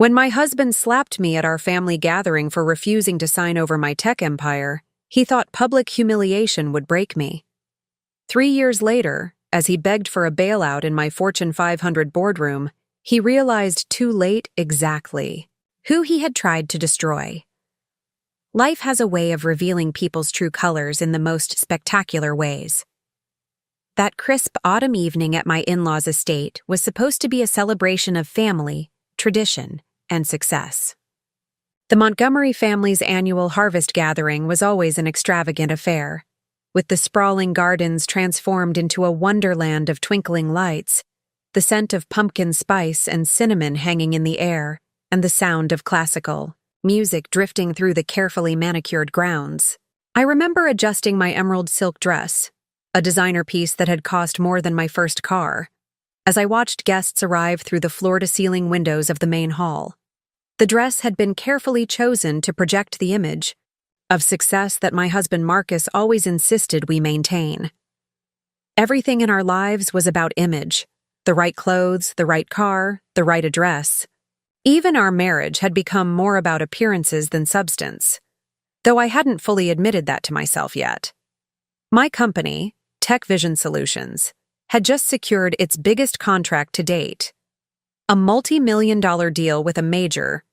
When my husband slapped me at our family gathering for refusing to sign over my tech empire, he thought public humiliation would break me. 3 years later, as he begged for a bailout in my Fortune 500 boardroom, he realized too late exactly who he had tried to destroy. Life has a way of revealing people's true colors in the most spectacular ways. That crisp autumn evening at my in-laws' estate was supposed to be a celebration of family, tradition, and success. The Montgomery family's annual harvest gathering was always an extravagant affair, with the sprawling gardens transformed into a wonderland of twinkling lights, the scent of pumpkin spice and cinnamon hanging in the air, and the sound of classical music drifting through the carefully manicured grounds. I remember adjusting my emerald silk dress, a designer piece that had cost more than my first car, as I watched guests arrive through the floor-to-ceiling windows of the main hall. The dress had been carefully chosen to project the image of success that my husband Marcus always insisted we maintain. Everything in our lives was about image: the right clothes, the right car, the right address. Even our marriage had become more about appearances than substance, though I hadn't fully admitted that to myself yet. My company, Tech Vision Solutions, had just secured its biggest contract to date, a multi-million-dollar deal with a major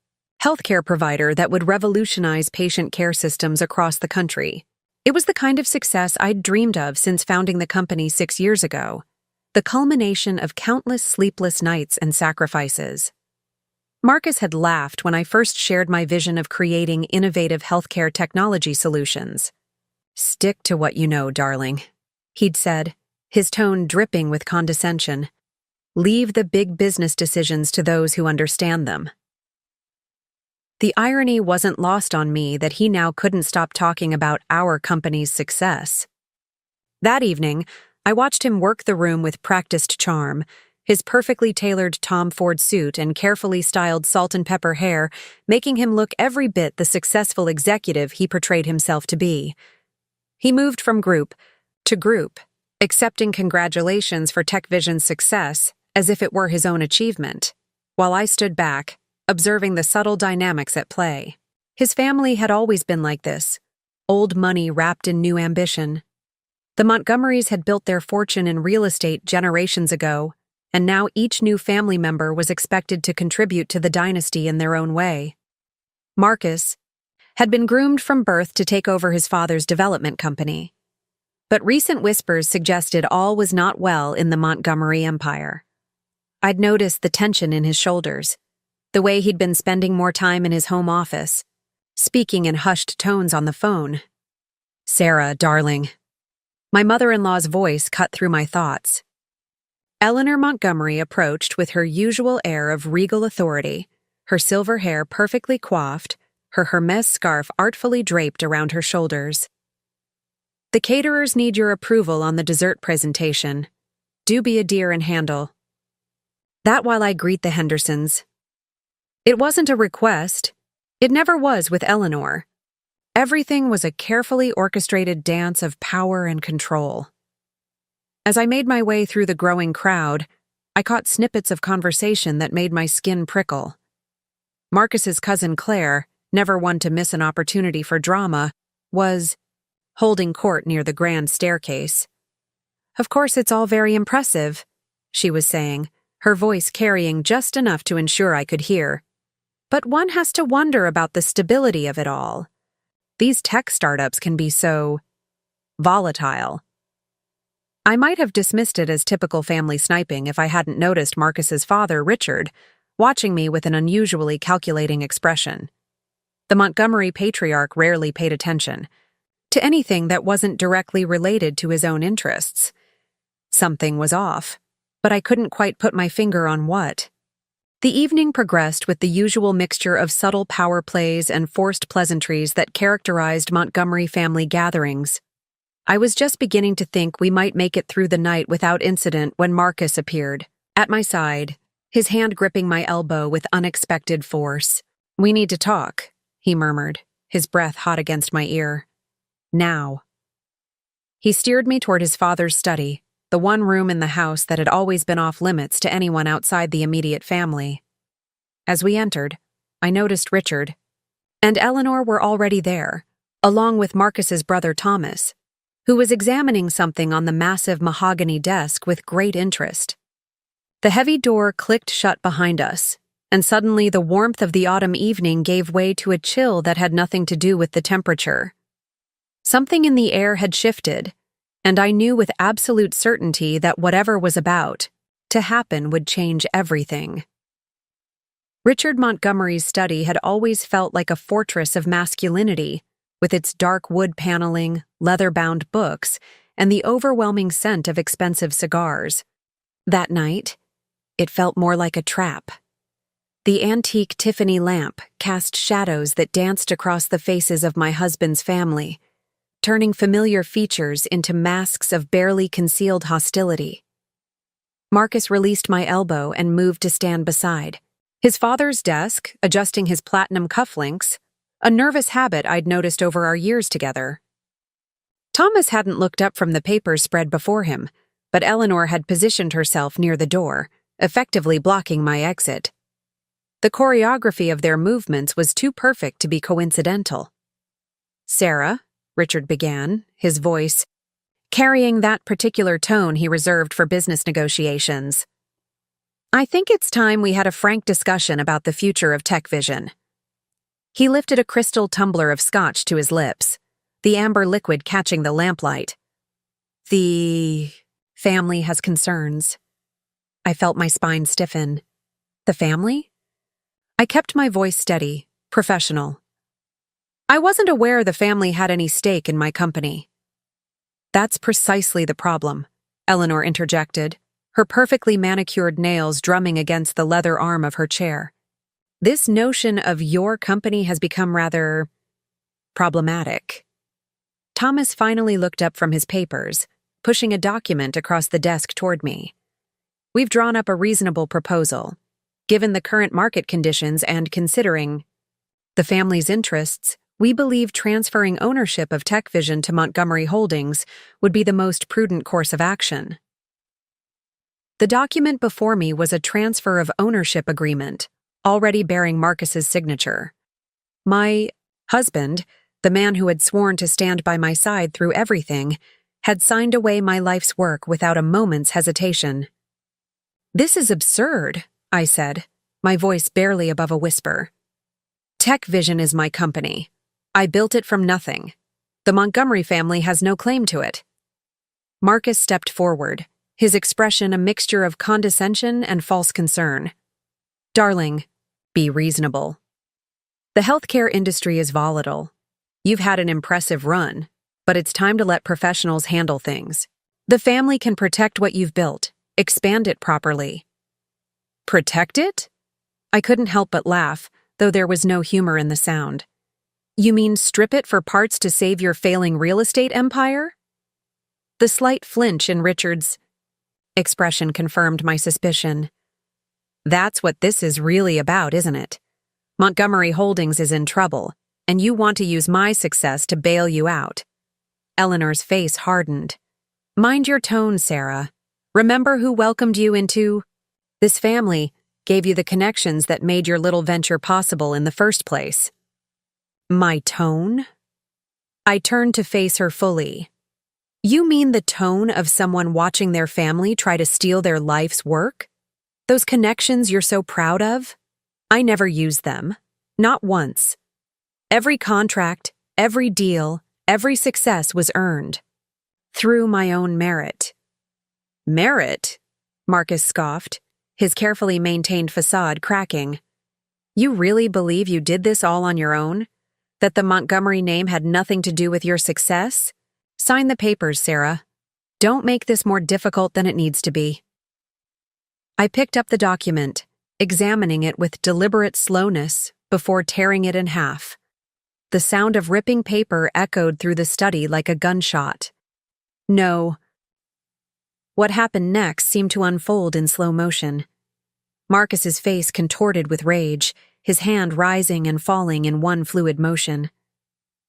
healthcare provider that would revolutionize patient care systems across the country. It was the kind of success I'd dreamed of since founding the company 6 years ago, the culmination of countless sleepless nights and sacrifices. Marcus had laughed when I first shared my vision of creating innovative healthcare technology solutions. "Stick to what you know, darling," he'd said, his tone dripping with condescension. "Leave the big business decisions to those who understand them." The irony wasn't lost on me that he now couldn't stop talking about our company's success. That evening, I watched him work the room with practiced charm, his perfectly tailored Tom Ford suit and carefully styled salt and pepper hair making him look every bit the successful executive he portrayed himself to be. He moved from group to group, accepting congratulations for TechVision's success as if it were his own achievement, while I stood back, observing the subtle dynamics at play. His family had always been like this, old money wrapped in new ambition. The Montgomerys had built their fortune in real estate generations ago, and now each new family member was expected to contribute to the dynasty in their own way. Marcus had been groomed from birth to take over his father's development company, but recent whispers suggested all was not well in the Montgomery empire. I'd noticed the tension in his shoulders, the way he'd been spending more time in his home office, speaking in hushed tones on the phone. "Sarah, darling." My mother-in-law's voice cut through my thoughts. Eleanor Montgomery approached with her usual air of regal authority, her silver hair perfectly coiffed, her Hermes scarf artfully draped around her shoulders. "The caterers need your approval on the dessert presentation. Do be a dear and handle that while I greet the Hendersons." It wasn't a request. It never was with Eleanor. Everything was a carefully orchestrated dance of power and control. As I made my way through the growing crowd, I caught snippets of conversation that made my skin prickle. Marcus's cousin Claire, never one to miss an opportunity for drama, was holding court near the grand staircase. "Of course it's all very impressive," she was saying, her voice carrying just enough to ensure I could hear. "But one has to wonder about the stability of it all. These tech startups can be so volatile." I might have dismissed it as typical family sniping if I hadn't noticed Marcus's father, Richard, watching me with an unusually calculating expression. The Montgomery patriarch rarely paid attention to anything that wasn't directly related to his own interests. Something was off, but I couldn't quite put my finger on what. The evening progressed with the usual mixture of subtle power plays and forced pleasantries that characterized Montgomery family gatherings. I was just beginning to think we might make it through the night without incident when Marcus appeared, at my side, his hand gripping my elbow with unexpected force. "We need to talk," he murmured, his breath hot against my ear. "Now." He steered me toward his father's study, the one room in the house that had always been off limits to anyone outside the immediate family. As we entered, I noticed Richard and Eleanor were already there, along with Marcus's brother Thomas, who was examining something on the massive mahogany desk with great interest. The heavy door clicked shut behind us, and suddenly the warmth of the autumn evening gave way to a chill that had nothing to do with the temperature. Something in the air had shifted, and I knew with absolute certainty that whatever was about to happen would change everything. Richard Montgomery's study had always felt like a fortress of masculinity, with its dark wood paneling, leather-bound books, and the overwhelming scent of expensive cigars. That night, it felt more like a trap. The antique Tiffany lamp cast shadows that danced across the faces of my husband's family, turning familiar features into masks of barely concealed hostility. Marcus released my elbow and moved to stand beside. His father's desk, adjusting his platinum cufflinks, a nervous habit I'd noticed over our years together. Thomas hadn't looked up from the papers spread before him, but Eleanor had positioned herself near the door, effectively blocking my exit. The choreography of their movements was too perfect to be coincidental. "Sarah," Richard began, his voice carrying that particular tone he reserved for business negotiations. "I think it's time we had a frank discussion about the future of Tech Vision." He lifted a crystal tumbler of scotch to his lips, the amber liquid catching the lamplight. "The family has concerns." I felt my spine stiffen. "The family?" I kept my voice steady, professional. "I wasn't aware the family had any stake in my company." "That's precisely the problem," Eleanor interjected, her perfectly manicured nails drumming against the leather arm of her chair. "This notion of your company has become rather problematic." Thomas finally looked up from his papers, pushing a document across the desk toward me. "We've drawn up a reasonable proposal. Given the current market conditions and considering the family's interests, we believe transferring ownership of Tech Vision to Montgomery Holdings would be the most prudent course of action." The document before me was a transfer of ownership agreement, already bearing Marcus's signature. My husband, the man who had sworn to stand by my side through everything, had signed away my life's work without a moment's hesitation. "This is absurd," I said, my voice barely above a whisper. "Tech Vision is my company. I built it from nothing. The Montgomery family has no claim to it." Marcus stepped forward, his expression a mixture of condescension and false concern. "Darling, be reasonable. The healthcare industry is volatile. You've had an impressive run, but it's time to let professionals handle things. The family can protect what you've built, expand it properly." "Protect it?" I couldn't help but laugh, though there was no humor in the sound. "You mean strip it for parts to save your failing real estate empire?" The slight flinch in Richard's expression confirmed my suspicion. "That's what this is really about, isn't it? Montgomery Holdings is in trouble, and you want to use my success to bail you out." Eleanor's face hardened. "Mind your tone, Sarah. Remember who welcomed you into this family, gave you the connections that made your little venture possible in the first place." "My tone?" I turned to face her fully. "You mean the tone of someone watching their family try to steal their life's work? Those connections you're so proud of? I never used them. Not once. Every contract, every deal, every success was earned. Through my own merit." "Merit?" Marcus scoffed, his carefully maintained facade cracking. "You really believe you did this all on your own? That the Montgomery name had nothing to do with your success? Sign the papers, Sarah. Don't make this more difficult than it needs to be." I picked up the document, examining it with deliberate slowness before tearing it in half. The sound of ripping paper echoed through the study like a gunshot. No. What happened next seemed to unfold in slow motion. Marcus's face contorted with rage, his hand rising and falling in one fluid motion.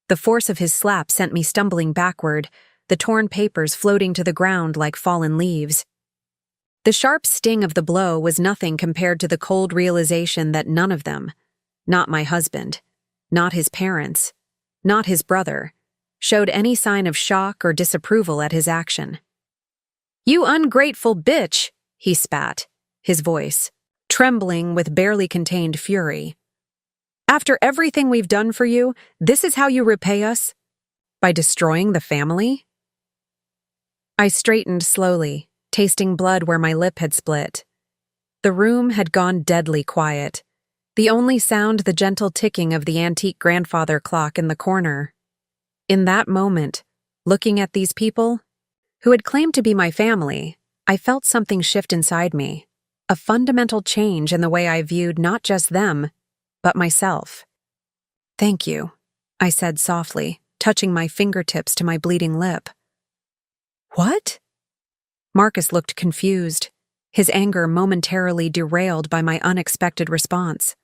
The force of his slap sent me stumbling backward, the torn papers floating to the ground like fallen leaves. The sharp sting of the blow was nothing compared to the cold realization that none of them, not my husband, not his parents, not his brother, showed any sign of shock or disapproval at his action. "You ungrateful bitch," he spat, his voice trembling with barely contained fury. "After everything we've done for you, this is how you repay us? By destroying the family?" I straightened slowly, tasting blood where my lip had split. The room had gone deadly quiet, the only sound the gentle ticking of the antique grandfather clock in the corner. In that moment, looking at these people, who had claimed to be my family, I felt something shift inside me, a fundamental change in the way I viewed not just them, but myself. "Thank you," I said softly, touching my fingertips to my bleeding lip. "What?" Marcus looked confused, his anger momentarily derailed by my unexpected response.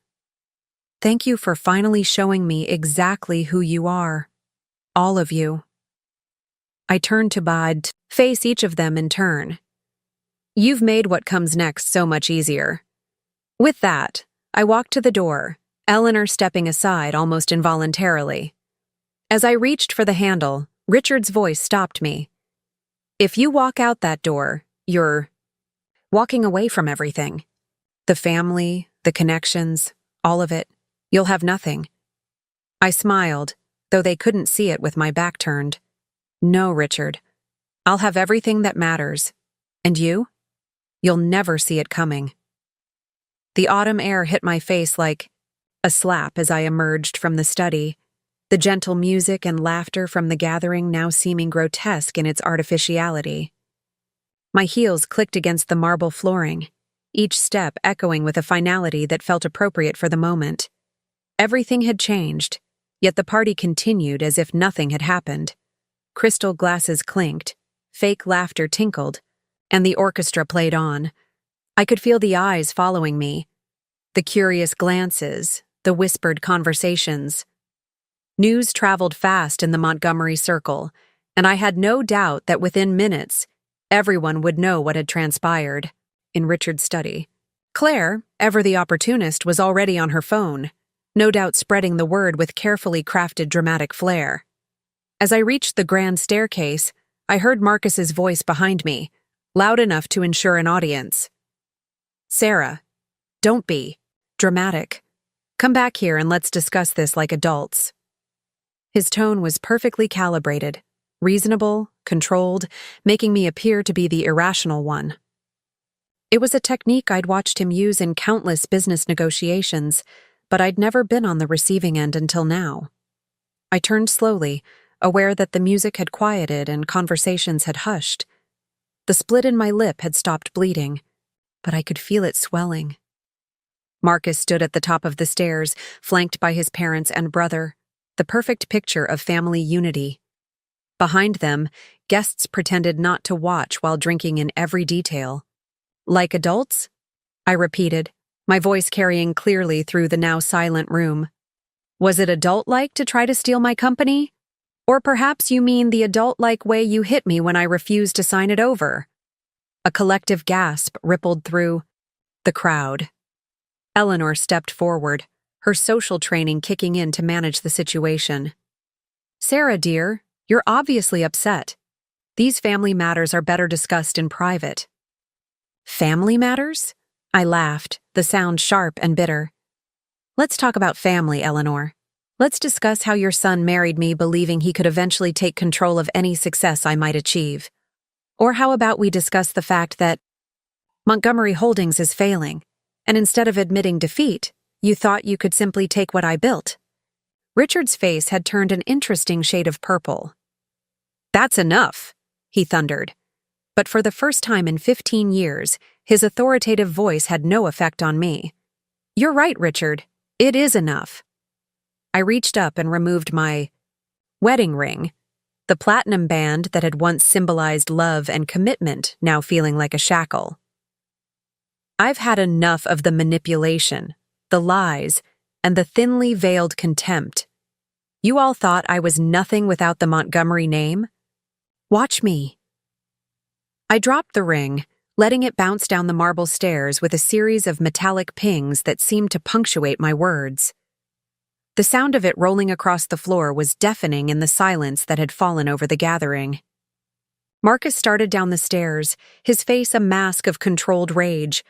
"Thank you for finally showing me exactly who you are. All of you." I turned to Bod, face each of them in turn. "You've made what comes next so much easier." With that, I walked to the door, Eleanor stepping aside almost involuntarily. As I reached for the handle, Richard's voice stopped me. "If you walk out that door, you're walking away from everything. The family, the connections, all of it. You'll have nothing." I smiled, though they couldn't see it with my back turned. "No, Richard. I'll have everything that matters. And you? You'll never see it coming." The autumn air hit my face like a slap as I emerged from the study, the gentle music and laughter from the gathering now seeming grotesque in its artificiality. My heels clicked against the marble flooring, each step echoing with a finality that felt appropriate for the moment. Everything had changed, yet the party continued as if nothing had happened. Crystal glasses clinked, fake laughter tinkled, and the orchestra played on. I could feel the eyes following me, the curious glances, the whispered conversations. News traveled fast in the Montgomery circle, and I had no doubt that within minutes, everyone would know what had transpired. In Richard's study, Claire, ever the opportunist, was already on her phone, no doubt spreading the word with carefully crafted dramatic flair. As I reached the grand staircase, I heard Marcus's voice behind me, loud enough to ensure an audience. "Sarah, don't be dramatic. Come back here and let's discuss this like adults." His tone was perfectly calibrated, reasonable, controlled, making me appear to be the irrational one. It was a technique I'd watched him use in countless business negotiations, but I'd never been on the receiving end until now. I turned slowly, aware that the music had quieted and conversations had hushed. The split in my lip had stopped bleeding, but I could feel it swelling. Marcus stood at the top of the stairs, flanked by his parents and brother, the perfect picture of family unity. Behind them, guests pretended not to watch while drinking in every detail. "Like adults?" I repeated, my voice carrying clearly through the now silent room. "Was it adult-like to try to steal my company? Or perhaps you mean the adult-like way you hit me when I refused to sign it over?" A collective gasp rippled through the crowd. Eleanor stepped forward, her social training kicking in to manage the situation. "Sarah, dear, you're obviously upset. These family matters are better discussed in private." "Family matters?" I laughed, the sound sharp and bitter. "Let's talk about family, Eleanor. Let's discuss how your son married me believing he could eventually take control of any success I might achieve. Or how about we discuss the fact that Montgomery Holdings is failing, and instead of admitting defeat, you thought you could simply take what I built." Richard's face had turned an interesting shade of purple. "That's enough," he thundered. But for the first time in 15 years, his authoritative voice had no effect on me. "You're right, Richard. It is enough." I reached up and removed my wedding ring, the platinum band that had once symbolized love and commitment now feeling like a shackle. "I've had enough of the manipulation, the lies, and the thinly veiled contempt. You all thought I was nothing without the Montgomery name? Watch me." I dropped the ring, letting it bounce down the marble stairs with a series of metallic pings that seemed to punctuate my words. The sound of it rolling across the floor was deafening in the silence that had fallen over the gathering. Marcus started down the stairs, his face a mask of controlled rage.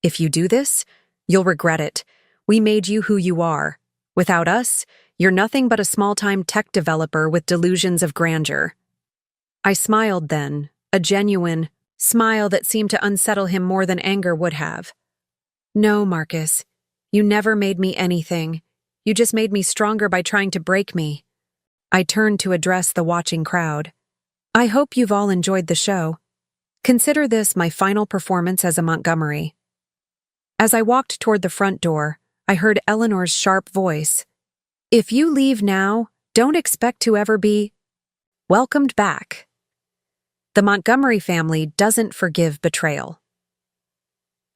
"If you do this, you'll regret it. We made you who you are. Without us, you're nothing but a small-time tech developer with delusions of grandeur." I smiled then, a genuine smile that seemed to unsettle him more than anger would have. "No, Marcus, you never made me anything. You just made me stronger by trying to break me." I turned to address the watching crowd. "I hope you've all enjoyed the show. Consider this my final performance as a Montgomery." As I walked toward the front door, I heard Eleanor's sharp voice. "If you leave now, don't expect to ever be welcomed back." The Montgomery family doesn't forgive betrayal.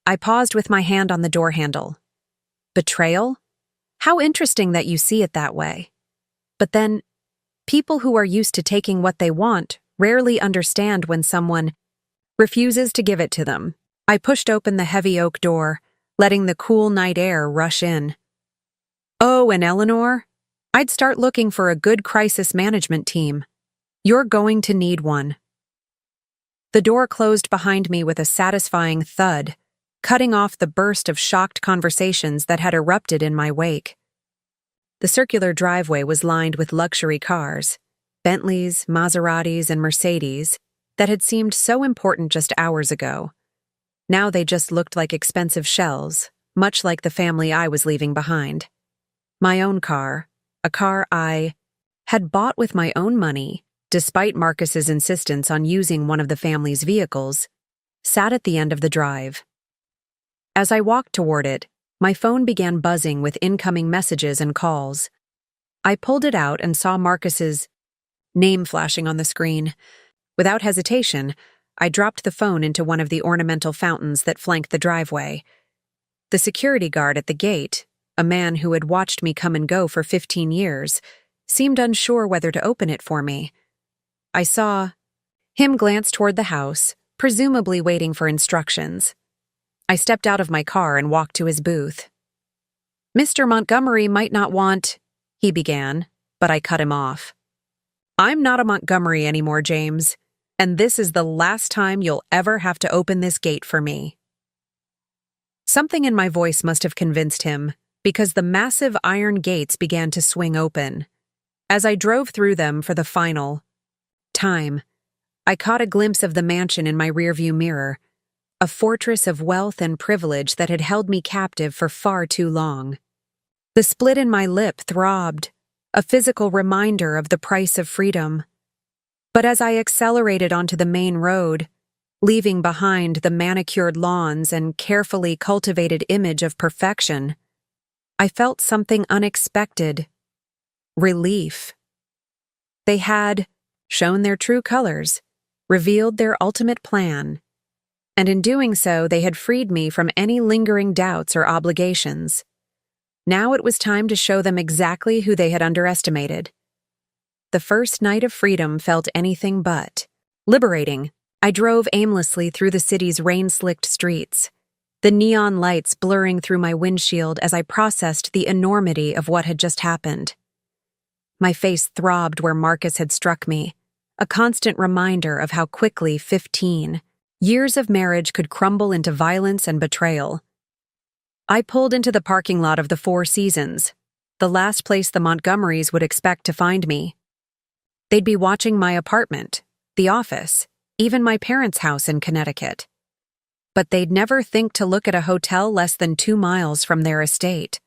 I paused with my hand on the door handle. Betrayal? How interesting that you see it that way. But then, people who are used to taking what they want rarely understand when someone refuses to give it to them. I pushed open the heavy oak door, letting the cool night air rush in. "Oh, and Eleanor, I'd start looking for a good crisis management team. You're going to need one." The door closed behind me with a satisfying thud, cutting off the burst of shocked conversations that had erupted in my wake. The circular driveway was lined with luxury cars, Bentleys, Maseratis, and Mercedes, that had seemed so important just hours ago. Now they just looked like expensive shells, much like the family I was leaving behind. My own car, a car I had bought with my own money, despite Marcus's insistence on using one of the family's vehicles, sat at the end of the drive. As I walked toward it, my phone began buzzing with incoming messages and calls. I pulled it out and saw Marcus's name flashing on the screen. Without hesitation, I dropped the phone into one of the ornamental fountains that flanked the driveway. The security guard at the gate, a man who had watched me come and go for 15 years, seemed unsure whether to open it for me. I saw him glance toward the house, presumably waiting for instructions. I stepped out of my car and walked to his booth. "Mr. Montgomery might not want," he began, but I cut him off. "I'm not a Montgomery anymore, James, and this is the last time you'll ever have to open this gate for me." Something in my voice must have convinced him, because the massive iron gates began to swing open. As I drove through them for the final time, I caught a glimpse of the mansion in my rearview mirror, a fortress of wealth and privilege that had held me captive for far too long. The split in my lip throbbed, a physical reminder of the price of freedom. But as I accelerated onto the main road, leaving behind the manicured lawns and carefully cultivated image of perfection, I felt something unexpected: relief. They had shown their true colors, revealed their ultimate plan, and in doing so they had freed me from any lingering doubts or obligations. Now it was time to show them exactly who they had underestimated. The first night of freedom felt anything but liberating. I drove aimlessly through the city's rain-slicked streets, the neon lights blurring through my windshield as I processed the enormity of what had just happened. My face throbbed where Marcus had struck me, a constant reminder of how quickly 15 years of marriage could crumble into violence and betrayal. I pulled into the parking lot of the Four Seasons, the last place the Montgomerys would expect to find me. They'd be watching my apartment, the office, even my parents' house in Connecticut. But they'd never think to look at a hotel less than 2 miles from their estate.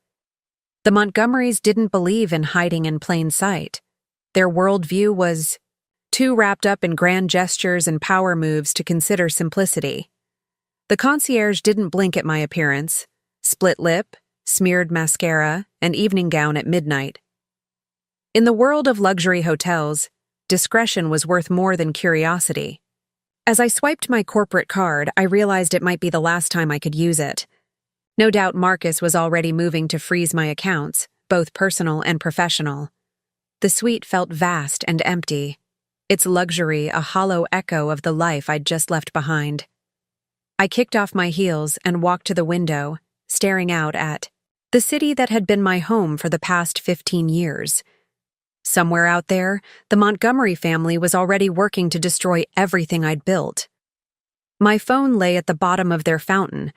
The Montgomerys didn't believe in hiding in plain sight. Their worldview was too wrapped up in grand gestures and power moves to consider simplicity. The concierge didn't blink at my appearance: split lip, smeared mascara, and evening gown at midnight. In the world of luxury hotels, discretion was worth more than curiosity. As I swiped my corporate card, I realized it might be the last time I could use it. No doubt Marcus was already moving to freeze my accounts, both personal and professional. The suite felt vast and empty, its luxury a hollow echo of the life I'd just left behind. I kicked off my heels and walked to the window, staring out at the city that had been my home for the past 15 years. Somewhere out there, the Montgomery family was already working to destroy everything I'd built. My phone lay at the bottom of their fountain,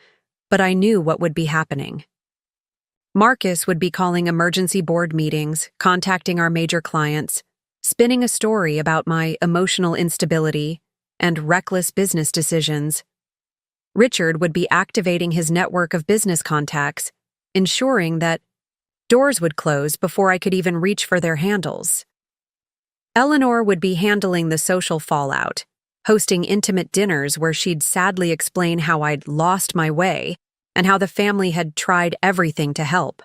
but I knew what would be happening. Marcus would be calling emergency board meetings, contacting our major clients, spinning a story about my emotional instability and reckless business decisions. Richard would be activating his network of business contacts, ensuring that doors would close before I could even reach for their handles. Eleanor would be handling the social fallout, hosting intimate dinners where she'd sadly explain how I'd lost my way and how the family had tried everything to help.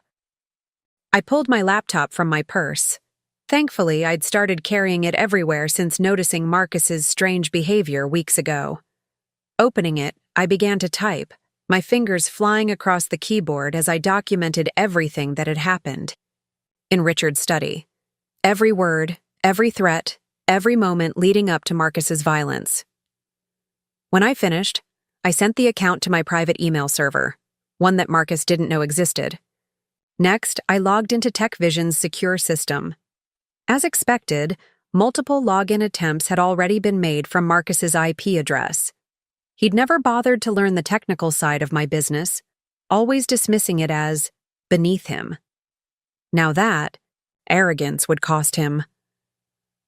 I pulled my laptop from my purse. Thankfully, I'd started carrying it everywhere since noticing Marcus's strange behavior weeks ago. Opening it, I began to type, my fingers flying across the keyboard as I documented everything that had happened. In Richard's study. Every word, every threat, every moment leading up to Marcus's violence. When I finished, I sent the account to my private email server, one that Marcus didn't know existed. Next, I logged into TechVision's secure system. As expected, multiple login attempts had already been made from Marcus's IP address. He'd never bothered to learn the technical side of my business, always dismissing it as beneath him. Now that, arrogance would cost him.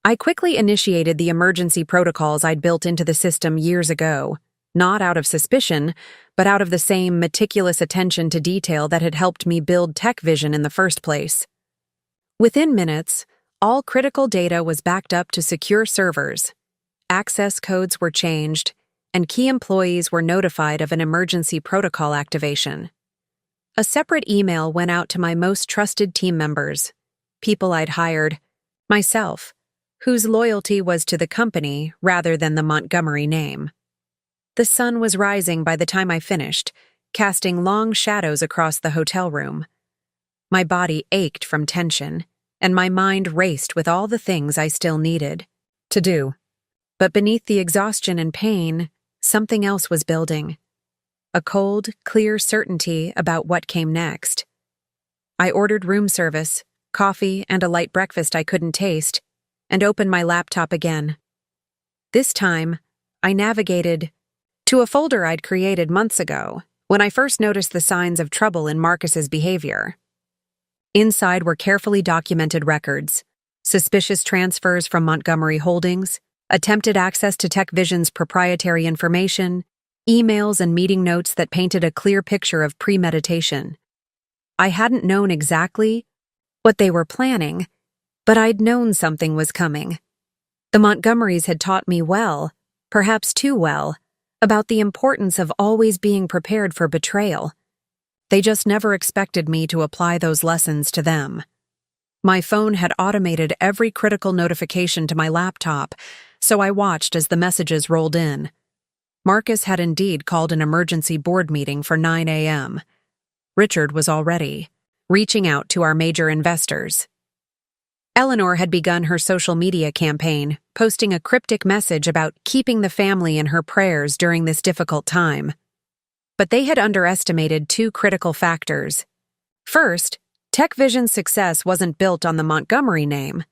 I quickly initiated the emergency protocols I'd built into the system years ago, not out of suspicion, but out of the same meticulous attention to detail that had helped me build TechVision in the first place. Within minutes, all critical data was backed up to secure servers. Access codes were changed, and key employees were notified of an emergency protocol activation. A separate email went out to my most trusted team members, people I'd hired, myself, whose loyalty was to the company rather than the Montgomery name. The sun was rising by the time I finished, casting long shadows across the hotel room. My body ached from tension, and my mind raced with all the things I still needed to do. But beneath the exhaustion and pain, something else was building. A cold, clear certainty about what came next. I ordered room service, coffee, and a light breakfast I couldn't taste, and opened my laptop again. This time, I navigated to a folder I'd created months ago when I first noticed the signs of trouble in Marcus's behavior. Inside were carefully documented records, suspicious transfers from Montgomery Holdings, attempted access to TechVision's proprietary information, emails and meeting notes that painted a clear picture of premeditation. I hadn't known exactly what they were planning, but I'd known something was coming. The Montgomerys had taught me well, perhaps too well, about the importance of always being prepared for betrayal. They just never expected me to apply those lessons to them. My phone had automated every critical notification to my laptop, so I watched as the messages rolled in. Marcus had indeed called an emergency board meeting for 9 a.m. Richard was already reaching out to our major investors. Eleanor had begun her social media campaign, posting a cryptic message about keeping the family in her prayers during this difficult time. But they had underestimated two critical factors. First, TechVision's success wasn't built on the Montgomery name.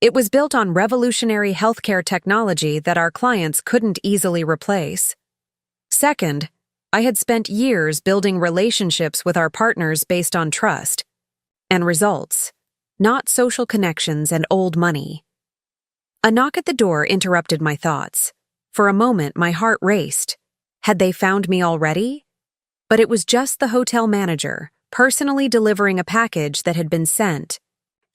It was built on revolutionary healthcare technology that our clients couldn't easily replace. Second, I had spent years building relationships with our partners based on trust and results, not social connections and old money. A knock at the door interrupted my thoughts. For a moment, my heart raced. Had they found me already? But it was just the hotel manager, personally delivering a package that had been sent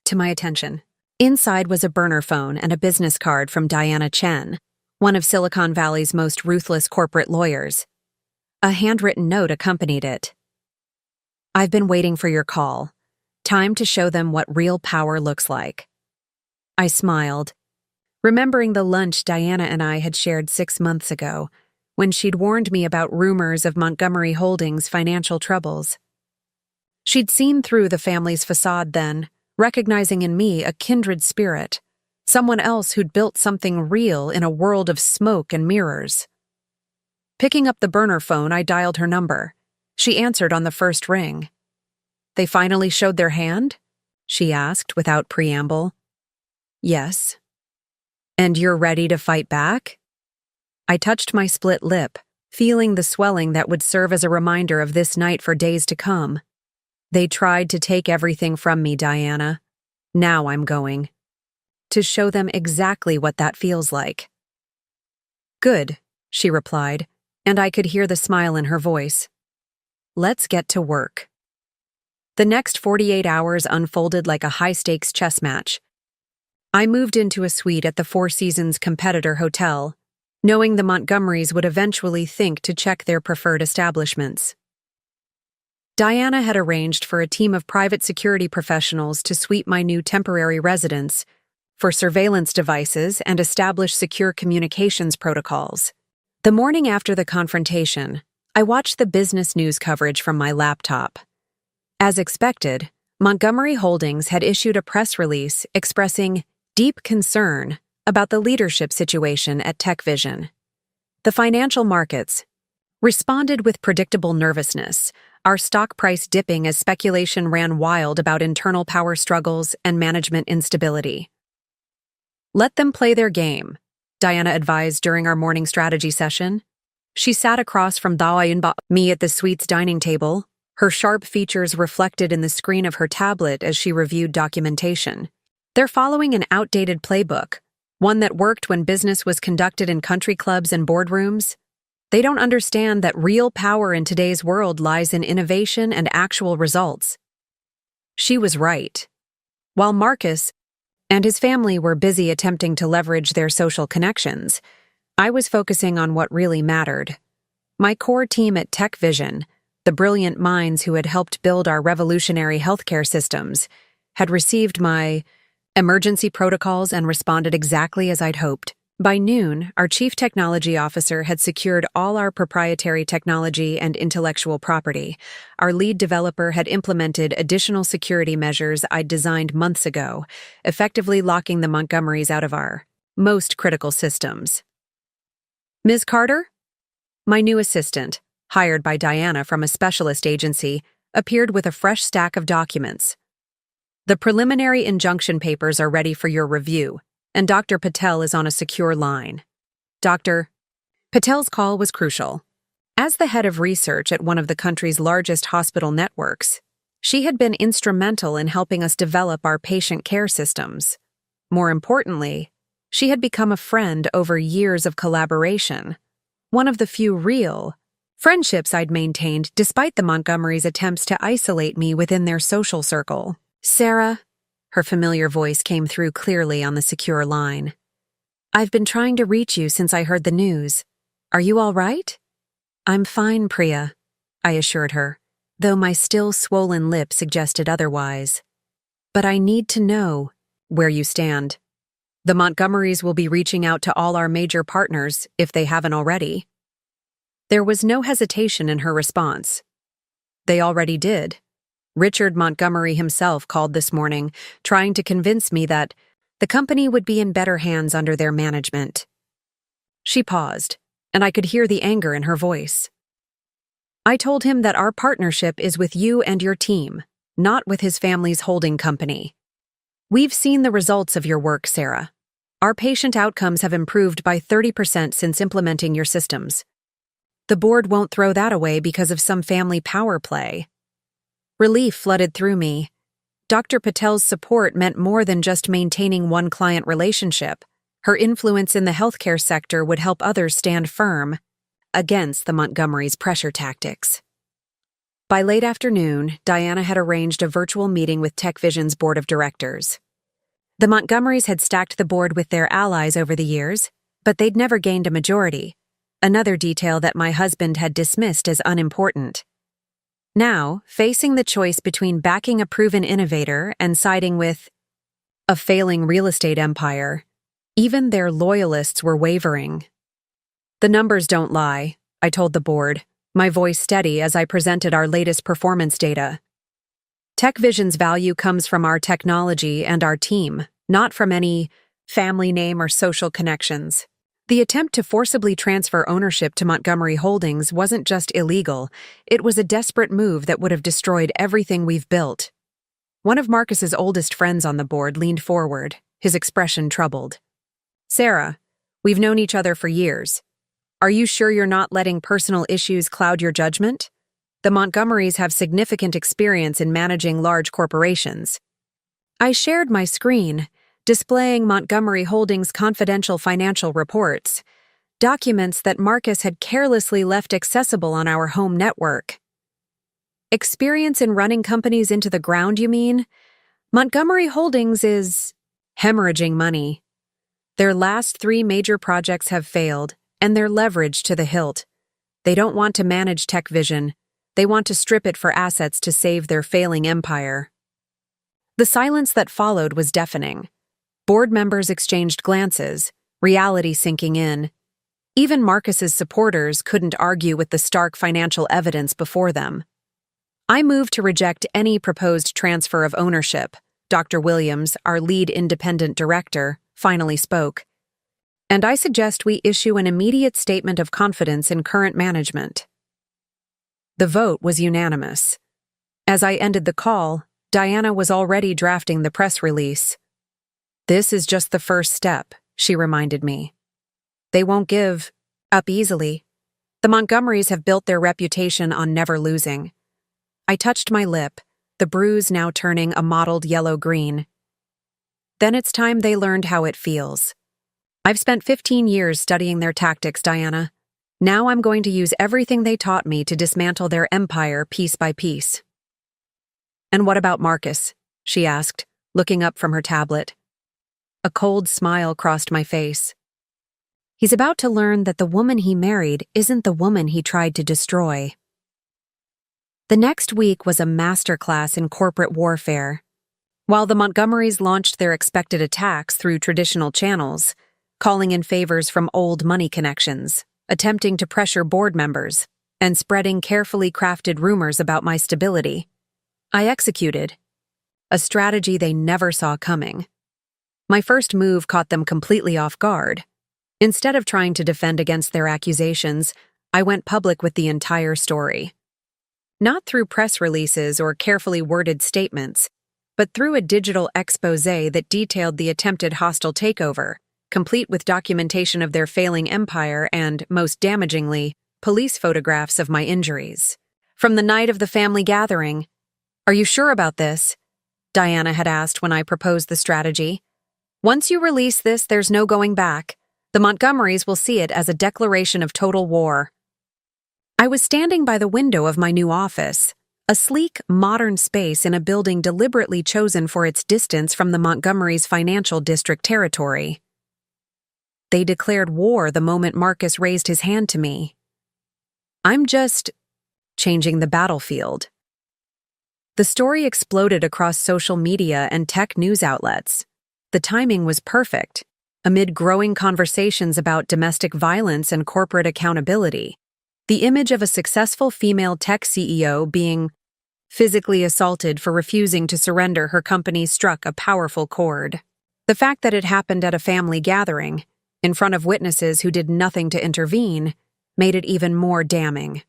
to my attention. Inside was a burner phone and a business card from Diana Chen, one of Silicon Valley's most ruthless corporate lawyers. A handwritten note accompanied it. "I've been waiting for your call. Time to show them what real power looks like." I smiled, remembering the lunch Diana and I had shared 6 months ago, when she'd warned me about rumors of Montgomery Holdings' financial troubles. She'd seen through the family's facade then, recognizing in me a kindred spirit, someone else who'd built something real in a world of smoke and mirrors. Picking up the burner phone, I dialed her number. She answered on the first ring. "They finally showed their hand?" she asked without preamble. "Yes." "And you're ready to fight back?" I touched my split lip, feeling the swelling that would serve as a reminder of this night for days to come. "They tried to take everything from me, Diana. Now I'm going to show them exactly what that feels like." "Good," she replied, and I could hear the smile in her voice. "Let's get to work." The next 48 hours unfolded like a high-stakes chess match. I moved into a suite at the Four Seasons competitor hotel, knowing the Montgomerys would eventually think to check their preferred establishments. Diana had arranged for a team of private security professionals to sweep my new temporary residence for surveillance devices and establish secure communications protocols. The morning after the confrontation, I watched the business news coverage from my laptop. As expected, Montgomery Holdings had issued a press release expressing deep concern about the leadership situation at TechVision. The financial markets responded with predictable nervousness, our stock price dipping as speculation ran wild about internal power struggles and management instability. "Let them play their game," Diana advised during our morning strategy session. She sat across from me at the suite's dining table, her sharp features reflected in the screen of her tablet as she reviewed documentation. "They're following an outdated playbook, one that worked when business was conducted in country clubs and boardrooms. They don't understand that real power in today's world lies in innovation and actual results." She was right. While Marcus and his family were busy attempting to leverage their social connections, I was focusing on what really mattered. My core team at TechVision, the brilliant minds who had helped build our revolutionary healthcare systems, had received my emergency protocols and responded exactly as I'd hoped. By noon, our chief technology officer had secured all our proprietary technology and intellectual property. Our lead developer had implemented additional security measures I'd designed months ago, effectively locking the Montgomerys out of our most critical systems. "Ms. Carter?" My new assistant, hired by Diana from a specialist agency, appeared with a fresh stack of documents. "The preliminary injunction papers are ready for your review, and Dr. Patel is on a secure line." Dr. Patel's call was crucial. As the head of research at one of the country's largest hospital networks, she had been instrumental in helping us develop our patient care systems. More importantly, she had become a friend over years of collaboration, one of the few real friendships I'd maintained despite the Montgomerys' attempts to isolate me within their social circle. "Sarah," her familiar voice came through clearly on the secure line. "I've been trying to reach you since I heard the news. Are you all right?" "I'm fine, Priya," I assured her, though my still swollen lip suggested otherwise. "But I need to know where you stand. The Montgomerys will be reaching out to all our major partners if they haven't already." There was no hesitation in her response. "They already did. Richard Montgomery himself called this morning, trying to convince me that the company would be in better hands under their management." She paused, and I could hear the anger in her voice. "I told him that our partnership is with you and your team, not with his family's holding company. We've seen the results of your work, Sarah. Our patient outcomes have improved by 30% since implementing your systems. The board won't throw that away because of some family power play." Relief flooded through me. Dr. Patel's support meant more than just maintaining one client relationship. Her influence in the healthcare sector would help others stand firm against the Montgomerys' pressure tactics. By late afternoon, Diana had arranged a virtual meeting with TechVision's board of directors. The Montgomerys had stacked the board with their allies over the years, but they'd never gained a majority, another detail that my husband had dismissed as unimportant. Now, facing the choice between backing a proven innovator and siding with a failing real estate empire, even their loyalists were wavering. "The numbers don't lie," I told the board, my voice steady as I presented our latest performance data. "TechVision's value comes from our technology and our team, not from any family name or social connections. The attempt to forcibly transfer ownership to Montgomery Holdings wasn't just illegal, it was a desperate move that would have destroyed everything we've built. One of Marcus's oldest friends on the board leaned forward, his expression troubled. "Sarah, we've known each other for years. Are you sure you're not letting personal issues cloud your judgment? The Montgomerys have significant experience in managing large corporations." I shared my screen, displaying Montgomery Holdings' confidential financial reports, documents that Marcus had carelessly left accessible on our home network. "Experience in running companies into the ground, you mean? Montgomery Holdings is hemorrhaging money. Their last 3 major projects have failed, and they're leveraged to the hilt. They don't want to manage Tech Vision. They want to strip it for assets to save their failing empire." The silence that followed was deafening. Board members exchanged glances, reality sinking in. Even Marcus's supporters couldn't argue with the stark financial evidence before them. I moved to reject any proposed transfer of ownership. Dr. Williams, our lead independent director, finally spoke. "And I suggest we issue an immediate statement of confidence in current management." The vote was unanimous. As I ended the call, Diana was already drafting the press release. "This is just the first step," she reminded me. "They won't give up easily. The Montgomerys have built their reputation on never losing." I touched my lip, the bruise now turning a mottled yellow-green. "Then it's time they learned how it feels. I've spent 15 years studying their tactics, Diana. Now I'm going to use everything they taught me to dismantle their empire piece by piece." "And what about Marcus?" she asked, looking up from her tablet. A cold smile crossed my face. "He's about to learn that the woman he married isn't the woman he tried to destroy." The next week was a masterclass in corporate warfare. While the Montgomerys launched their expected attacks through traditional channels, calling in favors from old money connections, attempting to pressure board members, and spreading carefully crafted rumors about my stability, I executed a strategy they never saw coming. My first move caught them completely off guard. Instead of trying to defend against their accusations, I went public with the entire story. Not through press releases or carefully worded statements, but through a digital exposé that detailed the attempted hostile takeover, complete with documentation of their failing empire and, most damagingly, police photographs of my injuries. From the night of the family gathering, "Are you sure about this?" Diana had asked when I proposed the strategy. "Once you release this, there's no going back. The Montgomerys will see it as a declaration of total war." I was standing by the window of my new office, a sleek, modern space in a building deliberately chosen for its distance from the Montgomerys' financial district territory. They declared war the moment Marcus raised his hand to me. "I'm just changing the battlefield." The story exploded across social media and tech news outlets. The timing was perfect. Amid growing conversations about domestic violence and corporate accountability, the image of a successful female tech CEO being physically assaulted for refusing to surrender her company struck a powerful chord. The fact that it happened at a family gathering, in front of witnesses who did nothing to intervene, made it even more damning.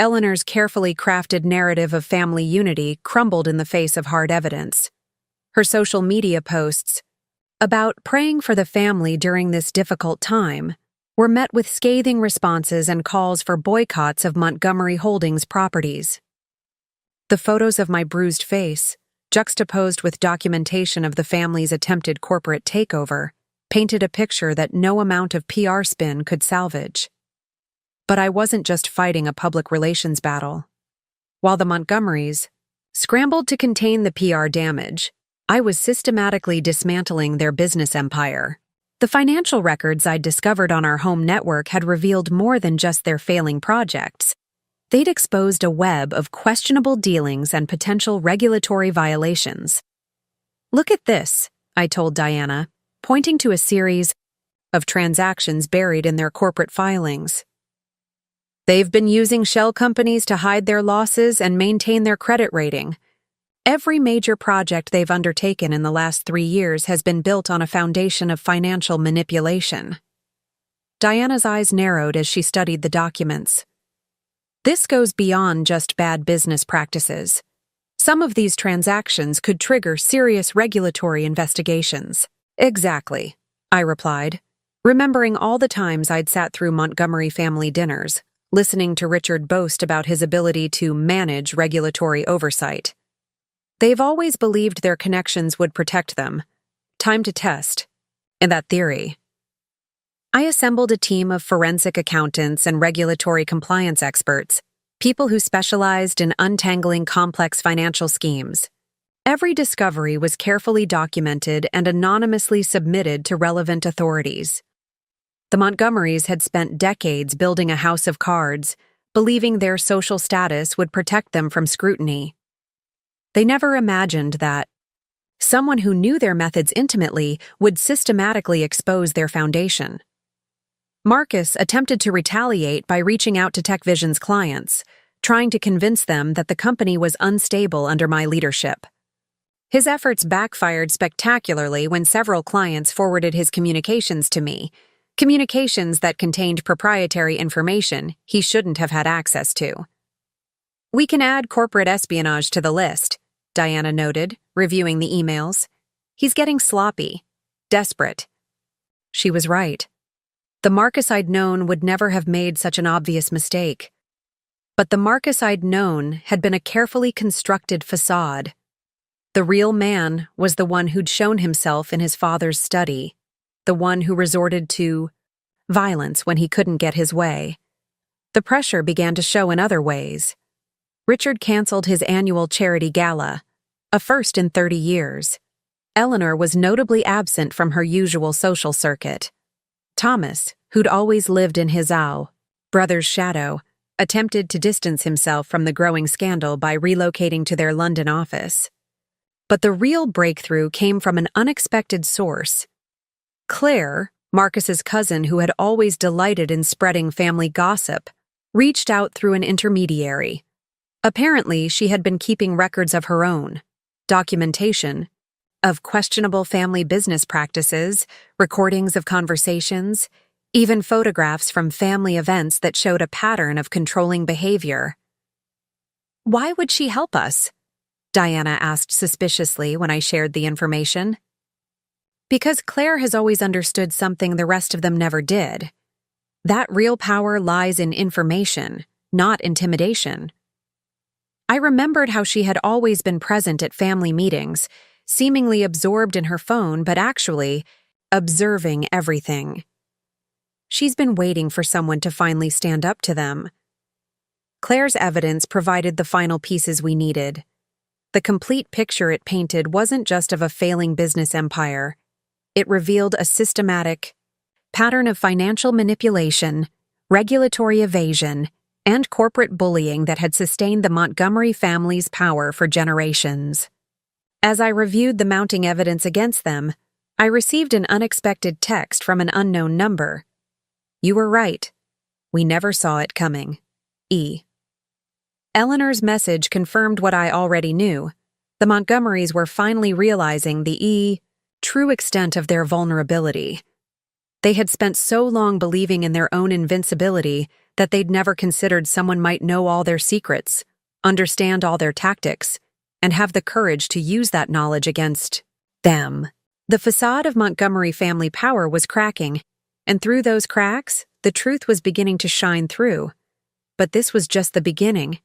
Eleanor's carefully crafted narrative of family unity crumbled in the face of hard evidence. Her social media posts about praying for the family during this difficult time were met with scathing responses and calls for boycotts of Montgomery Holdings properties. The photos of my bruised face, juxtaposed with documentation of the family's attempted corporate takeover, painted a picture that no amount of PR spin could salvage. But I wasn't just fighting a public relations battle. While the Montgomerys scrambled to contain the PR damage, I was systematically dismantling their business empire. The financial records I'd discovered on our home network had revealed more than just their failing projects. They'd exposed a web of questionable dealings and potential regulatory violations. "Look at this," I told Diana, pointing to a series of transactions buried in their corporate filings. "They've been using shell companies to hide their losses and maintain their credit rating. Every major project they've undertaken in the last 3 years has been built on a foundation of financial manipulation." Diana's eyes narrowed as she studied the documents. This goes beyond just bad business practices. Some of these transactions could trigger serious regulatory investigations. Exactly, I replied, remembering all the times I'd sat through Montgomery family dinners, listening to Richard boast about his ability to manage regulatory oversight. They've always believed their connections would protect them. Time to test. In that theory. I assembled a team of forensic accountants and regulatory compliance experts, people who specialized in untangling complex financial schemes. Every discovery was carefully documented and anonymously submitted to relevant authorities. The Montgomerys had spent decades building a house of cards, believing their social status would protect them from scrutiny. They never imagined that someone who knew their methods intimately would systematically expose their foundation. Marcus attempted to retaliate by reaching out to TechVision's clients, trying to convince them that the company was unstable under my leadership. His efforts backfired spectacularly when several clients forwarded his communications to me, communications that contained proprietary information he shouldn't have had access to. We can add corporate espionage to the list, Diana noted, reviewing the emails. He's getting sloppy, desperate. She was right. The Marcus I'd known would never have made such an obvious mistake. But the Marcus I'd known had been a carefully constructed facade. The real man was the one who'd shown himself in his father's study, the one who resorted to violence when he couldn't get his way. The pressure began to show in other ways. Richard canceled his annual charity gala, a first in 30 years. Eleanor was notably absent from her usual social circuit. Thomas, who'd always lived in his brother's shadow, attempted to distance himself from the growing scandal by relocating to their London office. But the real breakthrough came from an unexpected source. Claire, Marcus's cousin who had always delighted in spreading family gossip, reached out through an intermediary. Apparently, she had been keeping records of her own, documentation, of questionable family business practices, recordings of conversations, even photographs from family events that showed a pattern of controlling behavior. "Why would she help us?" Diana asked suspiciously when I shared the information. "Because Claire has always understood something the rest of them never did. That real power lies in information, not intimidation." I remembered how she had always been present at family meetings, seemingly absorbed in her phone but actually observing everything. She's been waiting for someone to finally stand up to them. Claire's evidence provided the final pieces we needed. The complete picture it painted wasn't just of a failing business empire. It revealed a systematic pattern of financial manipulation, regulatory evasion, and corporate bullying that had sustained the Montgomery family's power for generations. As I reviewed the mounting evidence against them, I received an unexpected text from an unknown number. "You were right. We never saw it coming. E." Eleanor's message confirmed what I already knew. The Montgomerys were finally realizing the true extent of their vulnerability. They had spent so long believing in their own invincibility that they'd never considered someone might know all their secrets, understand all their tactics, and have the courage to use that knowledge against them. The facade of Montgomery family power was cracking, and through those cracks, the truth was beginning to shine through. But this was just the beginning.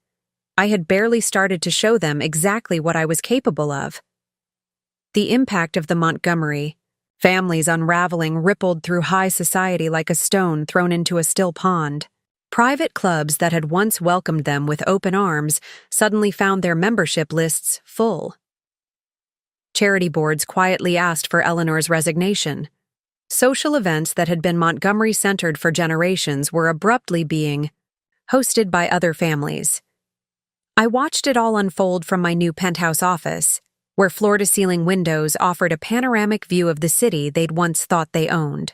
I had barely started to show them exactly what I was capable of. The impact of the Montgomery family's unraveling rippled through high society like a stone thrown into a still pond. Private clubs that had once welcomed them with open arms suddenly found their membership lists full. Charity boards quietly asked for Eleanor's resignation. Social events that had been Montgomery-centered for generations were abruptly being hosted by other families. I watched it all unfold from my new penthouse office, where floor-to-ceiling windows offered a panoramic view of the city they'd once thought they owned.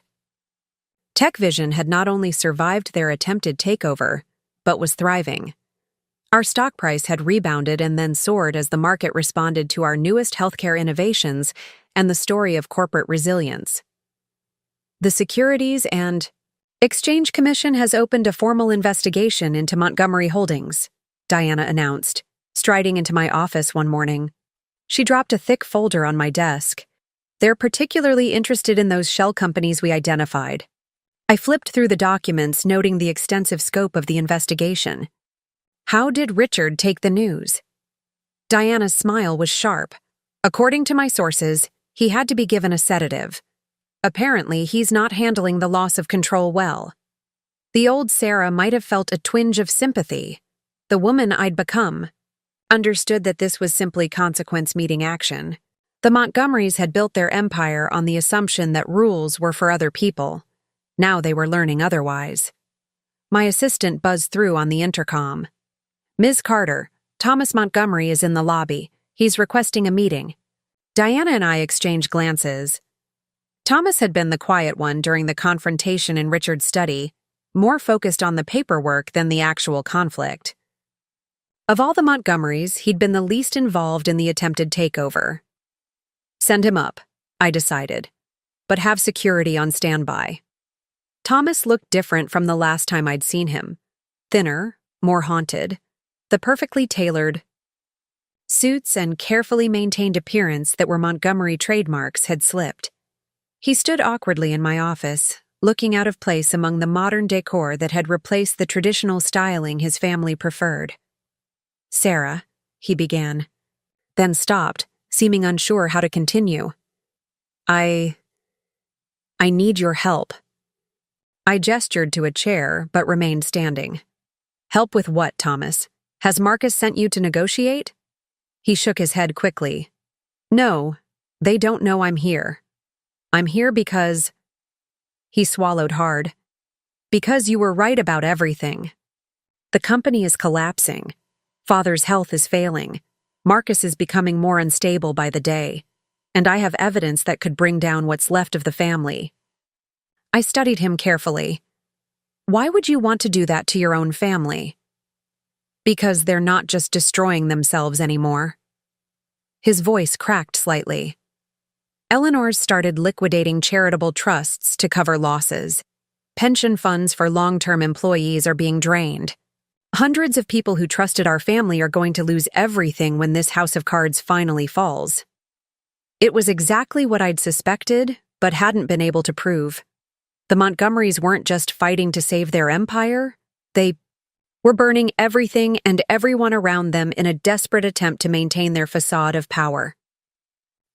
TechVision had not only survived their attempted takeover, but was thriving. Our stock price had rebounded and then soared as the market responded to our newest healthcare innovations and the story of corporate resilience. The securities and Exchange Commission has opened a formal investigation into Montgomery Holdings, Diana announced, striding into my office one morning. She dropped a thick folder on my desk. They're particularly interested in those shell companies we identified. I flipped through the documents, noting the extensive scope of the investigation. How did Richard take the news? Diana's smile was sharp. According to my sources, he had to be given a sedative. Apparently, he's not handling the loss of control well. The old Sarah might have felt a twinge of sympathy. The woman I'd become understood that this was simply consequence meeting action. The Montgomerys had built their empire on the assumption that rules were for other people. Now they were learning otherwise. My assistant buzzed through on the intercom. "Ms. Carter, Thomas Montgomery is in the lobby. He's requesting a meeting." Diana and I exchanged glances. Thomas had been the quiet one during the confrontation in Richard's study, more focused on the paperwork than the actual conflict. Of all the Montgomerys, he'd been the least involved in the attempted takeover. "Send him up," I decided, "but have security on standby." Thomas looked different from the last time I'd seen him. Thinner, more haunted. The perfectly tailored suits and carefully maintained appearance that were Montgomery trademarks had slipped. He stood awkwardly in my office, looking out of place among the modern decor that had replaced the traditional styling his family preferred. "Sarah," he began, then stopped, seeming unsure how to continue. I need your help." I gestured to a chair, but remained standing. "Help with what, Thomas? Has Marcus sent you to negotiate?" He shook his head quickly. "No, they don't know I'm here. I'm here because—" He swallowed hard. "Because you were right about everything. The company is collapsing. Father's health is failing. Marcus is becoming more unstable by the day. And I have evidence that could bring down what's left of the family." I studied him carefully. "Why would you want to do that to your own family?" "Because they're not just destroying themselves anymore." His voice cracked slightly. "Eleanor's started liquidating charitable trusts to cover losses. Pension funds for long-term employees are being drained. Hundreds of people who trusted our family are going to lose everything when this house of cards finally falls." It was exactly what I'd suspected, but hadn't been able to prove. The Montgomerys weren't just fighting to save their empire, they were burning everything and everyone around them in a desperate attempt to maintain their facade of power.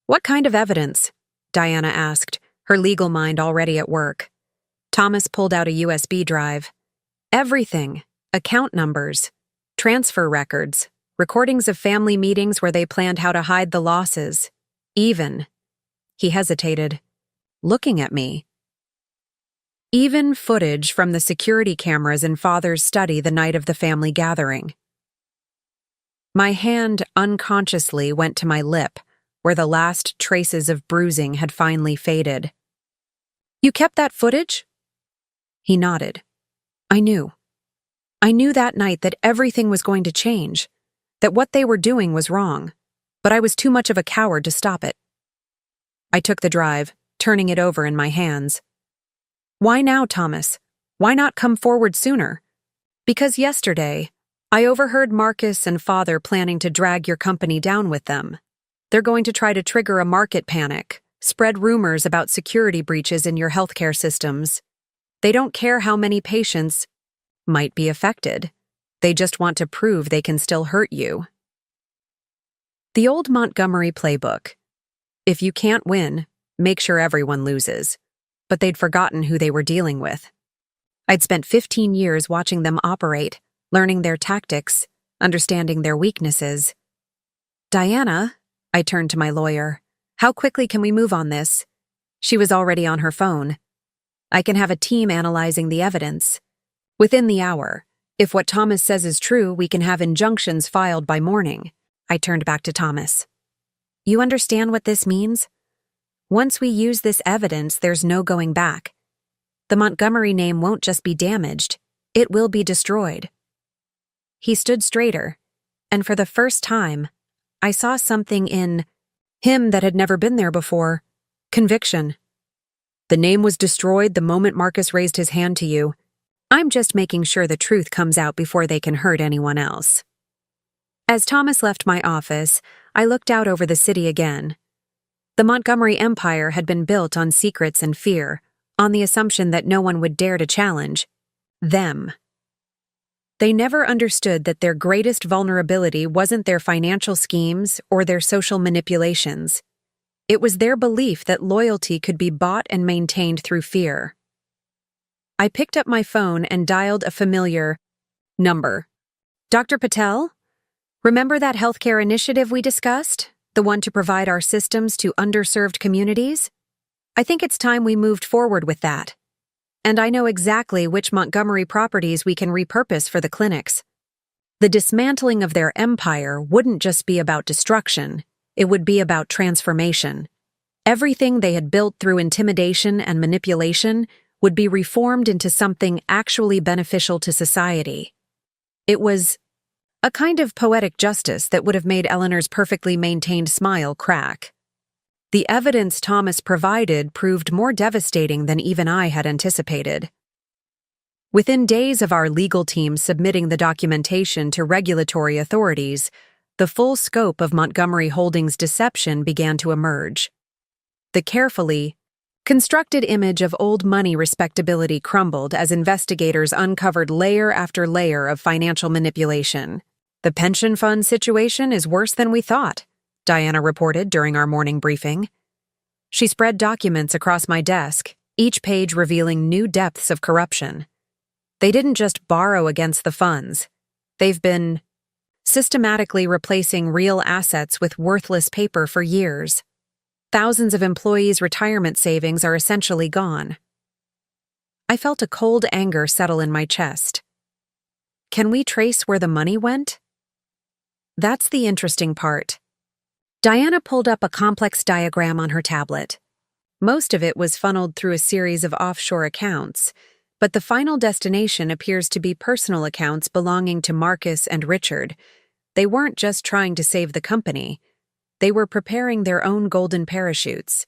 "What kind of evidence?" Diana asked, her legal mind already at work. Thomas pulled out a USB drive. "Everything. Account numbers, transfer records, recordings of family meetings where they planned how to hide the losses. Even—" He hesitated, looking at me. "Even footage from the security cameras in Father's study the night of the family gathering." My hand unconsciously went to my lip, where the last traces of bruising had finally faded. "You kept that footage?" He nodded. "I knew. I knew that night that everything was going to change, that what they were doing was wrong, but I was too much of a coward to stop it." I took the drive, turning it over in my hands. "Why now, Thomas? Why not come forward sooner?" "Because yesterday, I overheard Marcus and Father planning to drag your company down with them. They're going to try to trigger a market panic, spread rumors about security breaches in your healthcare systems. They don't care how many patients might be affected. They just want to prove they can still hurt you." The old Montgomery playbook. If you can't win, make sure everyone loses. But they'd forgotten who they were dealing with. I'd spent 15 years watching them operate, learning their tactics, understanding their weaknesses. "Diana," I turned to my lawyer, "how quickly can we move on this?" She was already on her phone. "I can have a team analyzing the evidence. Within the hour. If what Thomas says is true, we can have injunctions filed by morning." I turned back to Thomas. "You understand what this means? Once we use this evidence, there's no going back. The Montgomery name won't just be damaged, it will be destroyed." He stood straighter, and for the first time, I saw something in him that had never been there before: conviction. The name was destroyed the moment Marcus raised his hand to you. I'm just making sure the truth comes out before they can hurt anyone else." As Thomas left my office, I looked out over the city again. The Montgomery Empire had been built on secrets and fear, on the assumption that no one would dare to challenge them. They never understood that their greatest vulnerability wasn't their financial schemes or their social manipulations. It was their belief that loyalty could be bought and maintained through fear. I picked up my phone and dialed a familiar number. "Dr. Patel? Remember that healthcare initiative we discussed? The one to provide our systems to underserved communities? I think it's time we moved forward with that. And I know exactly which Montgomery properties we can repurpose for the clinics. The dismantling of their empire wouldn't just be about destruction, it would be about transformation. Everything they had built through intimidation and manipulation would be reformed into something actually beneficial to society." It was a kind of poetic justice that would have made Eleanor's perfectly maintained smile crack. The evidence Thomas provided proved more devastating than even I had anticipated. Within days of our legal team submitting the documentation to regulatory authorities, the full scope of Montgomery Holdings' deception began to emerge. The carefully constructed image of old money respectability crumbled as investigators uncovered layer after layer of financial manipulation. "The pension fund situation is worse than we thought," Diana reported during our morning briefing. She spread documents across my desk, each page revealing new depths of corruption. They didn't just borrow against the funds. They've been systematically replacing real assets with worthless paper for years. Thousands of employees' retirement savings are essentially gone. I felt a cold anger settle in my chest. Can we trace where the money went? That's the interesting part. Diana pulled up a complex diagram on her tablet. Most of it was funneled through a series of offshore accounts, but the final destination appears to be personal accounts belonging to Marcus and Richard. They weren't just trying to save the company. They were preparing their own golden parachutes.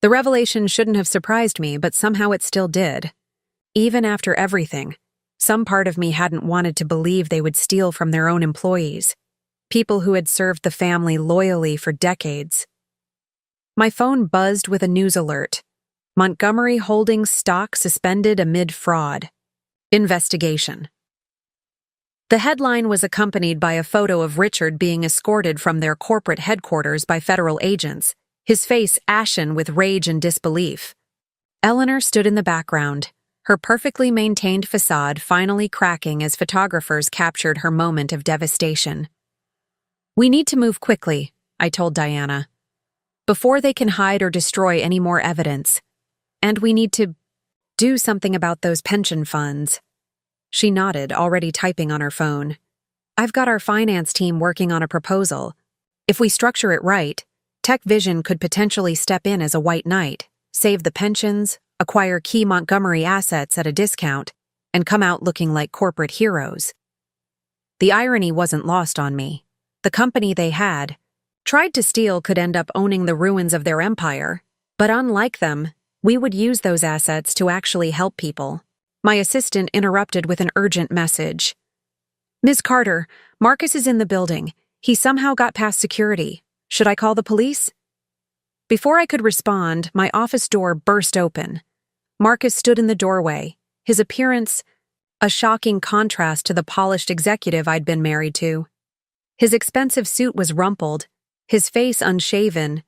The revelation shouldn't have surprised me, but somehow it still did. Even after everything, some part of me hadn't wanted to believe they would steal from their own employees, people who had served the family loyally for decades. My phone buzzed with a news alert. Montgomery Holdings stock suspended amid fraud. Investigation. The headline was accompanied by a photo of Richard being escorted from their corporate headquarters by federal agents, his face ashen with rage and disbelief. Eleanor stood in the background, her perfectly maintained facade finally cracking as photographers captured her moment of devastation. "We need to move quickly," I told Diana, "before they can hide or destroy any more evidence. And we need to do something about those pension funds." She nodded, already typing on her phone. "I've got our finance team working on a proposal. If we structure it right, Tech Vision could potentially step in as a white knight, save the pensions, acquire key Montgomery assets at a discount, and come out looking like corporate heroes." The irony wasn't lost on me. The company they had tried to steal could end up owning the ruins of their empire, but unlike them, we would use those assets to actually help people. My assistant interrupted with an urgent message. "Ms. Carter, Marcus is in the building. He somehow got past security. Should I call the police?" Before I could respond, my office door burst open. Marcus stood in the doorway, his appearance a shocking contrast to the polished executive I'd been married to. His expensive suit was rumpled, his face unshaven,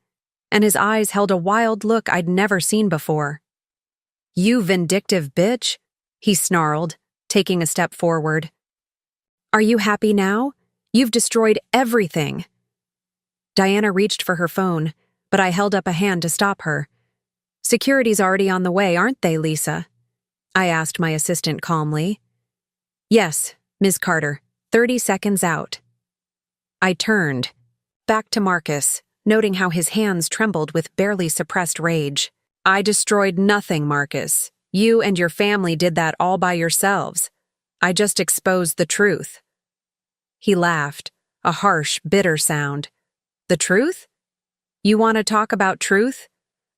and his eyes held a wild look I'd never seen before. "You vindictive bitch," he snarled, taking a step forward. "Are you happy now? You've destroyed everything." Diana reached for her phone, but I held up a hand to stop her. "Security's already on the way, aren't they, Lisa?" I asked my assistant calmly. "Yes, Ms. Carter, 30 seconds out." I turned, back to Marcus, noting how his hands trembled with barely suppressed rage. "I destroyed nothing, Marcus. You and your family did that all by yourselves. I just exposed the truth." He laughed, a harsh, bitter sound. "The truth? You want to talk about truth?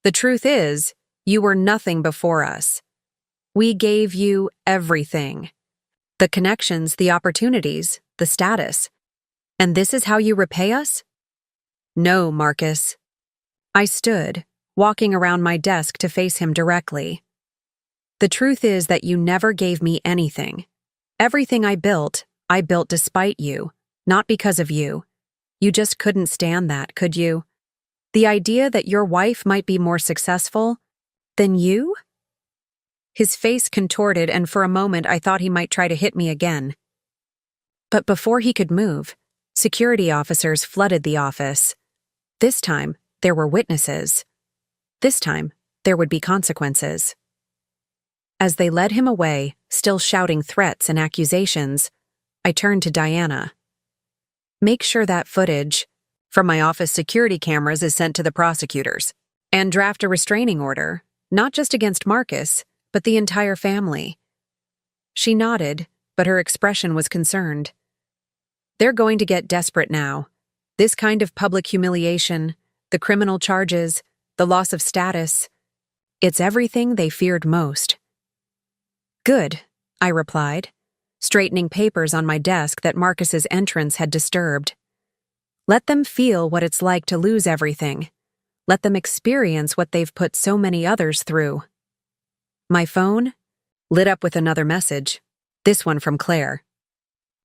The truth is, You were nothing before us. We gave you everything. The connections, the opportunities, the status. And this is how you repay us? No, Marcus. I stood, walking around my desk to face him directly. The truth is that you never gave me anything. Everything I built despite you, not because of you. You just couldn't stand that, could you? The idea that your wife might be more successful than you? His face contorted, and for a moment I thought he might try to hit me again. But before he could move, security officers flooded the office. This time, there were witnesses. This time, there would be consequences. As they led him away, still shouting threats and accusations, I turned to Diana. Make sure that footage from my office security cameras is sent to the prosecutors, and draft a restraining order, not just against Marcus, but the entire family. She nodded, but her expression was concerned. They're going to get desperate now. This kind of public humiliation, the criminal charges, the loss of status, it's everything they feared most. Good, I replied, straightening papers on my desk that Marcus's entrance had disturbed. Let them feel what it's like to lose everything. Let them experience what they've put so many others through. My phone lit up with another message, this one from Claire.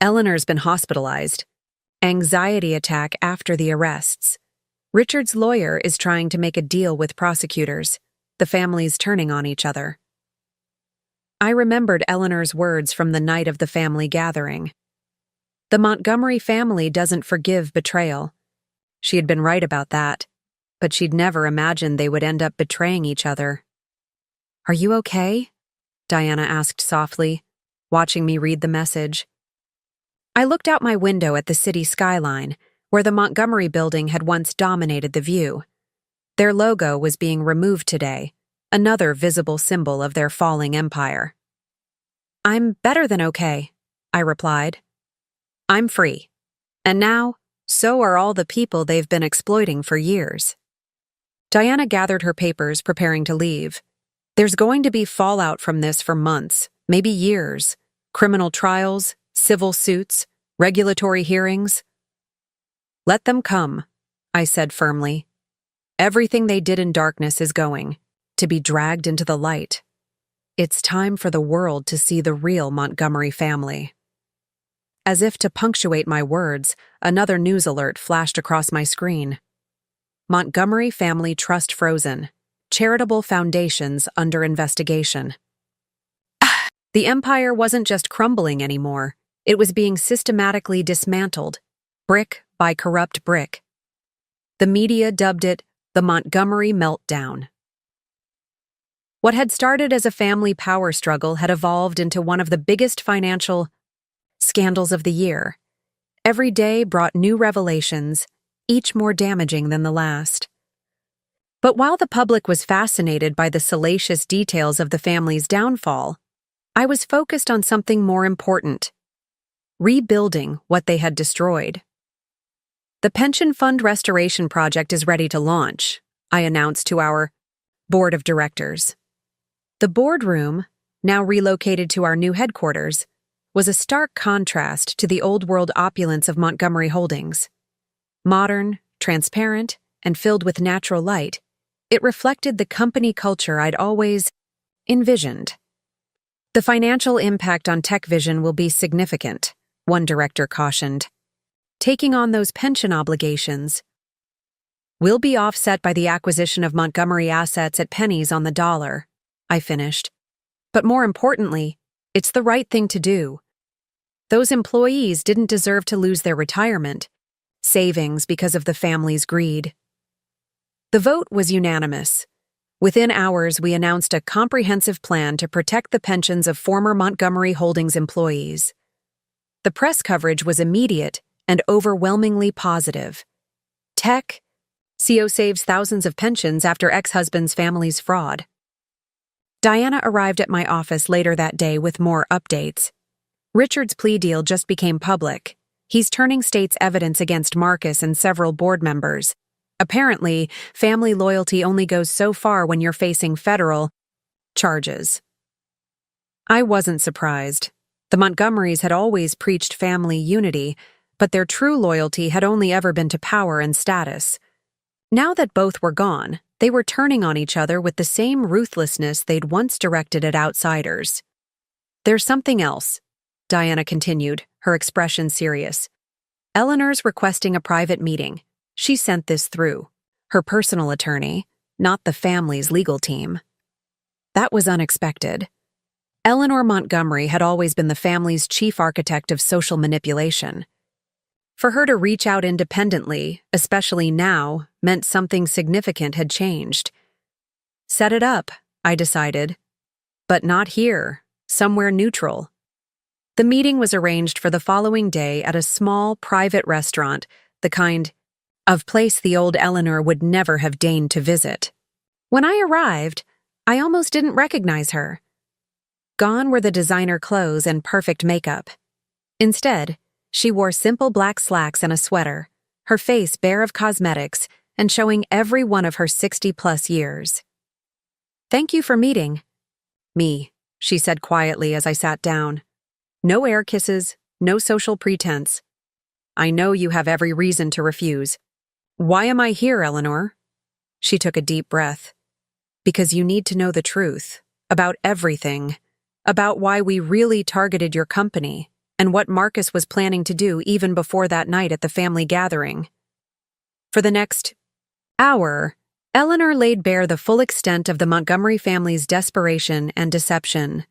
Eleanor's been hospitalized. Anxiety attack after the arrests. Richard's lawyer is trying to make a deal with prosecutors. The family's turning on each other. I remembered Eleanor's words from the night of the family gathering. The Montgomery family doesn't forgive betrayal. She had been right about that, but she'd never imagined they would end up betraying each other. Are you okay? Diana asked softly, watching me read the message. I looked out my window at the city skyline, where the Montgomery building had once dominated the view. Their logo was being removed today, another visible symbol of their falling empire. I'm better than okay, I replied. I'm free. And now, so are all the people they've been exploiting for years. Diana gathered her papers, preparing to leave. There's going to be fallout from this for months, maybe years. Criminal trials, civil suits, regulatory hearings. Let them come, I said firmly. Everything they did in darkness is going to be dragged into the light. It's time for the world to see the real Montgomery family. As if to punctuate my words, another news alert flashed across my screen. Montgomery Family Trust frozen. Charitable foundations under investigation. The empire wasn't just crumbling anymore. It was being systematically dismantled, brick by corrupt brick. The media dubbed it the Montgomery Meltdown. What had started as a family power struggle had evolved into one of the biggest financial scandals of the year. Every day brought new revelations, each more damaging than the last. But while the public was fascinated by the salacious details of the family's downfall, I was focused on something more important: rebuilding what they had destroyed. The pension fund restoration project is ready to launch, I announced to our board of directors. The boardroom, now relocated to our new headquarters, was a stark contrast to the old-world opulence of Montgomery Holdings. Modern, transparent, and filled with natural light, it reflected the company culture I'd always envisioned. The financial impact on TechVision will be significant, one director cautioned. Taking on those pension obligations will be offset by the acquisition of Montgomery assets at pennies on the dollar, I finished. But more importantly, it's the right thing to do. Those employees didn't deserve to lose their retirement savings because of the family's greed. The vote was unanimous. Within hours, we announced a comprehensive plan to protect the pensions of former Montgomery Holdings employees. The press coverage was immediate and overwhelmingly positive. Tech, CO saves thousands of pensions after ex-husband's family's fraud. Diana arrived at my office later that day with more updates. Richard's plea deal just became public. He's turning state's evidence against Marcus and several board members. Apparently, family loyalty only goes so far when you're facing federal charges. I wasn't surprised. The Montgomerys had always preached family unity, but their true loyalty had only ever been to power and status. Now that both were gone, they were turning on each other with the same ruthlessness they'd once directed at outsiders. "There's something else," Diana continued, her expression serious. "Eleanor's requesting a private meeting. She sent this through. Her personal attorney, not the family's legal team." That was unexpected. Eleanor Montgomery had always been the family's chief architect of social manipulation. For her to reach out independently, especially now, meant something significant had changed. Set it up, I decided. But not here, somewhere neutral. The meeting was arranged for the following day at a small, private restaurant, the kind of place the old Eleanor would never have deigned to visit. When I arrived, I almost didn't recognize her. Gone were the designer clothes and perfect makeup. Instead, she wore simple black slacks and a sweater, her face bare of cosmetics and showing every one of her 60-plus years. "Thank you for meeting me," she said quietly as I sat down. "No air kisses, no social pretense. I know you have every reason to refuse." "Why am I here, Eleanor?" She took a deep breath. "Because you need to know the truth, about everything, about why we really targeted your company, and what Marcus was planning to do even before that night at the family gathering." For the next hour, Eleanor laid bare the full extent of the Montgomery family's desperation and deception.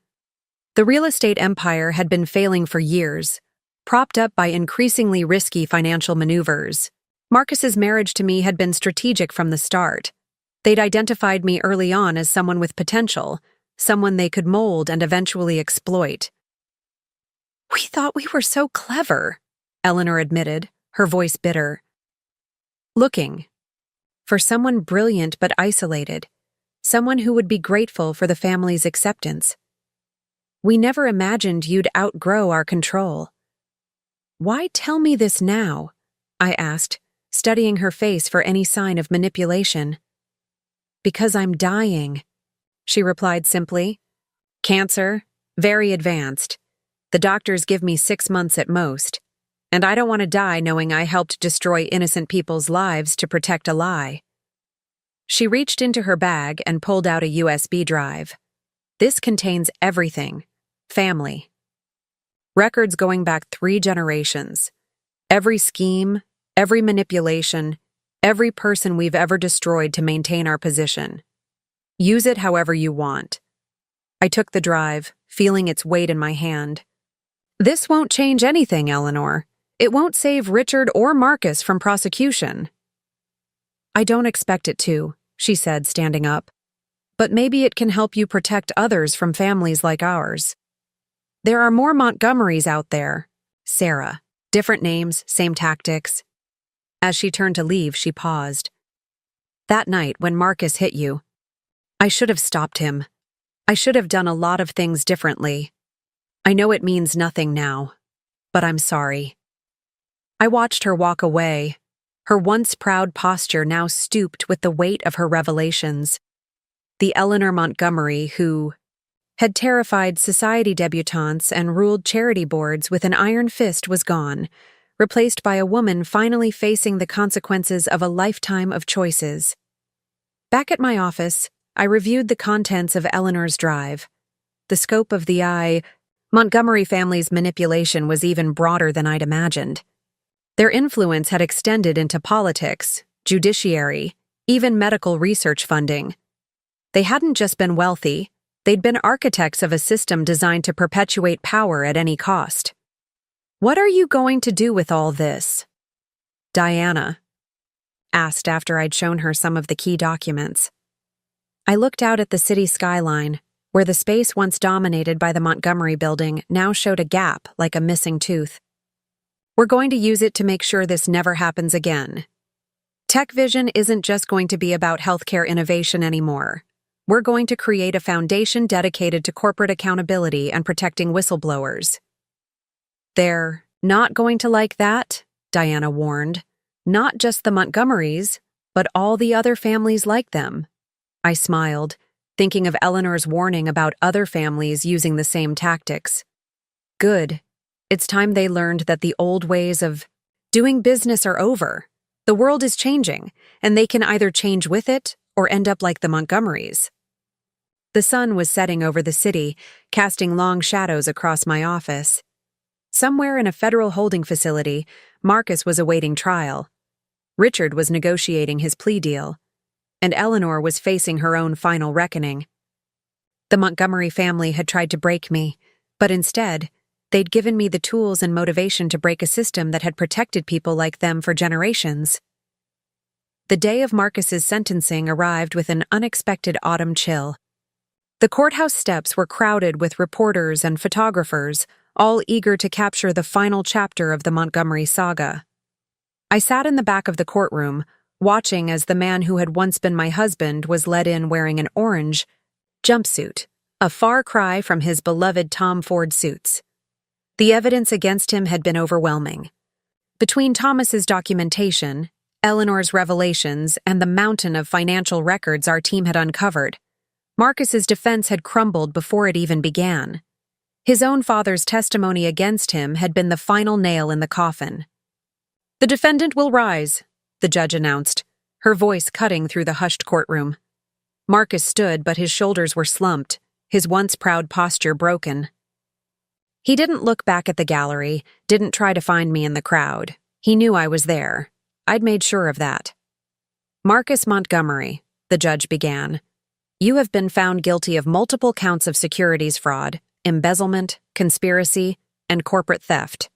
The real estate empire had been failing for years, propped up by increasingly risky financial maneuvers. Marcus's marriage to me had been strategic from the start. They'd identified me early on as someone with potential, someone they could mold and eventually exploit. "We thought we were so clever," Eleanor admitted, her voice bitter. "Looking for someone brilliant but isolated, someone who would be grateful for the family's acceptance. We never imagined you'd outgrow our control." "Why tell me this now?" I asked, studying her face for any sign of manipulation. "Because I'm dying," she replied simply. "Cancer, very advanced. The doctors give me 6 months at most, and I don't want to die knowing I helped destroy innocent people's lives to protect a lie." She reached into her bag and pulled out a USB drive. "This contains everything. Family. Records going back 3 generations. Every scheme, every manipulation, every person we've ever destroyed to maintain our position. Use it however you want." I took the drive, feeling its weight in my hand. "This won't change anything, Eleanor. It won't save Richard or Marcus from prosecution." "I don't expect it to," she said, standing up. "But maybe it can help you protect others from families like ours. There are more Montgomerys out there. Sarah. Different names, same tactics." As she turned to leave, she paused. "That night when Marcus hit you, I should have stopped him. I should have done a lot of things differently. I know it means nothing now, but I'm sorry." I watched her walk away, her once proud posture now stooped with the weight of her revelations. The Eleanor Montgomery who had terrified society debutantes and ruled charity boards with an iron fist was gone, replaced by a woman finally facing the consequences of a lifetime of choices. Back at my office, I reviewed the contents of Eleanor's drive. The scope of the Montgomery family's manipulation was even broader than I'd imagined. Their influence had extended into politics, judiciary, even medical research funding. They hadn't just been wealthy, they'd been architects of a system designed to perpetuate power at any cost. "What are you going to do with all this?" Diana asked after I'd shown her some of the key documents. I looked out at the city skyline, where the space once dominated by the Montgomery building now showed a gap like a missing tooth. "We're going to use it to make sure this never happens again. Tech Vision isn't just going to be about healthcare innovation anymore. We're going to create a foundation dedicated to corporate accountability and protecting whistleblowers." "They're not going to like that," Diana warned. "Not just the Montgomerys, but all the other families like them. I smiled, thinking of Eleanor's warning about other families using the same tactics. Good. It's time they learned that the old ways of doing business are over. The world is changing, and they can either change with it or end up like the Montgomerys. The sun was setting over the city, casting long shadows across my office. Somewhere in a federal holding facility, Marcus was awaiting trial. Richard was negotiating his plea deal, and Eleanor was facing her own final reckoning. The Montgomery family had tried to break me, but instead, they'd given me the tools and motivation to break a system that had protected people like them for generations. The day of Marcus's sentencing arrived with an unexpected autumn chill. The courthouse steps were crowded with reporters and photographers, all eager to capture the final chapter of the Montgomery saga. I sat in the back of the courtroom, watching as the man who had once been my husband was led in wearing an orange jumpsuit, a far cry from his beloved Tom Ford suits. The evidence against him had been overwhelming. Between Thomas's documentation, Eleanor's revelations, and the mountain of financial records our team had uncovered, Marcus's defense had crumbled before it even began. His own father's testimony against him had been the final nail in the coffin. "The defendant will rise," the judge announced, her voice cutting through the hushed courtroom. Marcus stood, but his shoulders were slumped, his once proud posture broken. He didn't look back at the gallery, didn't try to find me in the crowd. He knew I was there. I'd made sure of that. "Marcus Montgomery," the judge began, "you have been found guilty of multiple counts of securities fraud, embezzlement, conspiracy, and corporate theft.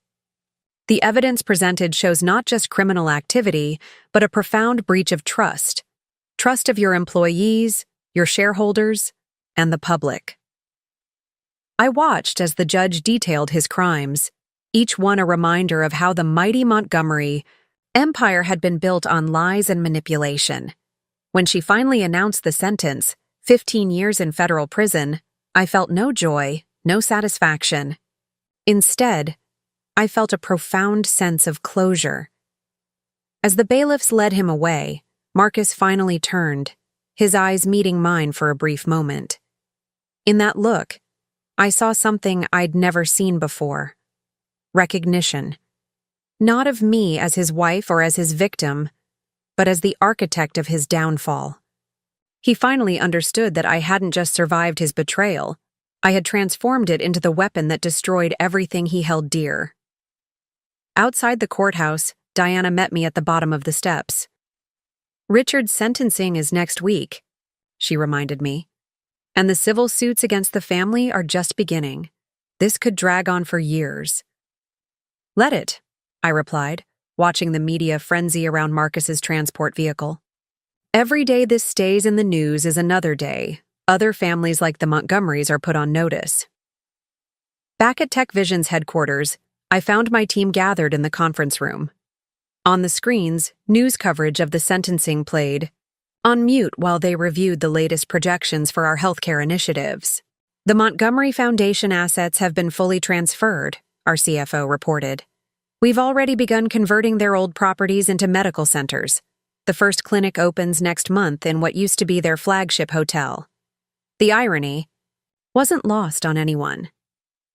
The evidence presented shows not just criminal activity, but a profound breach of trust of your employees, your shareholders, and the public." I watched as the judge detailed his crimes, each one a reminder of how the mighty Montgomery empire had been built on lies and manipulation. When she finally announced the sentence, 15 years in federal prison, I felt no joy, no satisfaction. Instead, I felt a profound sense of closure. As the bailiffs led him away, Marcus finally turned, his eyes meeting mine for a brief moment. In that look, I saw something I'd never seen before. Recognition. Not of me as his wife or as his victim, but as the architect of his downfall. He finally understood that I hadn't just survived his betrayal, I had transformed it into the weapon that destroyed everything he held dear. Outside the courthouse, Diana met me at the bottom of the steps. "Richard's sentencing is next week," she reminded me. "And the civil suits against the family are just beginning. This could drag on for years." "Let it," I replied, watching the media frenzy around Marcus's transport vehicle. "Every day this stays in the news is another day. Other families like the Montgomerys are put on notice." Back at Tech Vision's headquarters, I found my team gathered in the conference room. On the screens, news coverage of the sentencing played, on mute while they reviewed the latest projections for our healthcare initiatives. "The Montgomery Foundation assets have been fully transferred," our CFO reported. "We've already begun converting their old properties into medical centers. The first clinic opens next month in what used to be their flagship hotel." The irony wasn't lost on anyone.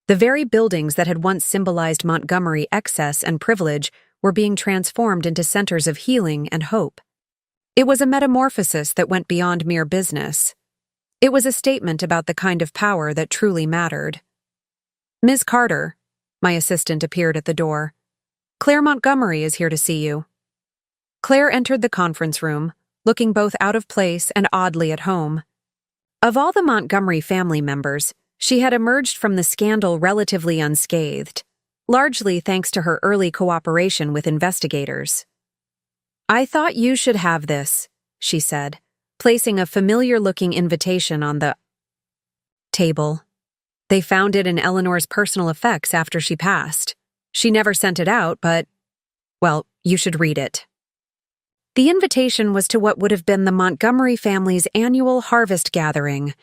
The very buildings that had once symbolized Montgomery excess and privilege were being transformed into centers of healing and hope. It was a metamorphosis that went beyond mere business. It was a statement about the kind of power that truly mattered. "Ms. Carter," my assistant appeared at the door. "Claire Montgomery is here to see you." Claire entered the conference room, looking both out of place and oddly at home. Of all the Montgomery family members, she had emerged from the scandal relatively unscathed, largely thanks to her early cooperation with investigators. "I thought you should have this," she said, placing a familiar-looking invitation on the table. "They found it in Eleanor's personal effects after she passed. She never sent it out, but, well, you should read it." The invitation was to what would have been the Montgomery family's annual harvest gathering,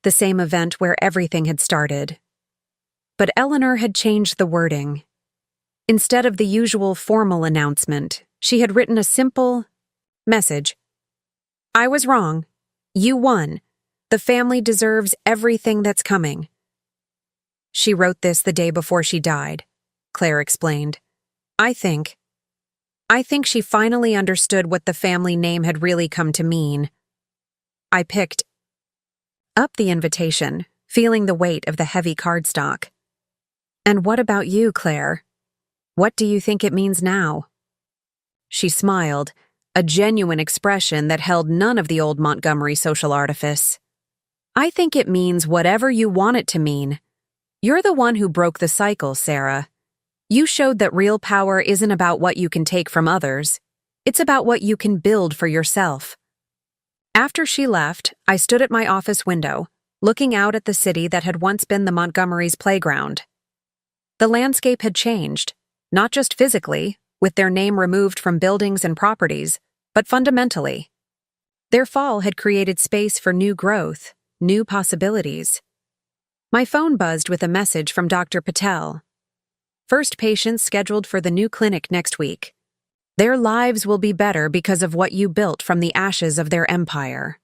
the same event where everything had started. But Eleanor had changed the wording. Instead of the usual formal announcement, she had written a simple message I was wrong. You won. The family deserves everything that's coming. She wrote this the day before she died, Claire explained. I think she finally understood what the family name had really come to mean. I picked up the invitation, feeling the weight of the heavy cardstock. And what about you, Claire? What do you think it means now? She smiled, a genuine expression that held none of the old Montgomery social artifice. I think it means whatever you want it to mean. You're the one who broke the cycle, Sarah. You showed that real power isn't about what you can take from others. It's about what you can build for yourself. After she left, I stood at my office window, looking out at the city that had once been the Montgomerys' playground. The landscape had changed, not just physically, with their name removed from buildings and properties, but fundamentally. Their fall had created space for new growth, new possibilities. My phone buzzed with a message from Dr. Patel. First patients scheduled for the new clinic next week. Their lives will be better because of what you built from the ashes of their empire.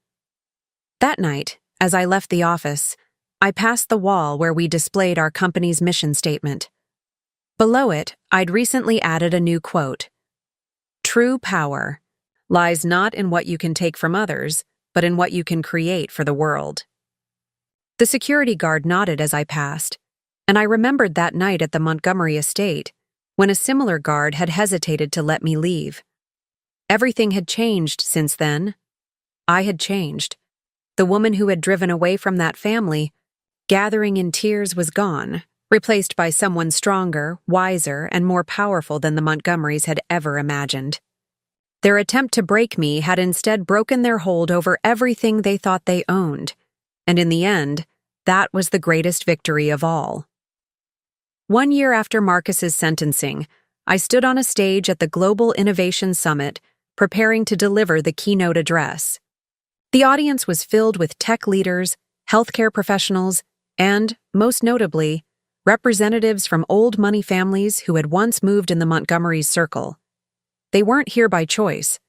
That night, as I left the office, I passed the wall where we displayed our company's mission statement. Below it, I'd recently added a new quote. True power lies not in what you can take from others, but in what you can create for the world. The security guard nodded as I passed, and I remembered that night at the Montgomery estate, when a similar guard had hesitated to let me leave. Everything had changed since then. I had changed. The woman who had driven away from that family, gathering in tears, was gone, replaced by someone stronger, wiser, and more powerful than the Montgomerys had ever imagined. Their attempt to break me had instead broken their hold over everything they thought they owned, and in the end, that was the greatest victory of all. 1 year after Marcus's sentencing, I stood on a stage at the Global Innovation Summit, preparing to deliver the keynote address. The audience was filled with tech leaders, healthcare professionals, and, most notably, representatives from old money families who had once moved in the Montgomerys' circle. They weren't here by choice.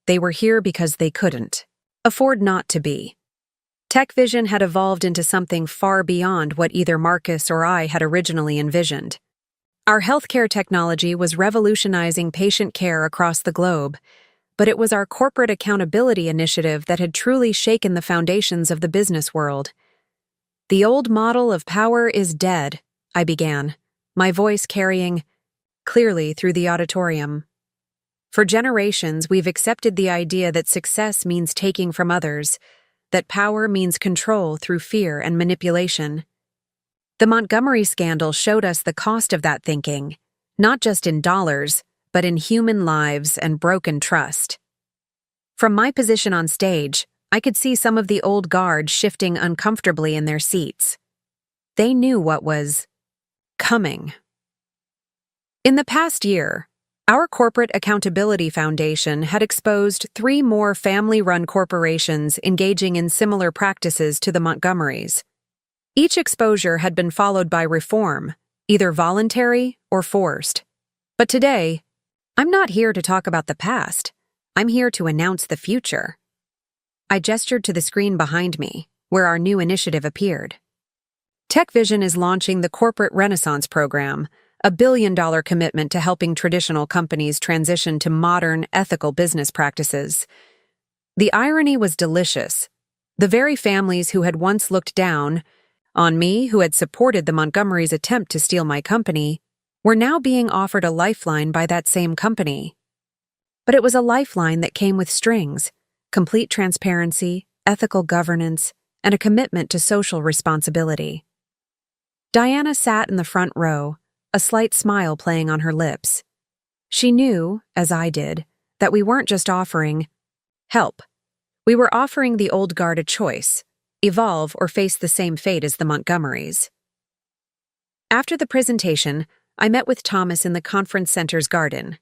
They were here because they couldn't afford not to be. Tech vision had evolved into something far beyond what either Marcus or I had originally envisioned. Our healthcare technology was revolutionizing patient care across the globe, but it was our corporate accountability initiative that had truly shaken the foundations of the business world. The old model of power is dead, I began, my voice carrying clearly through the auditorium. For generations, we've accepted the idea that success means taking from others, that power means control through fear and manipulation. The Montgomery scandal showed us the cost of that thinking, not just in dollars, but in human lives and broken trust. From my position on stage, I could see some of the old guard shifting uncomfortably in their seats. They knew what was coming. In the past year, our Corporate Accountability Foundation had exposed 3 more family-run corporations engaging in similar practices to the Montgomerys. Each exposure had been followed by reform, either voluntary or forced. But today, I'm not here to talk about the past. I'm here to announce the future. I gestured to the screen behind me, where our new initiative appeared. TechVision is launching the Corporate Renaissance Program, a $1 billion commitment to helping traditional companies transition to modern, ethical business practices. The irony was delicious. The very families who had once looked down on me, who had supported the Montgomerys' attempt to steal my company, were now being offered a lifeline by that same company. But it was a lifeline that came with strings, complete transparency, ethical governance, and a commitment to social responsibility. Diana sat in the front row, a slight smile playing on her lips. She knew, as I did, that we weren't just offering help. We were offering the old guard a choice: evolve or face the same fate as the Montgomerys. After the presentation, I met with Thomas in the conference center's garden.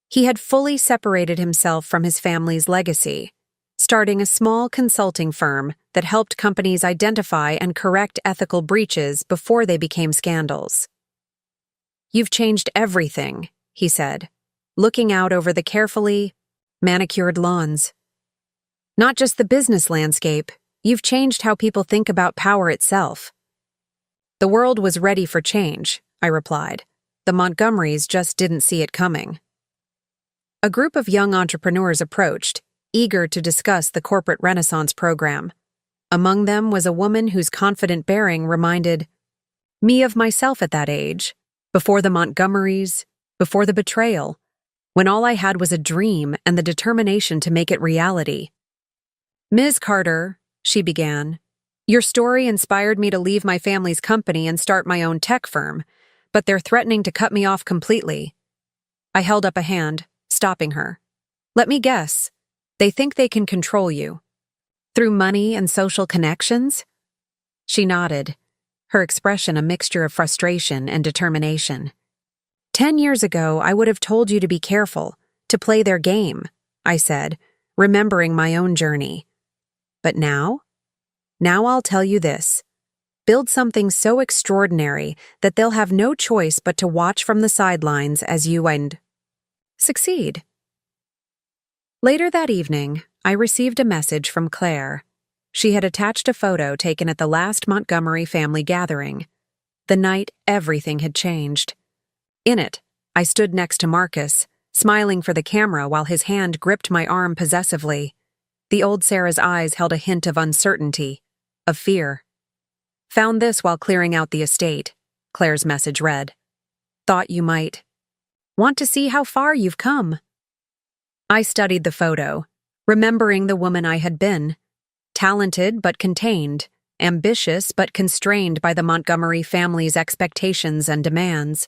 He had fully separated himself from his family's legacy, starting a small consulting firm that helped companies identify and correct ethical breaches before they became scandals. "You've changed everything," he said, looking out over the carefully manicured lawns. Not just the business landscape, you've changed how people think about power itself. The world was ready for change, I replied. The Montgomerys just didn't see it coming. A group of young entrepreneurs approached, eager to discuss the corporate renaissance program. Among them was a woman whose confident bearing reminded me of myself at that age, before the Montgomerys, before the betrayal, when all I had was a dream and the determination to make it reality. "Ms. Carter," she began, "your story inspired me to leave my family's company and start my own tech firm, but they're threatening to cut me off completely." I held up a hand, stopping her. "Let me guess. They think they can control you. Through money and social connections?" She nodded, her expression a mixture of frustration and determination. 10 years ago, I would have told you to be careful, to play their game," I said, remembering my own journey. "But now? Now I'll tell you this. Build something so extraordinary that they'll have no choice but to watch from the sidelines as you and succeed." Later that evening, I received a message from Claire. She had attached a photo taken at the last Montgomery family gathering. The night everything had changed. In it, I stood next to Marcus, smiling for the camera while his hand gripped my arm possessively. The old Sarah's eyes held a hint of uncertainty, of fear. "Found this while clearing out the estate," Claire's message read. "Thought you might want to see how far you've come." I studied the photo, remembering the woman I had been. Talented but contained, ambitious but constrained by the Montgomery family's expectations and demands.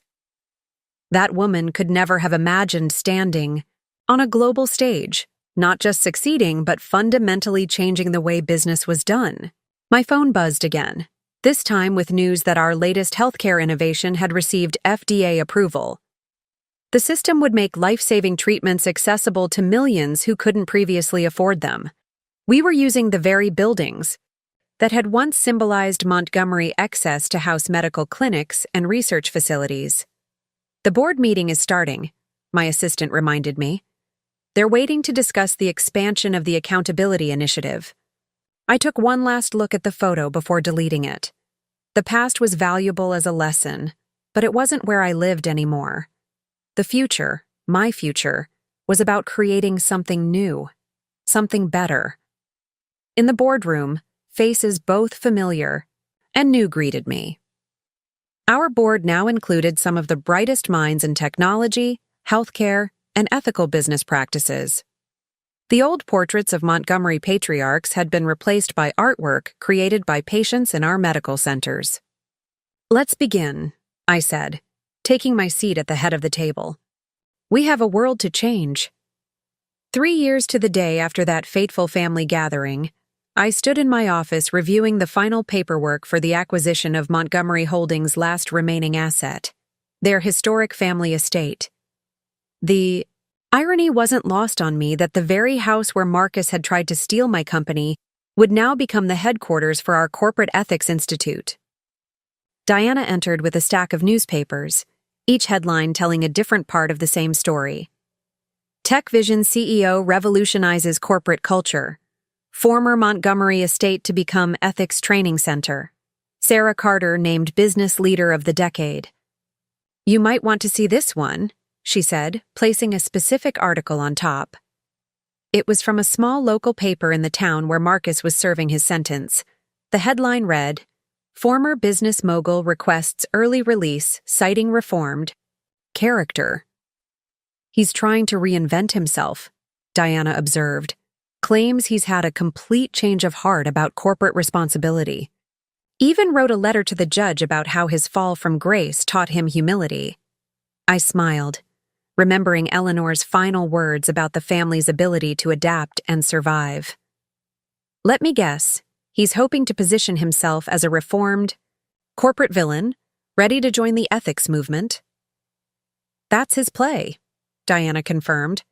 That woman could never have imagined standing on a global stage, not just succeeding but fundamentally changing the way business was done. My phone buzzed again, this time with news that our latest healthcare innovation had received FDA approval. The system would make life-saving treatments accessible to millions who couldn't previously afford them. We were using the very buildings that had once symbolized Montgomery access to house medical clinics and research facilities. "The board meeting is starting," my assistant reminded me. "They're waiting to discuss the expansion of the accountability initiative." I took one last look at the photo before deleting it. The past was valuable as a lesson, but it wasn't where I lived anymore. The future, my future, was about creating something new, something better. In the boardroom, faces both familiar and new greeted me. Our board now included some of the brightest minds in technology, healthcare, and ethical business practices. The old portraits of Montgomery patriarchs had been replaced by artwork created by patients in our medical centers. "Let's begin," I said, taking my seat at the head of the table. "We have a world to change." 3 years to the day after that fateful family gathering, I stood in my office reviewing the final paperwork for the acquisition of Montgomery Holdings' last remaining asset, their historic family estate. The irony wasn't lost on me that the very house where Marcus had tried to steal my company would now become the headquarters for our Corporate Ethics Institute. Diana entered with a stack of newspapers, each headline telling a different part of the same story. TechVision CEO revolutionizes corporate culture. Former Montgomery estate to become ethics training center. Sarah Carter named business leader of the decade. "You might want to see this one," she said, placing a specific article on top. It was from a small local paper in the town where Marcus was serving his sentence. The headline read, "Former business mogul requests early release, citing reformed character." "He's trying to reinvent himself," Diana observed. "Claims he's had a complete change of heart about corporate responsibility. Even wrote a letter to the judge about how his fall from grace taught him humility." I smiled, remembering Eleanor's final words about the family's ability to adapt and survive. "Let me guess, he's hoping to position himself as a reformed corporate villain, ready to join the ethics movement." "That's his play," Diana confirmed.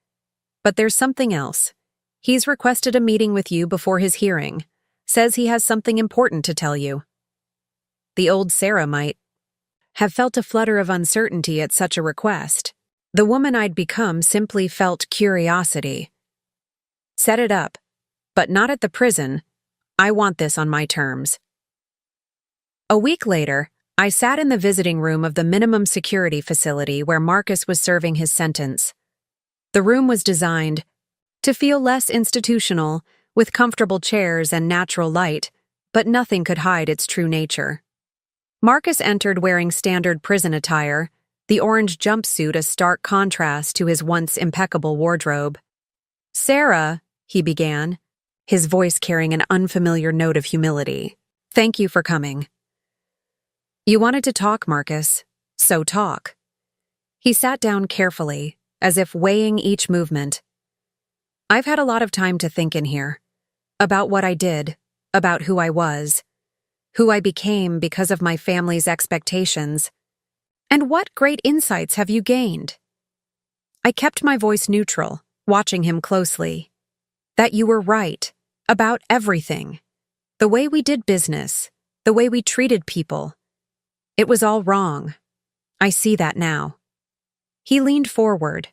"But there's something else. He's requested a meeting with you before his hearing. Says he has something important to tell you." The old Sarah might have felt a flutter of uncertainty at such a request. The woman I'd become simply felt curiosity. "Set it up," But not at the prison. I want this on my terms. A week later, I sat in the visiting room of the minimum security facility where Marcus was serving his sentence. The room was designed to feel less institutional, with comfortable chairs and natural light, but nothing could hide its true nature. Marcus entered wearing standard prison attire, the orange jumpsuit a stark contrast to his once impeccable wardrobe. "Sarah," he began, his voice carrying an unfamiliar note of humility. "Thank you for coming." "You wanted to talk, Marcus, so talk." He sat down carefully, as if weighing each movement. "I've had a lot of time to think in here. About what I did, about who I was, who I became because of my family's expectations. And what great insights have you gained?" I kept my voice neutral, watching him closely. "That you were right, about everything. The way we did business, the way we treated people. It was all wrong. I see that now." He leaned forward,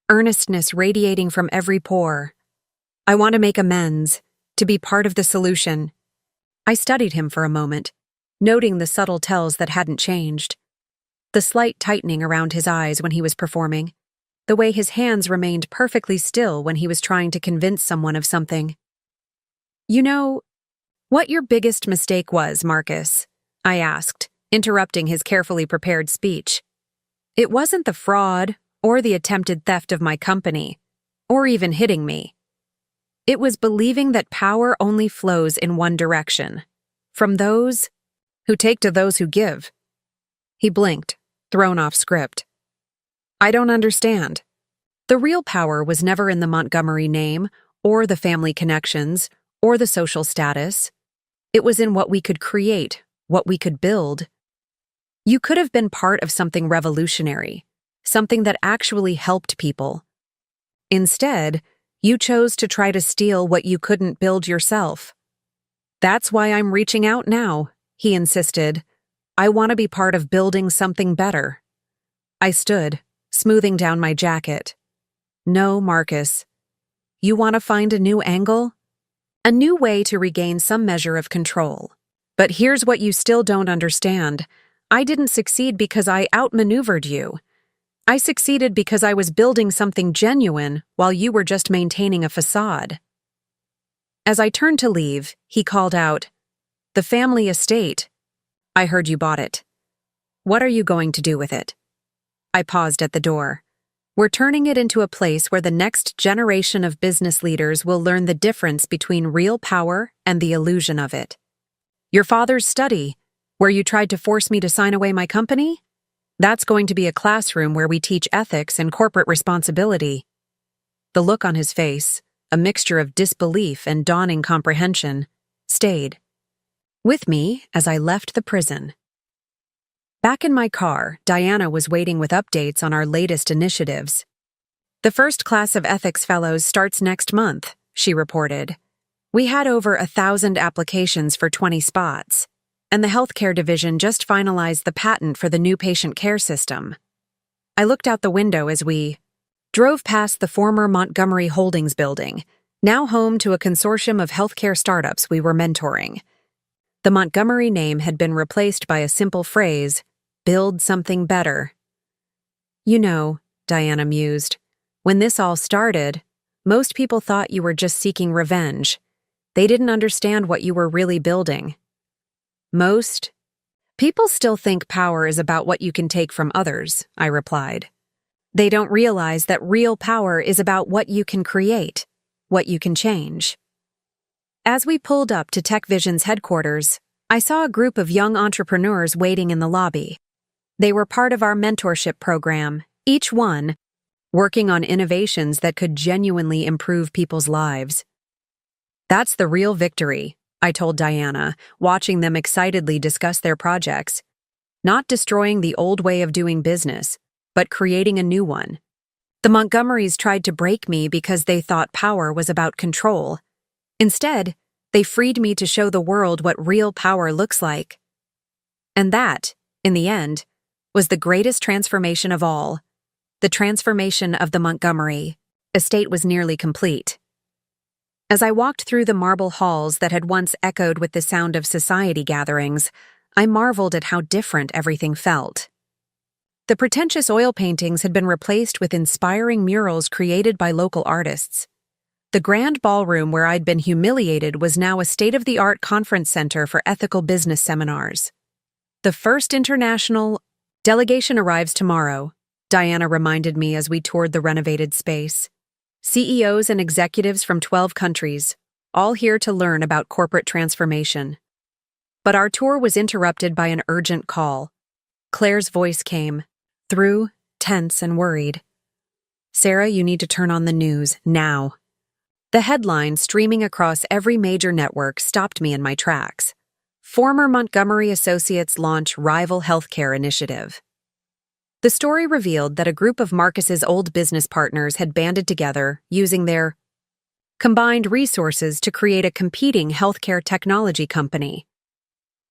earnestness radiating from every pore. "I want to make amends, to be part of the solution." I studied him for a moment, noting the subtle tells that hadn't changed. The slight tightening around his eyes when he was performing, the way his hands remained perfectly still when he was trying to convince someone of something. "You know what your biggest mistake was, Marcus?" I asked, interrupting his carefully prepared speech. "It wasn't the fraud or the attempted theft of my company, or even hitting me. It was believing that power only flows in one direction, from those who take to those who give." He blinked, thrown off script. "I don't understand." The real power was never in the Montgomery name, or the family connections, or the social status. It was in what we could create, what we could build. You could have been part of something revolutionary, something that actually helped people. Instead, you chose to try to steal what you couldn't build yourself. "That's why I'm reaching out now," he insisted. "I want to be part of building something better." I stood, smoothing down my jacket. "No, Marcus. You want to find a new angle? A new way to regain some measure of control. But here's what you still don't understand. I didn't succeed because I outmaneuvered you. I succeeded because I was building something genuine while you were just maintaining a facade." As I turned to leave, he called out, "The family estate. I heard you bought it. What are you going to do with it?" I paused at the door. "We're turning it into a place where the next generation of business leaders will learn the difference between real power and the illusion of it." "Your father's study, where you tried to force me to sign away my company? That's going to be a classroom where we teach ethics and corporate responsibility." The look on his face, a mixture of disbelief and dawning comprehension, stayed with me as I left the prison. Back in my car, Diana was waiting with updates on our latest initiatives. "The first class of ethics fellows starts next month," she reported. "We had over 1,000 applications for 20 spots, and the healthcare division just finalized the patent for the new patient care system." I looked out the window as we drove past the former Montgomery Holdings building, now home to a consortium of healthcare startups we were mentoring. The Montgomery name had been replaced by a simple phrase, "Build something better." "You know," Diana mused, "when this all started, most people thought you were just seeking revenge. They didn't understand what you were really building." "Most people still think power is about what you can take from others," I replied. "They don't realize that real power is about what you can create, what you can change." As we pulled up to TechVision's headquarters, I saw a group of young entrepreneurs waiting in the lobby. They were part of our mentorship program, each one working on innovations that could genuinely improve people's lives. "That's the real victory," I told Diana, watching them excitedly discuss their projects. "Not destroying the old way of doing business, but creating a new one. The Montgomerys tried to break me because they thought power was about control. Instead, they freed me to show the world what real power looks like. And that, in the end, was the greatest transformation of all. The transformation of the Montgomery estate was nearly complete." As I walked through the marble halls that had once echoed with the sound of society gatherings, I marveled at how different everything felt. The pretentious oil paintings had been replaced with inspiring murals created by local artists. The grand ballroom where I'd been humiliated was now a state-of-the-art conference center for ethical business seminars. The first international delegation arrives tomorrow, Diana reminded me as we toured the renovated space. CEOs and executives from 12 countries, all here to learn about corporate transformation. But our tour was interrupted by an urgent call. Claire's voice came, through, tense and worried. "Sarah, you need to turn on the news, now." The headline streaming across every major network stopped me in my tracks. Former Montgomery associates launch rival healthcare initiative. The story revealed that a group of Marcus's old business partners had banded together, using their combined resources to create a competing healthcare technology company.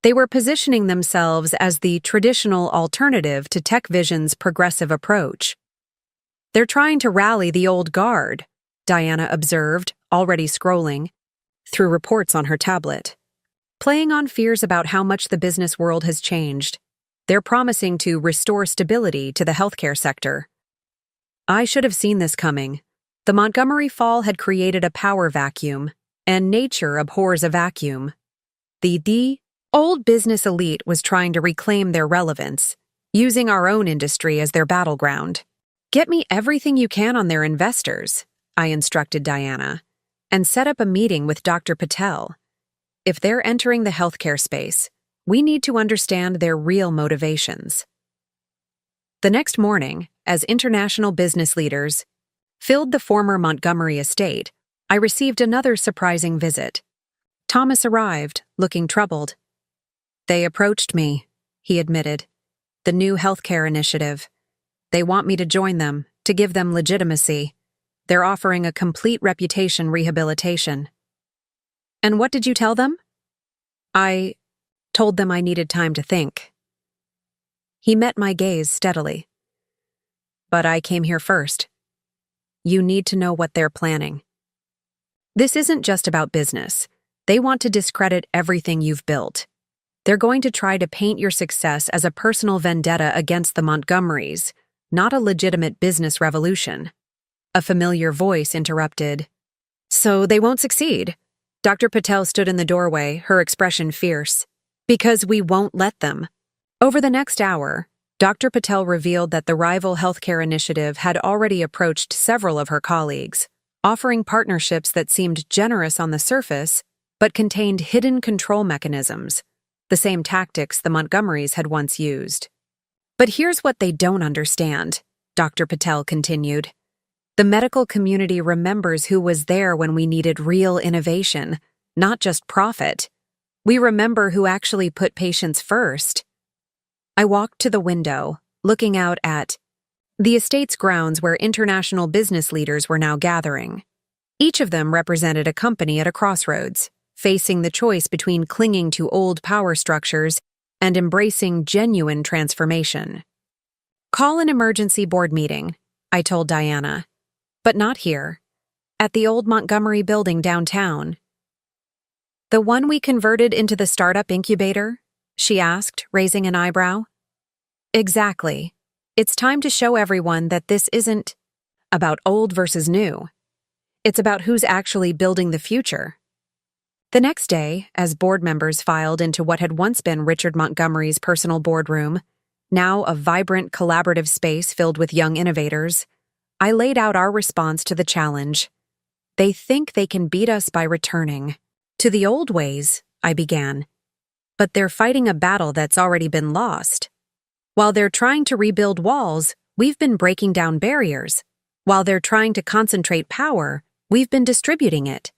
They were positioning themselves as the traditional alternative to TechVision's progressive approach. "They're trying to rally the old guard," Diana observed, already scrolling through reports on her tablet. "Playing on fears about how much the business world has changed. They're promising to restore stability to the healthcare sector." I should have seen this coming. The Montgomery fall had created a power vacuum, and nature abhors a vacuum. The old business elite was trying to reclaim their relevance, using our own industry as their battleground. "Get me everything you can on their investors," I instructed Diana, "and set up a meeting with Dr. Patel. If they're entering the healthcare space, we need to understand their real motivations." The next morning, as international business leaders filled the former Montgomery estate, I received another surprising visit. Thomas arrived, looking troubled. "They approached me," he admitted. "The new healthcare initiative. They want me to join them, to give them legitimacy. They're offering a complete reputation rehabilitation." "And what did you tell them?" "I told them I needed time to think." He met my gaze steadily. "But I came here first. You need to know what they're planning. This isn't just about business. They want to discredit everything you've built. They're going to try to paint your success as a personal vendetta against the Montgomerys, not a legitimate business revolution." A familiar voice interrupted. "So they won't succeed?" Dr. Patel stood in the doorway, her expression fierce. "Because we won't let them." Over the next hour, Dr. Patel revealed that the rival healthcare initiative had already approached several of her colleagues, offering partnerships that seemed generous on the surface, but contained hidden control mechanisms, the same tactics the Montgomerys had once used. "But here's what they don't understand," Dr. Patel continued. "The medical community remembers who was there when we needed real innovation, not just profit. We remember who actually put patients first." I walked to the window, looking out at the estate's grounds where international business leaders were now gathering. Each of them represented a company at a crossroads, facing the choice between clinging to old power structures and embracing genuine transformation. "Call an emergency board meeting," I told Diana. "But not here. At the old Montgomery building downtown." "The one we converted into the startup incubator?" she asked, raising an eyebrow. "Exactly. It's time to show everyone that this isn't about old versus new. It's about who's actually building the future." The next day, as board members filed into what had once been Richard Montgomery's personal boardroom, now a vibrant collaborative space filled with young innovators, I laid out our response to the challenge. "They think they can beat us by returning to the old ways," I began. "But they're fighting a battle that's already been lost. While they're trying to rebuild walls, we've been breaking down barriers. While they're trying to concentrate power, we've been distributing it."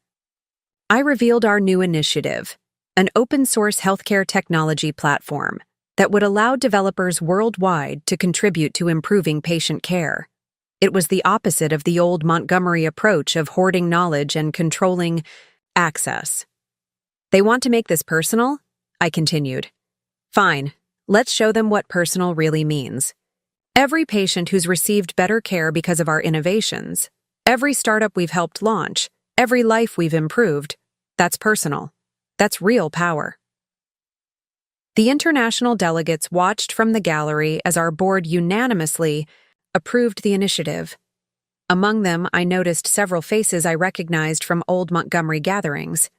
I revealed our new initiative, an open-source healthcare technology platform that would allow developers worldwide to contribute to improving patient care. It was the opposite of the old Montgomery approach of hoarding knowledge and controlling access. "They want to make this personal?" I continued. "Fine, let's show them what personal really means. Every patient who's received better care because of our innovations, every startup we've helped launch, Every life we've improved, that's personal. That's real power. The international delegates watched from the gallery as our board unanimously approved the initiative. Among them, I noticed several faces I recognized from old Montgomery gatherings.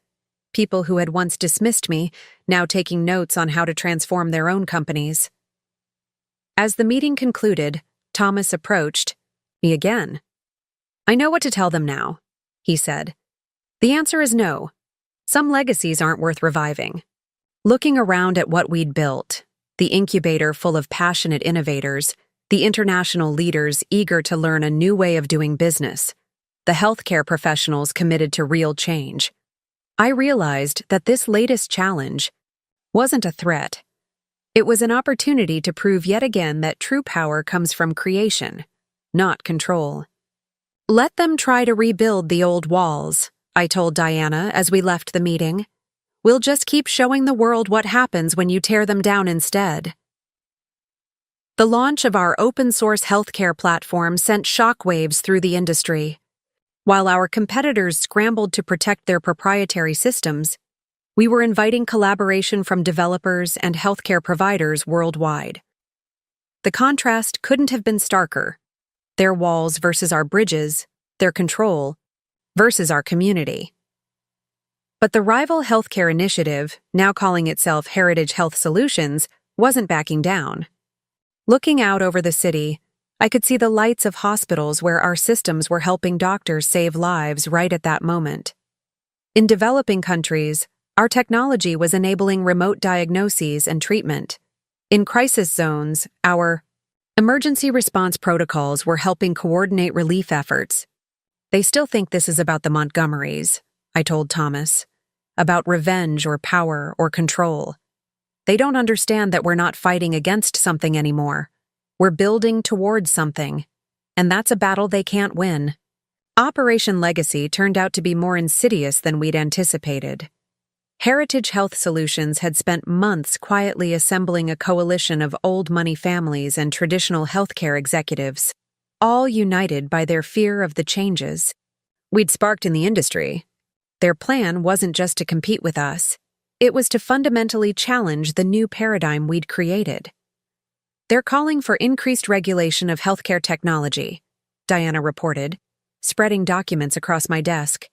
People who had once dismissed me, now taking notes on how to transform their own companies. As the meeting concluded, Thomas approached me again. "I know what to tell them now," he said. "The answer is no. Some legacies aren't worth reviving." Looking around at what we'd built, the incubator full of passionate innovators, the international leaders eager to learn a new way of doing business, the healthcare professionals committed to real change, I realized that this latest challenge wasn't a threat. It was an opportunity to prove yet again that true power comes from creation, not control. "Let them try to rebuild the old walls," I told Diana as we left the meeting. "We'll just keep showing the world what happens when you tear them down instead." The launch of our open-source healthcare platform sent shockwaves through the industry. While our competitors scrambled to protect their proprietary systems, we were inviting collaboration from developers and healthcare providers worldwide. The contrast couldn't have been starker. Their walls versus our bridges, their control versus our community. But the rival healthcare initiative, now calling itself Heritage Health Solutions, wasn't backing down. Looking out over the city, I could see the lights of hospitals where our systems were helping doctors save lives right at that moment. In developing countries, our technology was enabling remote diagnoses and treatment. In crisis zones, our emergency response protocols were helping coordinate relief efforts. "They still think this is about the Montgomerys," I told Thomas, "about revenge or power or control. They don't understand that we're not fighting against something anymore. We're building towards something, and that's a battle they can't win." Operation Legacy turned out to be more insidious than we'd anticipated. Heritage Health Solutions had spent months quietly assembling a coalition of old money families and traditional healthcare executives, all united by their fear of the changes we'd sparked in the industry. Their plan wasn't just to compete with us. It was to fundamentally challenge the new paradigm we'd created. "They're calling for increased regulation of healthcare technology," Diana reported, spreading documents across my desk.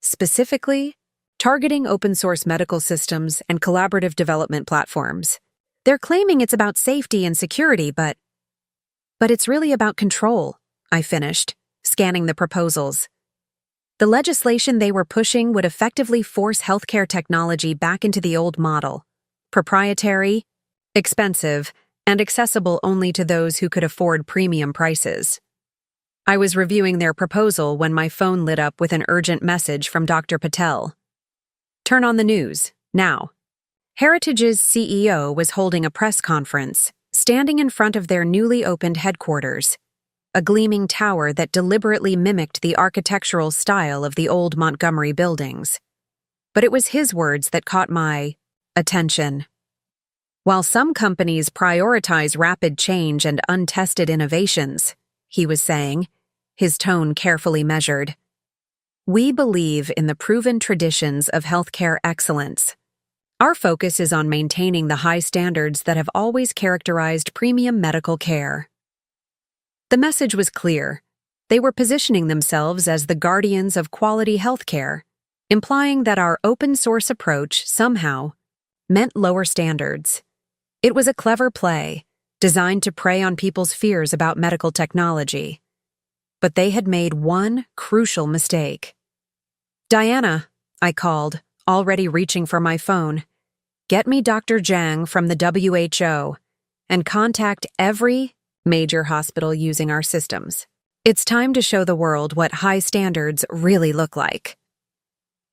"Specifically, targeting open-source medical systems and collaborative development platforms. They're claiming it's about safety and security, but it's really about control," I finished, scanning the proposals. The legislation they were pushing would effectively force healthcare technology back into the old model: proprietary, expensive, and accessible only to those who could afford premium prices. I was reviewing their proposal when my phone lit up with an urgent message from Dr. Patel. "Turn on the news, now." Heritage's CEO was holding a press conference, standing in front of their newly opened headquarters, a gleaming tower that deliberately mimicked the architectural style of the old Montgomery buildings. But it was his words that caught my attention. "While some companies prioritize rapid change and untested innovations," he was saying, his tone carefully measured, "we believe in the proven traditions of healthcare excellence. Our focus is on maintaining the high standards that have always characterized premium medical care." The message was clear. They were positioning themselves as the guardians of quality healthcare, implying that our open-source approach somehow meant lower standards. It was a clever play, designed to prey on people's fears about medical technology. But they had made one crucial mistake. "Diana," I called, already reaching for my phone, "get me Dr. Zhang from the WHO and contact every major hospital using our systems. It's time to show the world what high standards really look like."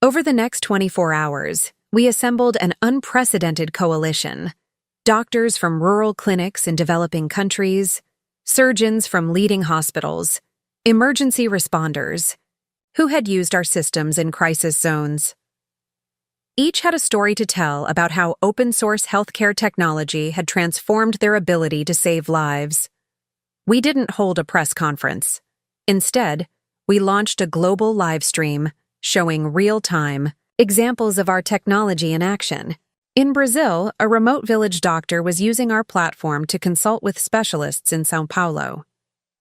Over the next 24 hours, we assembled an unprecedented coalition. Doctors from rural clinics in developing countries, surgeons from leading hospitals, emergency responders, who had used our systems in crisis zones. Each had a story to tell about how open-source healthcare technology had transformed their ability to save lives. We didn't hold a press conference. Instead, we launched a global live stream, showing real-time examples of our technology in action. In Brazil, a remote village doctor was using our platform to consult with specialists in São Paulo.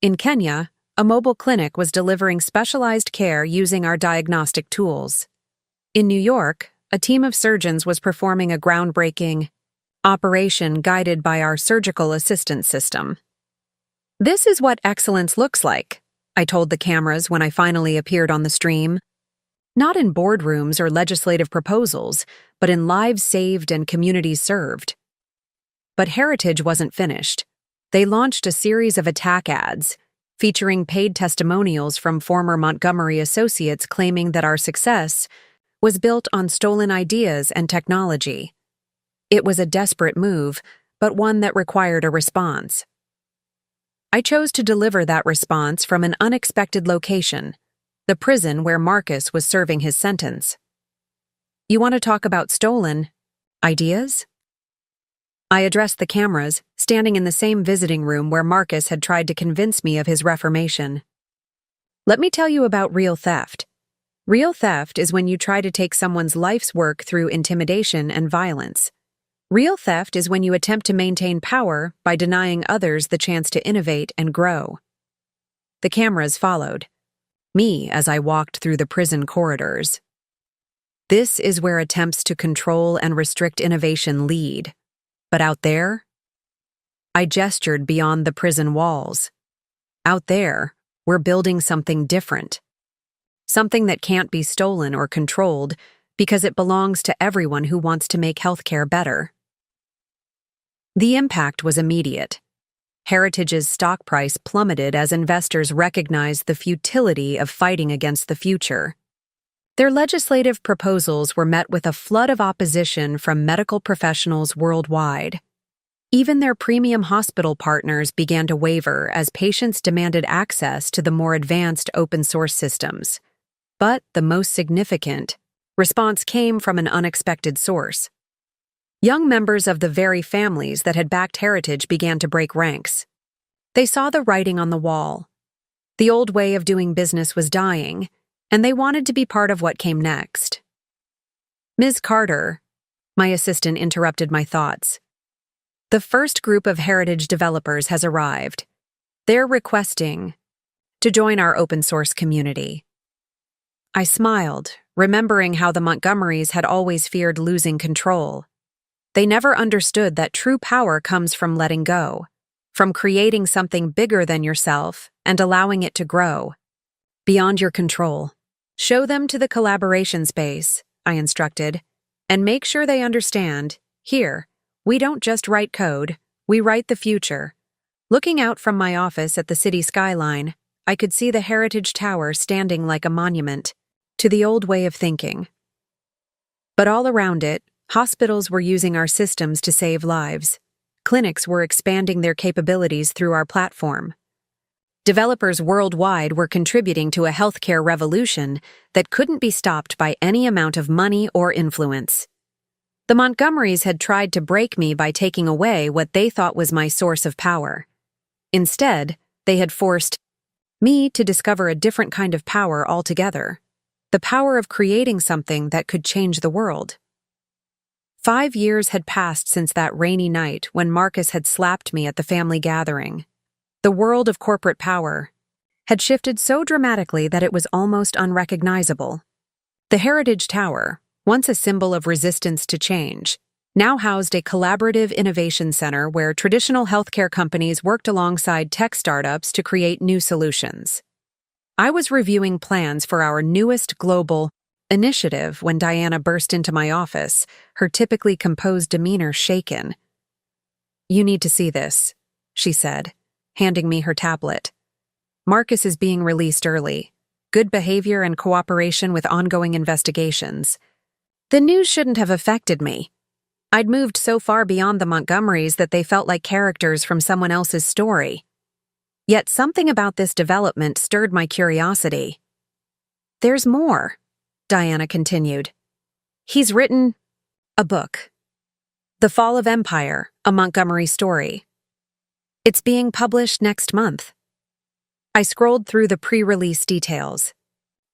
In Kenya, a mobile clinic was delivering specialized care using our diagnostic tools. In New York, a team of surgeons was performing a groundbreaking operation guided by our surgical assistance system. "This is what excellence looks like," I told the cameras when I finally appeared on the stream. Not in boardrooms or legislative proposals, but in lives saved and communities served. But Heritage wasn't finished. They launched a series of attack ads, featuring paid testimonials from former Montgomery associates claiming that our success was built on stolen ideas and technology. It was a desperate move, but one that required a response. I chose to deliver that response from an unexpected location, the prison where Marcus was serving his sentence. "You want to talk about stolen ideas?" I addressed the cameras, standing in the same visiting room where Marcus had tried to convince me of his reformation. "Let me tell you about real theft. Real theft is when you try to take someone's life's work through intimidation and violence. Real theft is when you attempt to maintain power by denying others the chance to innovate and grow." The cameras followed me as I walked through the prison corridors. This is where attempts to control and restrict innovation lead. But out there, I gestured beyond the prison walls. Out there, we're building something different. Something that can't be stolen or controlled because it belongs to everyone who wants to make healthcare better. The impact was immediate. Heritage's stock price plummeted as investors recognized the futility of fighting against the future. Their legislative proposals were met with a flood of opposition from medical professionals worldwide. Even their premium hospital partners began to waver as patients demanded access to the more advanced open-source systems. But the most significant response came from an unexpected source. Young members of the very families that had backed Heritage began to break ranks. They saw the writing on the wall. The old way of doing business was dying, and they wanted to be part of what came next. "Ms. Carter," my assistant interrupted my thoughts. "The first group of Heritage developers has arrived. They're requesting to join our open-source community." I smiled, remembering how the Montgomerys had always feared losing control. They never understood that true power comes from letting go, from creating something bigger than yourself and allowing it to grow. Beyond your control. Show them to the collaboration space, I instructed, and make sure they understand, here, we don't just write code, we write the future. Looking out from my office at the city skyline, I could see the Heritage Tower standing like a monument to the old way of thinking. But all around it, hospitals were using our systems to save lives. Clinics were expanding their capabilities through our platform. Developers worldwide were contributing to a healthcare revolution that couldn't be stopped by any amount of money or influence. The Montgomerys had tried to break me by taking away what they thought was my source of power. Instead, they had forced me to discover a different kind of power altogether, the power of creating something that could change the world. 5 years had passed since that rainy night when Marcus had slapped me at the family gathering. The world of corporate power had shifted so dramatically that it was almost unrecognizable. The Heritage Tower, once a symbol of resistance to change, now housed a collaborative innovation center where traditional healthcare companies worked alongside tech startups to create new solutions. I was reviewing plans for our newest global initiative when Diana burst into my office, her typically composed demeanor shaken. "You need to see this," she said, handing me her tablet. "Marcus is being released early. Good behavior and cooperation with ongoing investigations." The news shouldn't have affected me. I'd moved so far beyond the Montgomerys that they felt like characters from someone else's story. Yet something about this development stirred my curiosity. "There's more," Diana continued. "He's written a book. The Fall of Empire, a Montgomery story. It's being published next month." I scrolled through the pre-release details.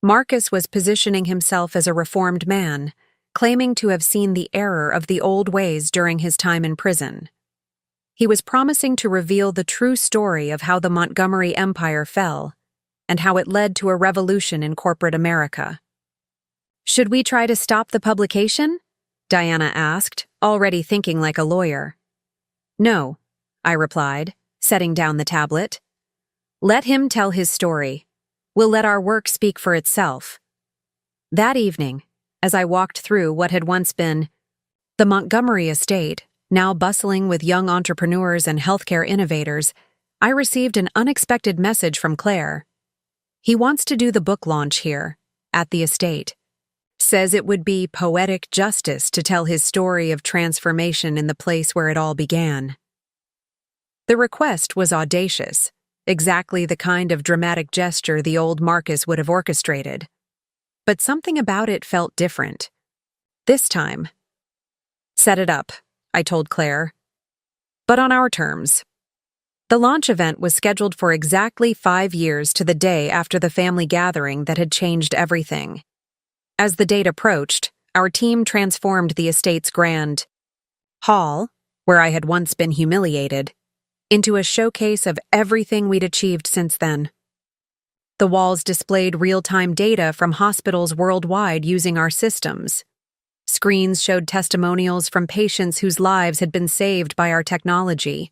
Marcus was positioning himself as a reformed man, claiming to have seen the error of the old ways during his time in prison. He was promising to reveal the true story of how the Montgomery Empire fell and how it led to a revolution in corporate America. "Should we try to stop the publication?" Diana asked, already thinking like a lawyer. "No," I replied, setting down the tablet. "Let him tell his story. We'll let our work speak for itself." That evening, as I walked through what had once been the Montgomery estate, now bustling with young entrepreneurs and healthcare innovators, I received an unexpected message from Claire. "He wants to do the book launch here, at the estate. Says it would be poetic justice to tell his story of transformation in the place where it all began." The request was audacious, exactly the kind of dramatic gesture the old Marcus would have orchestrated. But something about it felt different. This time. "Set it up," I told Claire. "But on our terms." The launch event was scheduled for exactly 5 years to the day after the family gathering that had changed everything. As the date approached, our team transformed the estate's grand hall, where I had once been humiliated, into a showcase of everything we'd achieved since then. The walls displayed real-time data from hospitals worldwide using our systems. Screens showed testimonials from patients whose lives had been saved by our technology.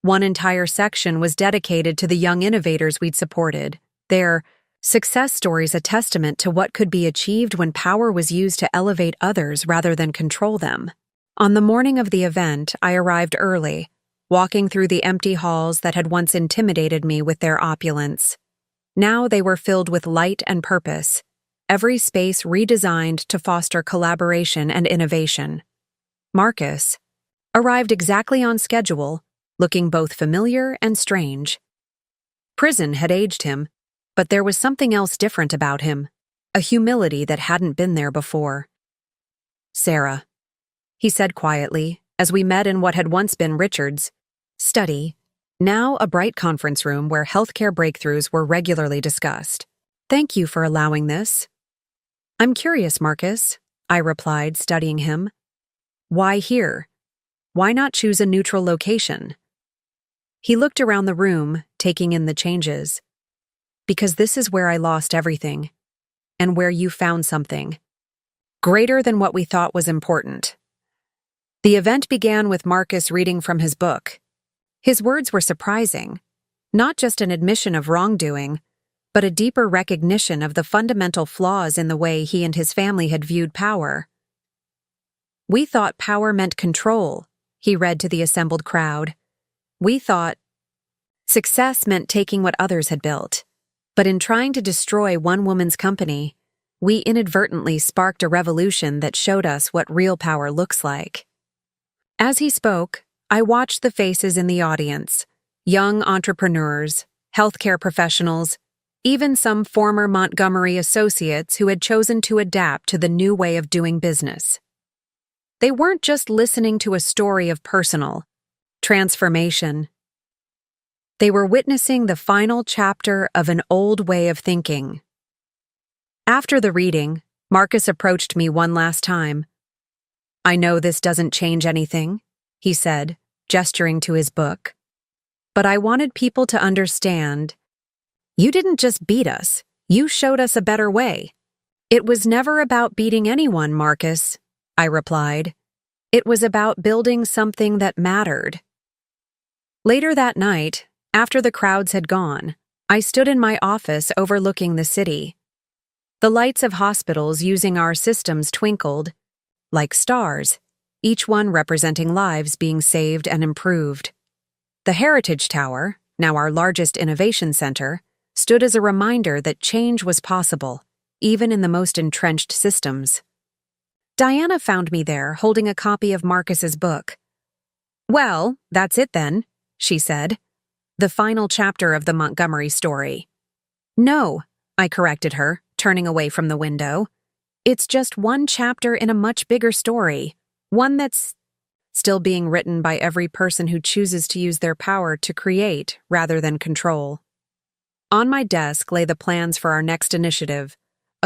One entire section was dedicated to the young innovators we'd supported, their success stories a testament to what could be achieved when power was used to elevate others rather than control them. On the morning of the event, I arrived early, walking through the empty halls that had once intimidated me with their opulence. Now they were filled with light and purpose, every space redesigned to foster collaboration and innovation. Marcus arrived exactly on schedule, looking both familiar and strange. Prison had aged him, but there was something else different about him, a humility that hadn't been there before. "Sarah," he said quietly, as we met in what had once been Richard's study, now a bright conference room where healthcare breakthroughs were regularly discussed. "Thank you for allowing this." "I'm curious, Marcus," I replied, studying him. "Why here? Why not choose a neutral location?" He looked around the room, taking in the changes. "Because this is where I lost everything, and where you found something greater than what we thought was important." The event began with Marcus reading from his book. His words were surprising, not just an admission of wrongdoing, but a deeper recognition of the fundamental flaws in the way he and his family had viewed power. "We thought power meant control," he read to the assembled crowd. "We thought success meant taking what others had built. But in trying to destroy one woman's company, we inadvertently sparked a revolution that showed us what real power looks like." As he spoke, I watched the faces in the audience, young entrepreneurs, healthcare professionals, even some former Montgomery associates who had chosen to adapt to the new way of doing business. They weren't just listening to a story of personal transformation. They were witnessing the final chapter of an old way of thinking. After the reading, Marcus approached me one last time. "I know this doesn't change anything," he said, gesturing to his book. "But I wanted people to understand. You didn't just beat us, you showed us a better way." "It was never about beating anyone, Marcus," I replied. "It was about building something that mattered." Later that night, after the crowds had gone, I stood in my office overlooking the city. The lights of hospitals using our systems twinkled like stars, each one representing lives being saved and improved. The Heritage Tower, now our largest innovation center, stood as a reminder that change was possible, even in the most entrenched systems. Diana found me there, holding a copy of Marcus's book. "Well, that's it then," she said. "The final chapter of the Montgomery story." "No," I corrected her, turning away from the window. "It's just one chapter in a much bigger story, one that's still being written by every person who chooses to use their power to create rather than control." On my desk lay the plans for our next initiative,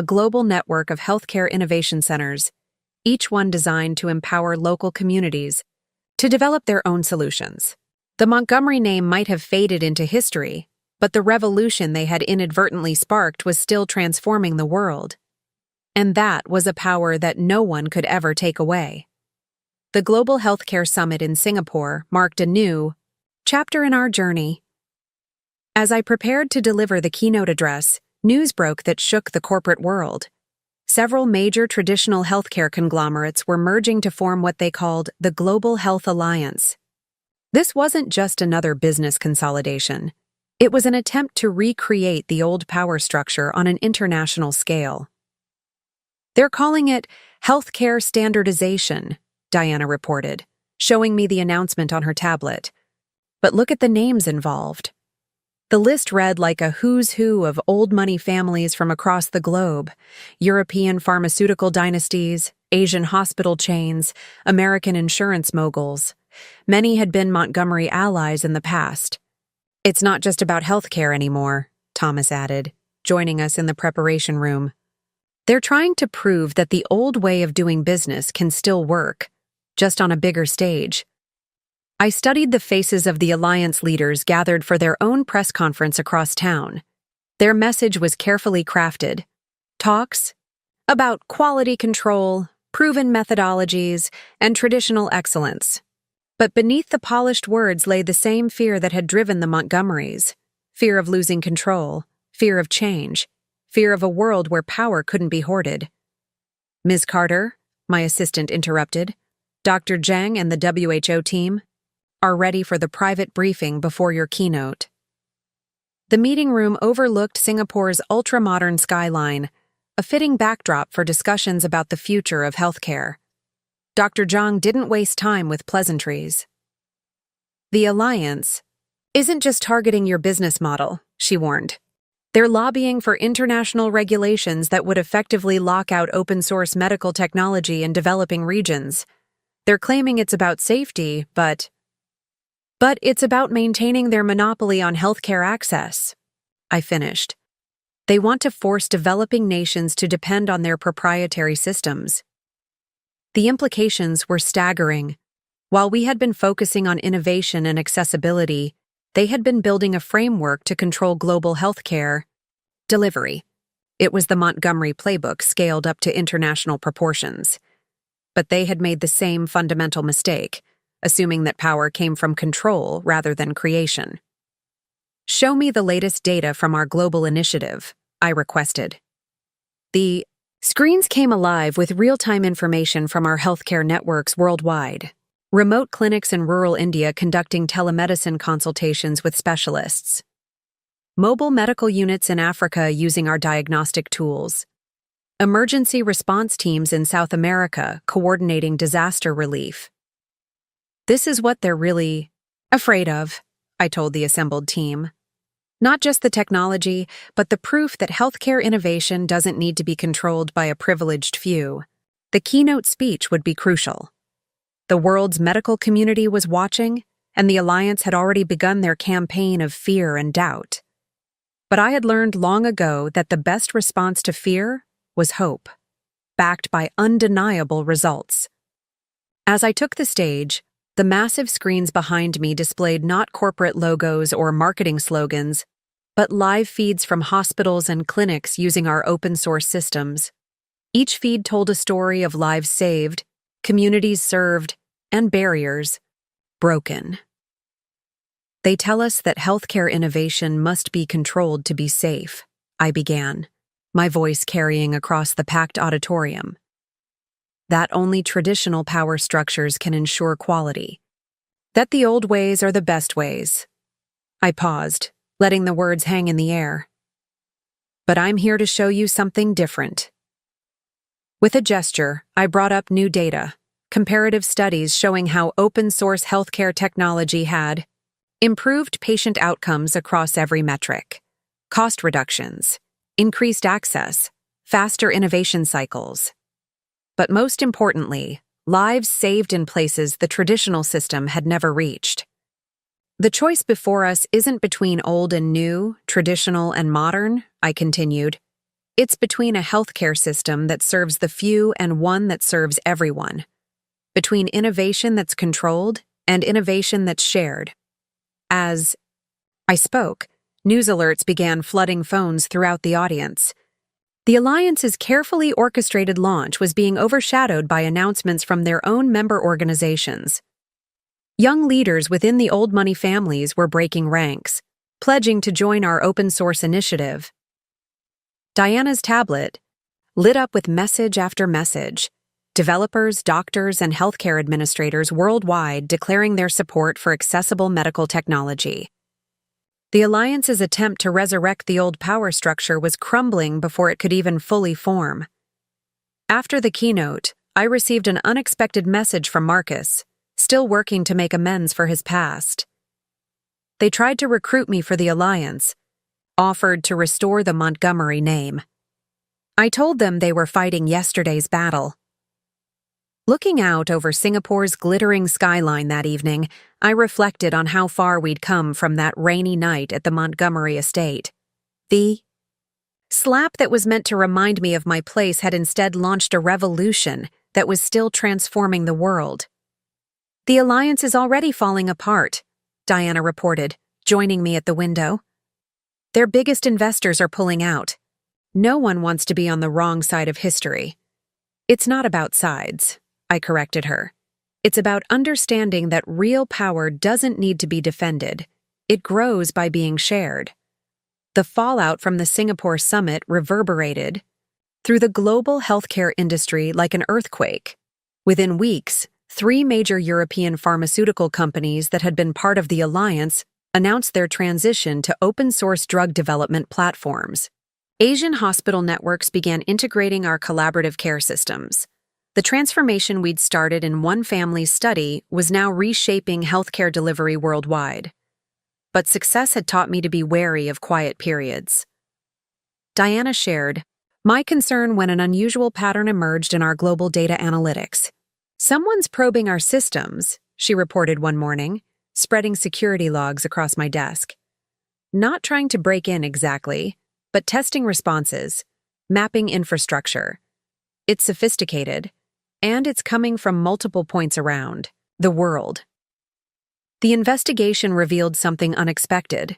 a global network of healthcare innovation centers, each one designed to empower local communities to develop their own solutions. The Montgomery name might have faded into history, but the revolution they had inadvertently sparked was still transforming the world. And that was a power that no one could ever take away. The Global Healthcare Summit in Singapore marked a new chapter in our journey. As I prepared to deliver the keynote address, news broke that shook the corporate world. Several major traditional healthcare conglomerates were merging to form what they called the Global Health Alliance. This wasn't just another business consolidation. It was an attempt to recreate the old power structure on an international scale. They're calling it healthcare standardization, Diana reported, showing me the announcement on her tablet. But look at the names involved. The list read like a who's who of old money families from across the globe: European pharmaceutical dynasties, Asian hospital chains, American insurance moguls. Many had been Montgomery allies in the past. It's not just about healthcare anymore, Thomas added, joining us in the preparation room. They're trying to prove that the old way of doing business can still work, just on a bigger stage. I studied the faces of the alliance leaders gathered for their own press conference across town. Their message was carefully crafted. Talks about quality control, proven methodologies, and traditional excellence. But beneath the polished words lay the same fear that had driven the Montgomerys: fear of losing control, fear of change, fear of a world where power couldn't be hoarded. Ms. Carter, my assistant interrupted, Dr. Zhang and the WHO team are ready for the private briefing before your keynote. The meeting room overlooked Singapore's ultra-modern skyline, a fitting backdrop for discussions about the future of healthcare. Dr. Zhang didn't waste time with pleasantries. The alliance isn't just targeting your business model, she warned. They're lobbying for international regulations that would effectively lock out open-source medical technology in developing regions. They're claiming it's about safety, but it's about maintaining their monopoly on healthcare access. I finished. They want to force developing nations to depend on their proprietary systems. The implications were staggering. While we had been focusing on innovation and accessibility, they had been building a framework to control global healthcare delivery. It was the Montgomery playbook scaled up to international proportions. But they had made the same fundamental mistake, assuming that power came from control rather than creation. Show me the latest data from our global initiative, I requested. The screens came alive with real-time information from our healthcare networks worldwide. Remote clinics in rural India conducting telemedicine consultations with specialists. Mobile medical units in Africa using our diagnostic tools. Emergency response teams in South America coordinating disaster relief. This is what they're really afraid of, I told the assembled team. Not just the technology, but the proof that healthcare innovation doesn't need to be controlled by a privileged few. The keynote speech would be crucial. The world's medical community was watching, and the alliance had already begun their campaign of fear and doubt. But I had learned long ago that the best response to fear was hope, backed by undeniable results. As I took the stage, the massive screens behind me displayed not corporate logos or marketing slogans, but live feeds from hospitals and clinics using our open-source systems. Each feed told a story of lives saved, communities served, and barriers broken. They tell us that healthcare innovation must be controlled to be safe, I began, my voice carrying across the packed auditorium. That only traditional power structures can ensure quality. That the old ways are the best ways. I paused, letting the words hang in the air. But I'm here to show you something different. With a gesture, I brought up new data, comparative studies showing how open-source healthcare technology had improved patient outcomes across every metric, cost reductions, increased access, faster innovation cycles. But most importantly, lives saved in places the traditional system had never reached. The choice before us isn't between old and new, traditional and modern, I continued. It's between a healthcare system that serves the few and one that serves everyone. Between innovation that's controlled and innovation that's shared. As I spoke, news alerts began flooding phones throughout the audience. The Alliance's carefully orchestrated launch was being overshadowed by announcements from their own member organizations. Young leaders within the old money families were breaking ranks, pledging to join our open source initiative. Diana's tablet lit up with message after message. Developers, doctors, and healthcare administrators worldwide declaring their support for accessible medical technology. The Alliance's attempt to resurrect the old power structure was crumbling before it could even fully form. After the keynote, I received an unexpected message from Marcus, still working to make amends for his past. They tried to recruit me for the Alliance, offered to restore the Montgomery name. I told them they were fighting yesterday's battle. Looking out over Singapore's glittering skyline that evening, I reflected on how far we'd come from that rainy night at the Montgomery estate. The slap that was meant to remind me of my place had instead launched a revolution that was still transforming the world. The Alliance is already falling apart, Diana reported, joining me at the window. Their biggest investors are pulling out. No one wants to be on the wrong side of history. It's not about sides, I corrected her. It's about understanding that real power doesn't need to be defended. It grows by being shared. The fallout from the Singapore summit reverberated through the global healthcare industry like an earthquake. Within weeks, 3 major European pharmaceutical companies that had been part of the Alliance announced their transition to open-source drug development platforms. Asian hospital networks began integrating our collaborative care systems. The transformation we'd started in one family's study was now reshaping healthcare delivery worldwide. But success had taught me to be wary of quiet periods. Diana shared, my concern when an unusual pattern emerged in our global data analytics. Someone's probing our systems, she reported one morning, spreading security logs across my desk. Not trying to break in exactly, but testing responses, mapping infrastructure. It's sophisticated, and it's coming from multiple points around the world. The investigation revealed something unexpected.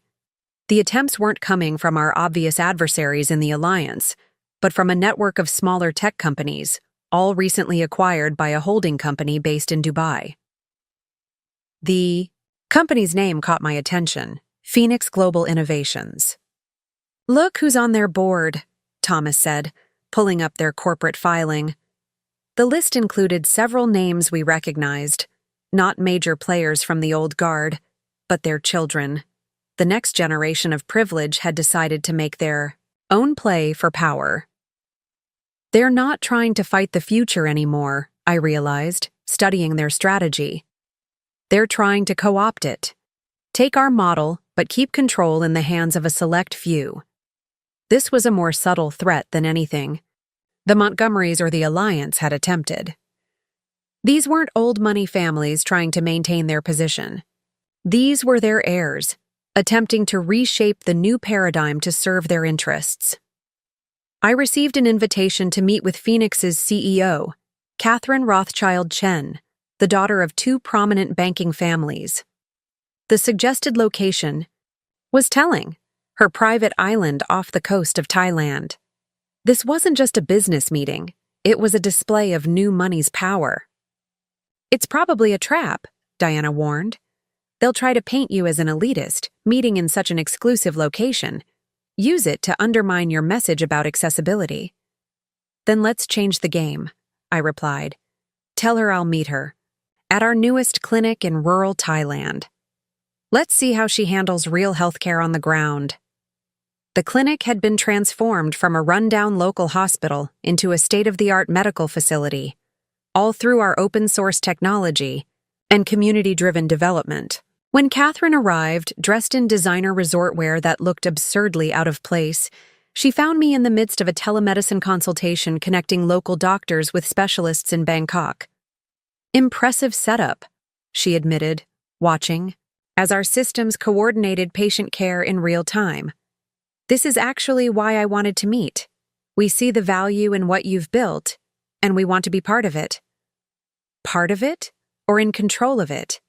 The attempts weren't coming from our obvious adversaries in the Alliance, but from a network of smaller tech companies, all recently acquired by a holding company based in Dubai. The company's name caught my attention, Phoenix Global Innovations. Look who's on their board, Thomas said, pulling up their corporate filing. The list included several names we recognized, not major players from the old guard, but their children. The next generation of privilege had decided to make their own play for power. They're not trying to fight the future anymore, I realized, studying their strategy. They're trying to co-opt it. Take our model, but keep control in the hands of a select few. This was a more subtle threat than anything the Montgomerys or the Alliance had attempted. These weren't old money families trying to maintain their position. These were their heirs, attempting to reshape the new paradigm to serve their interests. I received an invitation to meet with Phoenix's CEO, Catherine Rothschild Chen, the daughter of 2 prominent banking families. The suggested location was telling, her private island off the coast of Thailand. This wasn't just a business meeting, it was a display of new money's power. It's probably a trap, Diana warned. They'll try to paint you as an elitist, meeting in such an exclusive location. Use it to undermine your message about accessibility. Then let's change the game, I replied. Tell her I'll meet her at our newest clinic in rural Thailand. Let's see how she handles real healthcare on the ground. The clinic had been transformed from a rundown local hospital into a state-of-the-art medical facility, all through our open-source technology and community-driven development. When Catherine arrived, dressed in designer resort wear that looked absurdly out of place, she found me in the midst of a telemedicine consultation connecting local doctors with specialists in Bangkok. Impressive setup, she admitted, watching, as our systems coordinated patient care in real time. This is actually why I wanted to meet. We see the value in what you've built, and we want to be part of it. Part of it? Or in control of it?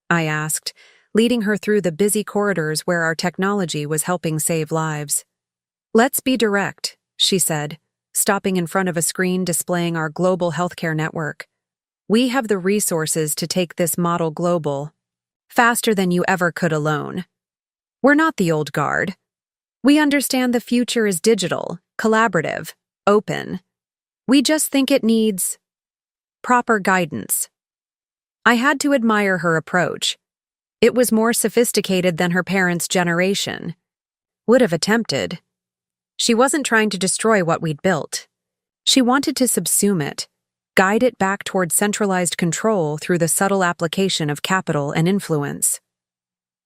I asked, leading her through the busy corridors where our technology was helping save lives. Let's be direct, she said, stopping in front of a screen displaying our global healthcare network. We have the resources to take this model global, faster than you ever could alone. We're not the old guard. We understand the future is digital, collaborative, open. We just think it needs proper guidance. I had to admire her approach. It was more sophisticated than her parents' generation would have attempted. She wasn't trying to destroy what we'd built. She wanted to subsume it, guide it back toward centralized control through the subtle application of capital and influence.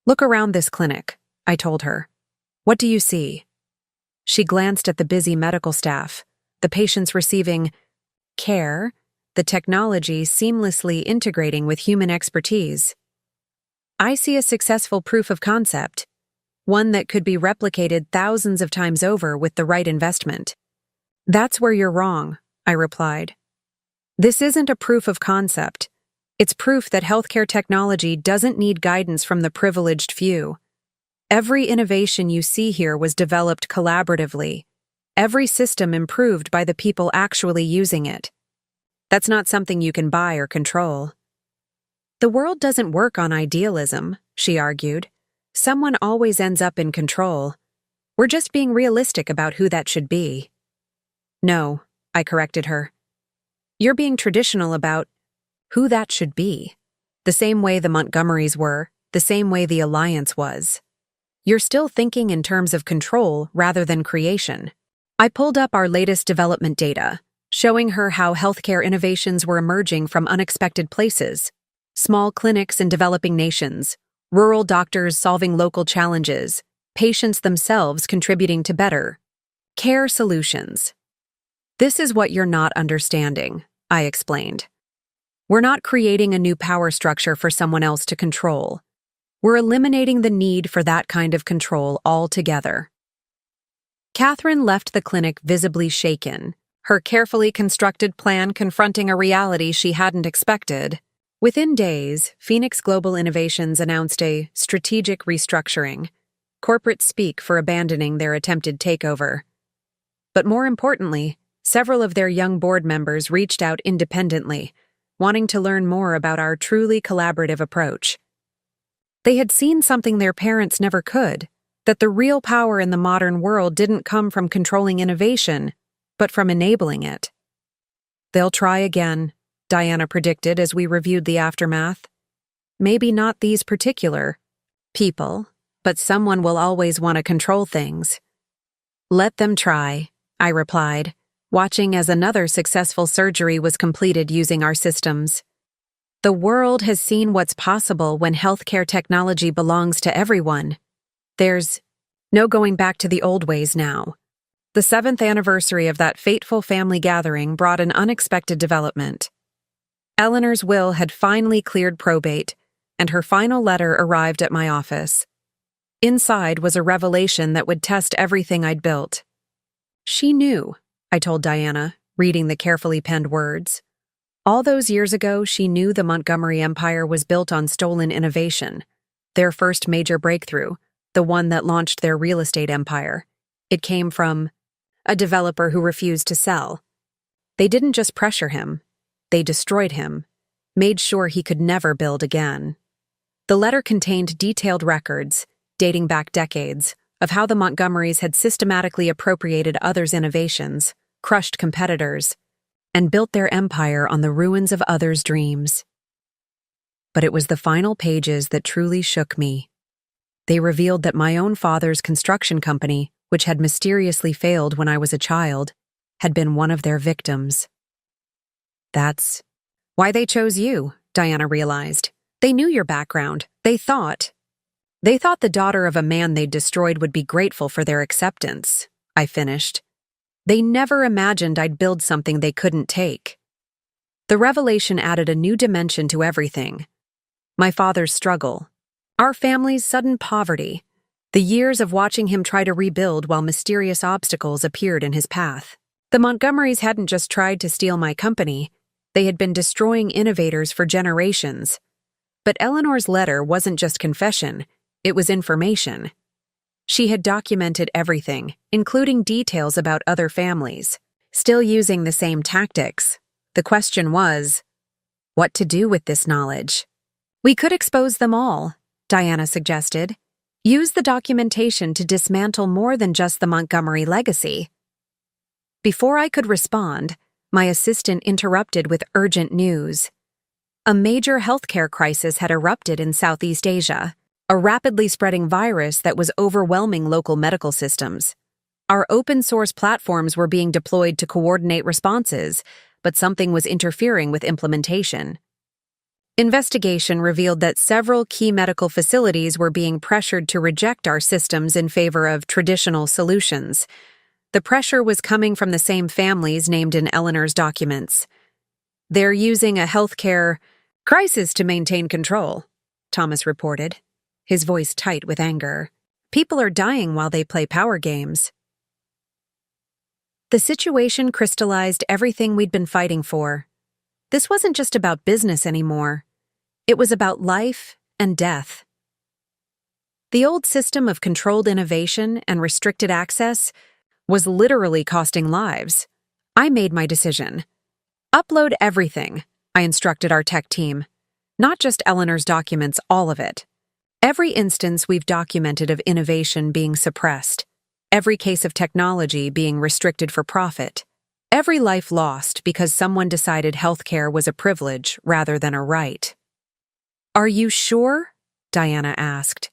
Look around this clinic, I told her. What do you see? She glanced at the busy medical staff, the patients receiving care, the technology seamlessly integrating with human expertise. I see a successful proof of concept, one that could be replicated thousands of times over with the right investment. That's where you're wrong, I replied. This isn't a proof of concept. It's proof that healthcare technology doesn't need guidance from the privileged few. Every innovation you see here was developed collaboratively. Every system improved by the people actually using it. That's not something you can buy or control. The world doesn't work on idealism, she argued. Someone always ends up in control. We're just being realistic about who that should be. No, I corrected her. You're being traditional about who that should be. The same way the Montgomerys were, the same way the Alliance was. You're still thinking in terms of control rather than creation. I pulled up our latest development data, showing her how healthcare innovations were emerging from unexpected places. Small clinics in developing nations, rural doctors solving local challenges, patients themselves contributing to better care solutions. This is what you're not understanding, I explained. We're not creating a new power structure for someone else to control. We're eliminating the need for that kind of control altogether. Catherine left the clinic visibly shaken, her carefully constructed plan confronting a reality she hadn't expected. Within days, Phoenix Global Innovations announced a strategic restructuring, corporate speak for abandoning their attempted takeover. But more importantly, several of their young board members reached out independently, wanting to learn more about our truly collaborative approach. They had seen something their parents never could, that the real power in the modern world didn't come from controlling innovation, but from enabling it. They'll try again, Diana predicted as we reviewed the aftermath. Maybe not these particular people, but someone will always want to control things. Let them try, I replied, watching as another successful surgery was completed using our systems. The world has seen what's possible when healthcare technology belongs to everyone. There's no going back to the old ways now. The 7th anniversary of that fateful family gathering brought an unexpected development. Eleanor's will had finally cleared probate, and her final letter arrived at my office. Inside was a revelation that would test everything I'd built. She knew, I told Diana, reading the carefully penned words. All those years ago, she knew the Montgomery Empire was built on stolen innovation, their first major breakthrough, the one that launched their real estate empire. It came from a developer who refused to sell. They didn't just pressure him, they destroyed him, made sure he could never build again. The letter contained detailed records, dating back decades, of how the Montgomerys had systematically appropriated others' innovations, crushed competitors, and built their empire on the ruins of others' dreams. But it was the final pages that truly shook me. They revealed that my own father's construction company, which had mysteriously failed when I was a child, had been one of their victims. That's why they chose you, Diana realized. They knew your background. They thought the daughter of a man they'd destroyed would be grateful for their acceptance, I finished. They never imagined I'd build something they couldn't take. The revelation added a new dimension to everything. My father's struggle, our family's sudden poverty, The years of watching him try to rebuild while mysterious obstacles appeared in his path. The Montgomerys hadn't just tried to steal my company, they had been destroying innovators for generations. But Eleanor's letter wasn't just confession, it was information. She had documented everything, including details about other families, still using the same tactics. The question was, what to do with this knowledge? We could expose them all, Diana suggested. Use the documentation to dismantle more than just the Montgomery legacy. Before I could respond, my assistant interrupted with urgent news. A major healthcare crisis had erupted in Southeast Asia, a rapidly spreading virus that was overwhelming local medical systems. Our open-source platforms were being deployed to coordinate responses, but something was interfering with implementation. Investigation revealed that several key medical facilities were being pressured to reject our systems in favor of traditional solutions. The pressure was coming from the same families named in Eleanor's documents. They're using a healthcare crisis to maintain control, Thomas reported, his voice tight with anger. People are dying while they play power games. The situation crystallized everything we'd been fighting for. This wasn't just about business anymore. It was about life and death. The old system of controlled innovation and restricted access was literally costing lives. I made my decision. Upload everything, I instructed our tech team. Not just Eleanor's documents, all of it. Every instance we've documented of innovation being suppressed. Every case of technology being restricted for profit. Every life lost because someone decided healthcare was a privilege rather than a right. Are you sure? Diana asked.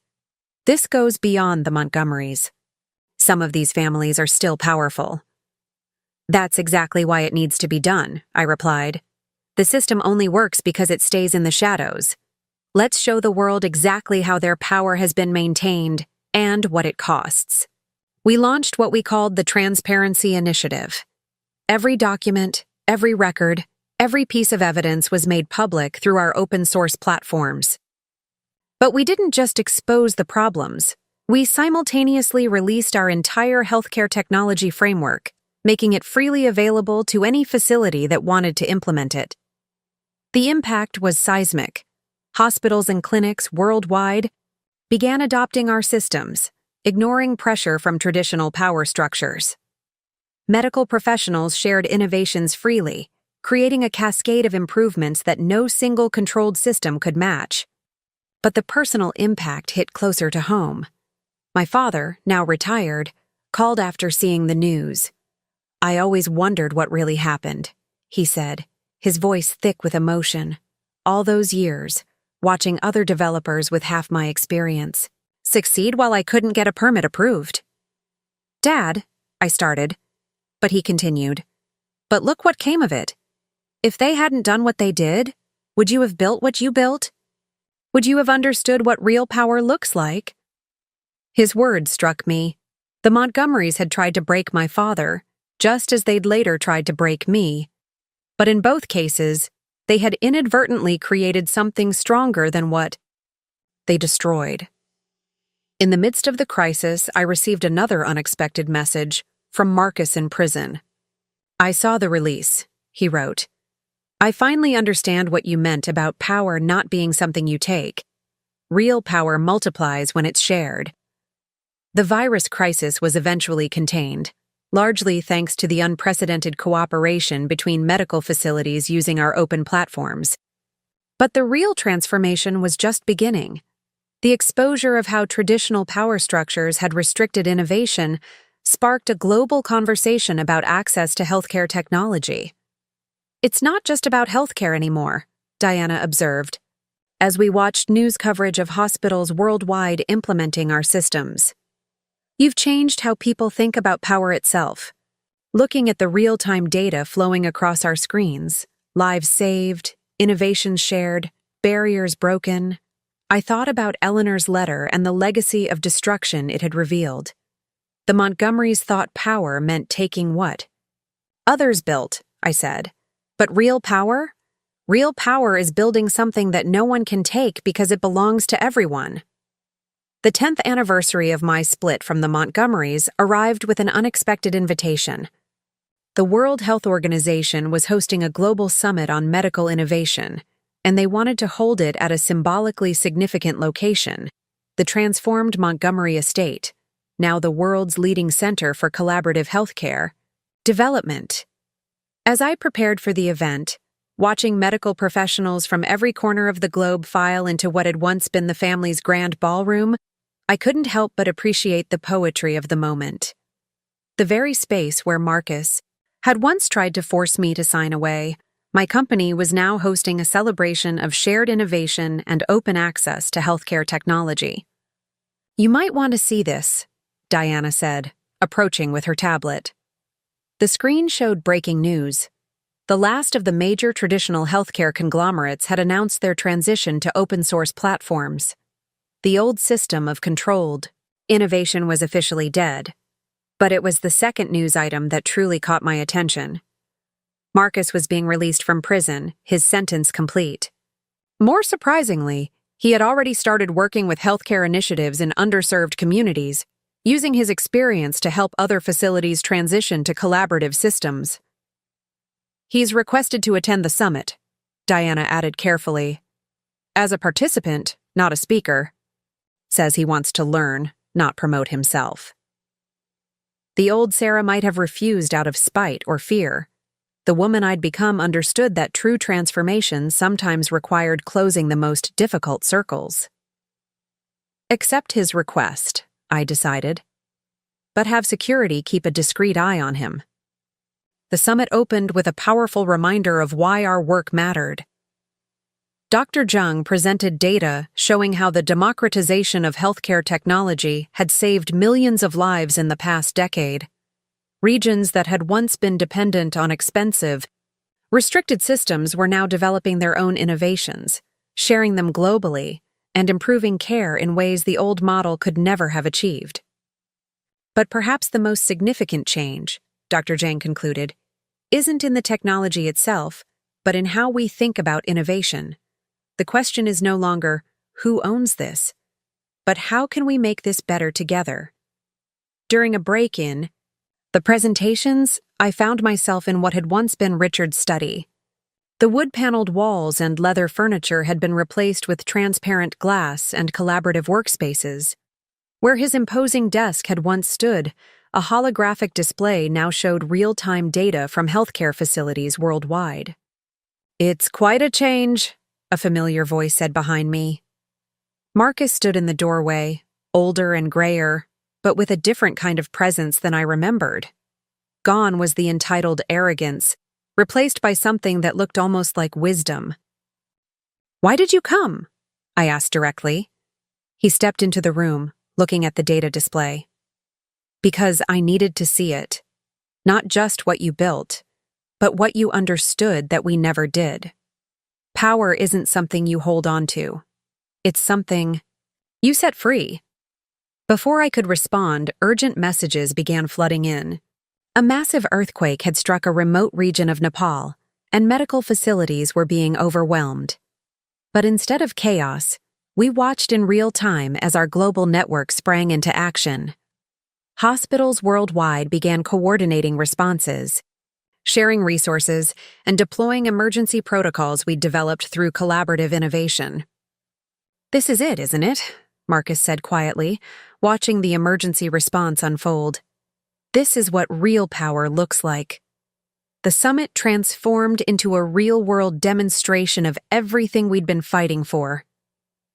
This goes beyond the Montgomerys. Some of these families are still powerful. That's exactly why it needs to be done, I replied. The system only works because it stays in the shadows. Let's show the world exactly how their power has been maintained and what it costs. We launched what we called the Transparency Initiative. Every document, every record, every piece of evidence was made public through our open-source platforms. But we didn't just expose the problems. We simultaneously released our entire healthcare technology framework, making it freely available to any facility that wanted to implement it. The impact was seismic. Hospitals and clinics worldwide began adopting our systems, ignoring pressure from traditional power structures. Medical professionals shared innovations freely, creating a cascade of improvements that no single controlled system could match. But the personal impact hit closer to home. My father, now retired, called after seeing the news. I always wondered what really happened, he said, his voice thick with emotion. All those years, watching other developers with half my experience succeed while I couldn't get a permit approved. Dad, I started, but he continued. But look what came of it. If they hadn't done what they did, would you have built what you built? Would you have understood what real power looks like? His words struck me. The Montgomerys had tried to break my father, just as they'd later tried to break me. But in both cases, they had inadvertently created something stronger than what they destroyed. In the midst of the crisis, I received another unexpected message from Marcus in prison. I saw the release, he wrote. I finally understand what you meant about power not being something you take. Real power multiplies when it's shared. The virus crisis was eventually contained, largely thanks to the unprecedented cooperation between medical facilities using our open platforms. But the real transformation was just beginning. The exposure of how traditional power structures had restricted innovation sparked a global conversation about access to healthcare technology. It's not just about healthcare anymore, Diana observed, as we watched news coverage of hospitals worldwide implementing our systems. You've changed how people think about power itself. Looking at the real-time data flowing across our screens, lives saved, innovations shared, barriers broken, I thought about Eleanor's letter and the legacy of destruction it had revealed. The Montgomerys thought power meant taking what others built, I said. But real power? Real power is building something that no one can take because it belongs to everyone. The 10th anniversary of my split from the Montgomerys arrived with an unexpected invitation. The World Health Organization was hosting a global summit on medical innovation, and they wanted to hold it at a symbolically significant location, the transformed Montgomery Estate, now the world's leading center for collaborative healthcare development. As I prepared for the event, watching medical professionals from every corner of the globe file into what had once been the family's grand ballroom, I couldn't help but appreciate the poetry of the moment. The very space where Marcus had once tried to force me to sign away, my company was now hosting a celebration of shared innovation and open access to healthcare technology. "You might want to see this," Diana said, approaching with her tablet. The screen showed breaking news. The last of the major traditional healthcare conglomerates had announced their transition to open-source platforms. The old system of controlled innovation was officially dead. But it was the second news item that truly caught my attention. Marcus was being released from prison, his sentence complete. More surprisingly, he had already started working with healthcare initiatives in underserved communities, using his experience to help other facilities transition to collaborative systems. "He's requested to attend the summit," Diana added carefully. "As a participant, not a speaker. Says he wants to learn, not promote himself." The old Sarah might have refused out of spite or fear. The woman I'd become understood that true transformation sometimes required closing the most difficult circles. Accept his request, I decided, but have security keep a discreet eye on him. The summit opened with a powerful reminder of why our work mattered. Dr. Jung presented data showing how the democratization of healthcare technology had saved millions of lives in the past decade. Regions that had once been dependent on expensive, restricted systems were now developing their own innovations, sharing them globally, and improving care in ways the old model could never have achieved. But perhaps the most significant change, Dr. Jung concluded, isn't in the technology itself, but in how we think about innovation. The question is no longer, who owns this? But how can we make this better together? During a break-in, the presentations, I found myself in what had once been Richard's study. The wood-paneled walls and leather furniture had been replaced with transparent glass and collaborative workspaces. Where his imposing desk had once stood, a holographic display now showed real-time data from healthcare facilities worldwide. "It's quite a change," a familiar voice said behind me. Marcus stood in the doorway, older and grayer, but with a different kind of presence than I remembered. Gone was the entitled arrogance, replaced by something that looked almost like wisdom. "Why did you come?" I asked directly. He stepped into the room, looking at the data display. "Because I needed to see it. Not just what you built, but what you understood that we never did. Power isn't something you hold on to. It's something you set free." Before I could respond, urgent messages began flooding in. A massive earthquake had struck a remote region of Nepal, and medical facilities were being overwhelmed. But instead of chaos, we watched in real time as our global network sprang into action. Hospitals worldwide began coordinating responses, sharing resources, and deploying emergency protocols we'd developed through collaborative innovation. "This is it, isn't it?" Marcus said quietly, watching the emergency response unfold. "This is what real power looks like." The summit transformed into a real-world demonstration of everything we'd been fighting for.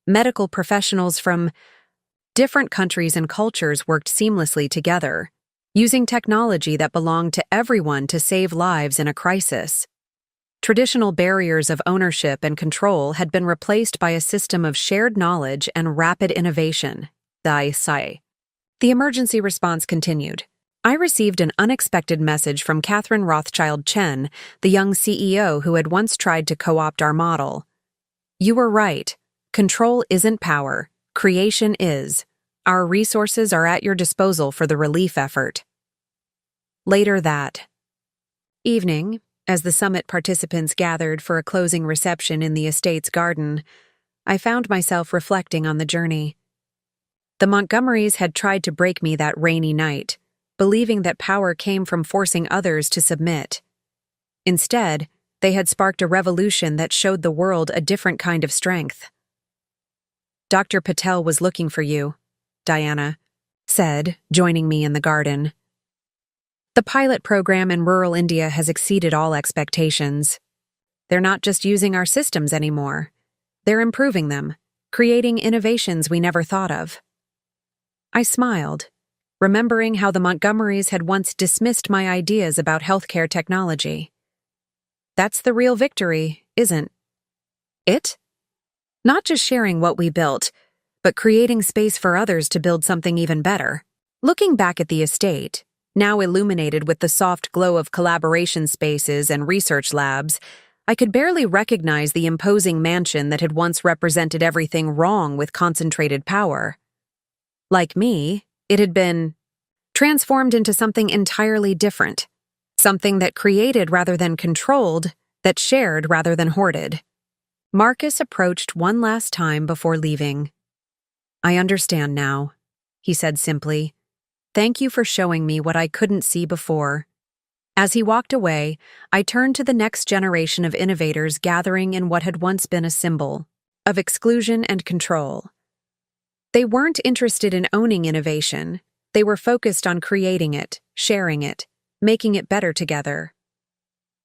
Medical professionals from different countries and cultures worked seamlessly together, using technology that belonged to everyone to save lives in a crisis. Traditional barriers of ownership and control had been replaced by a system of shared knowledge and rapid innovation. The emergency response continued. I received an unexpected message from Catherine Rothschild Chen, the young CEO who had once tried to co-opt our model. "You were right. Control isn't power. Creation is. Our resources are at your disposal for the relief effort." Later that evening, as the summit participants gathered for a closing reception in the estate's garden, I found myself reflecting on the journey. The Montgomerys had tried to break me that rainy night, believing that power came from forcing others to submit. Instead, they had sparked a revolution that showed the world a different kind of strength. "Dr. Patel was looking for you," Diana said, joining me in the garden. "The pilot program in rural India has exceeded all expectations. They're not just using our systems anymore. They're improving them, creating innovations we never thought of." I smiled, remembering how the Montgomerys had once dismissed my ideas about healthcare technology. That's the real victory, isn't it? Not just sharing what we built, but creating space for others to build something even better. Looking back at the estate, now illuminated with the soft glow of collaboration spaces and research labs, I could barely recognize the imposing mansion that had once represented everything wrong with concentrated power. Like me, it had been transformed into something entirely different, something that created rather than controlled, that shared rather than hoarded. Marcus approached one last time before leaving. "I understand now," he said simply. "Thank you for showing me what I couldn't see before." As he walked away, I turned to the next generation of innovators gathering in what had once been a symbol of exclusion and control. They weren't interested in owning innovation. They were focused on creating it, sharing it, making it better together.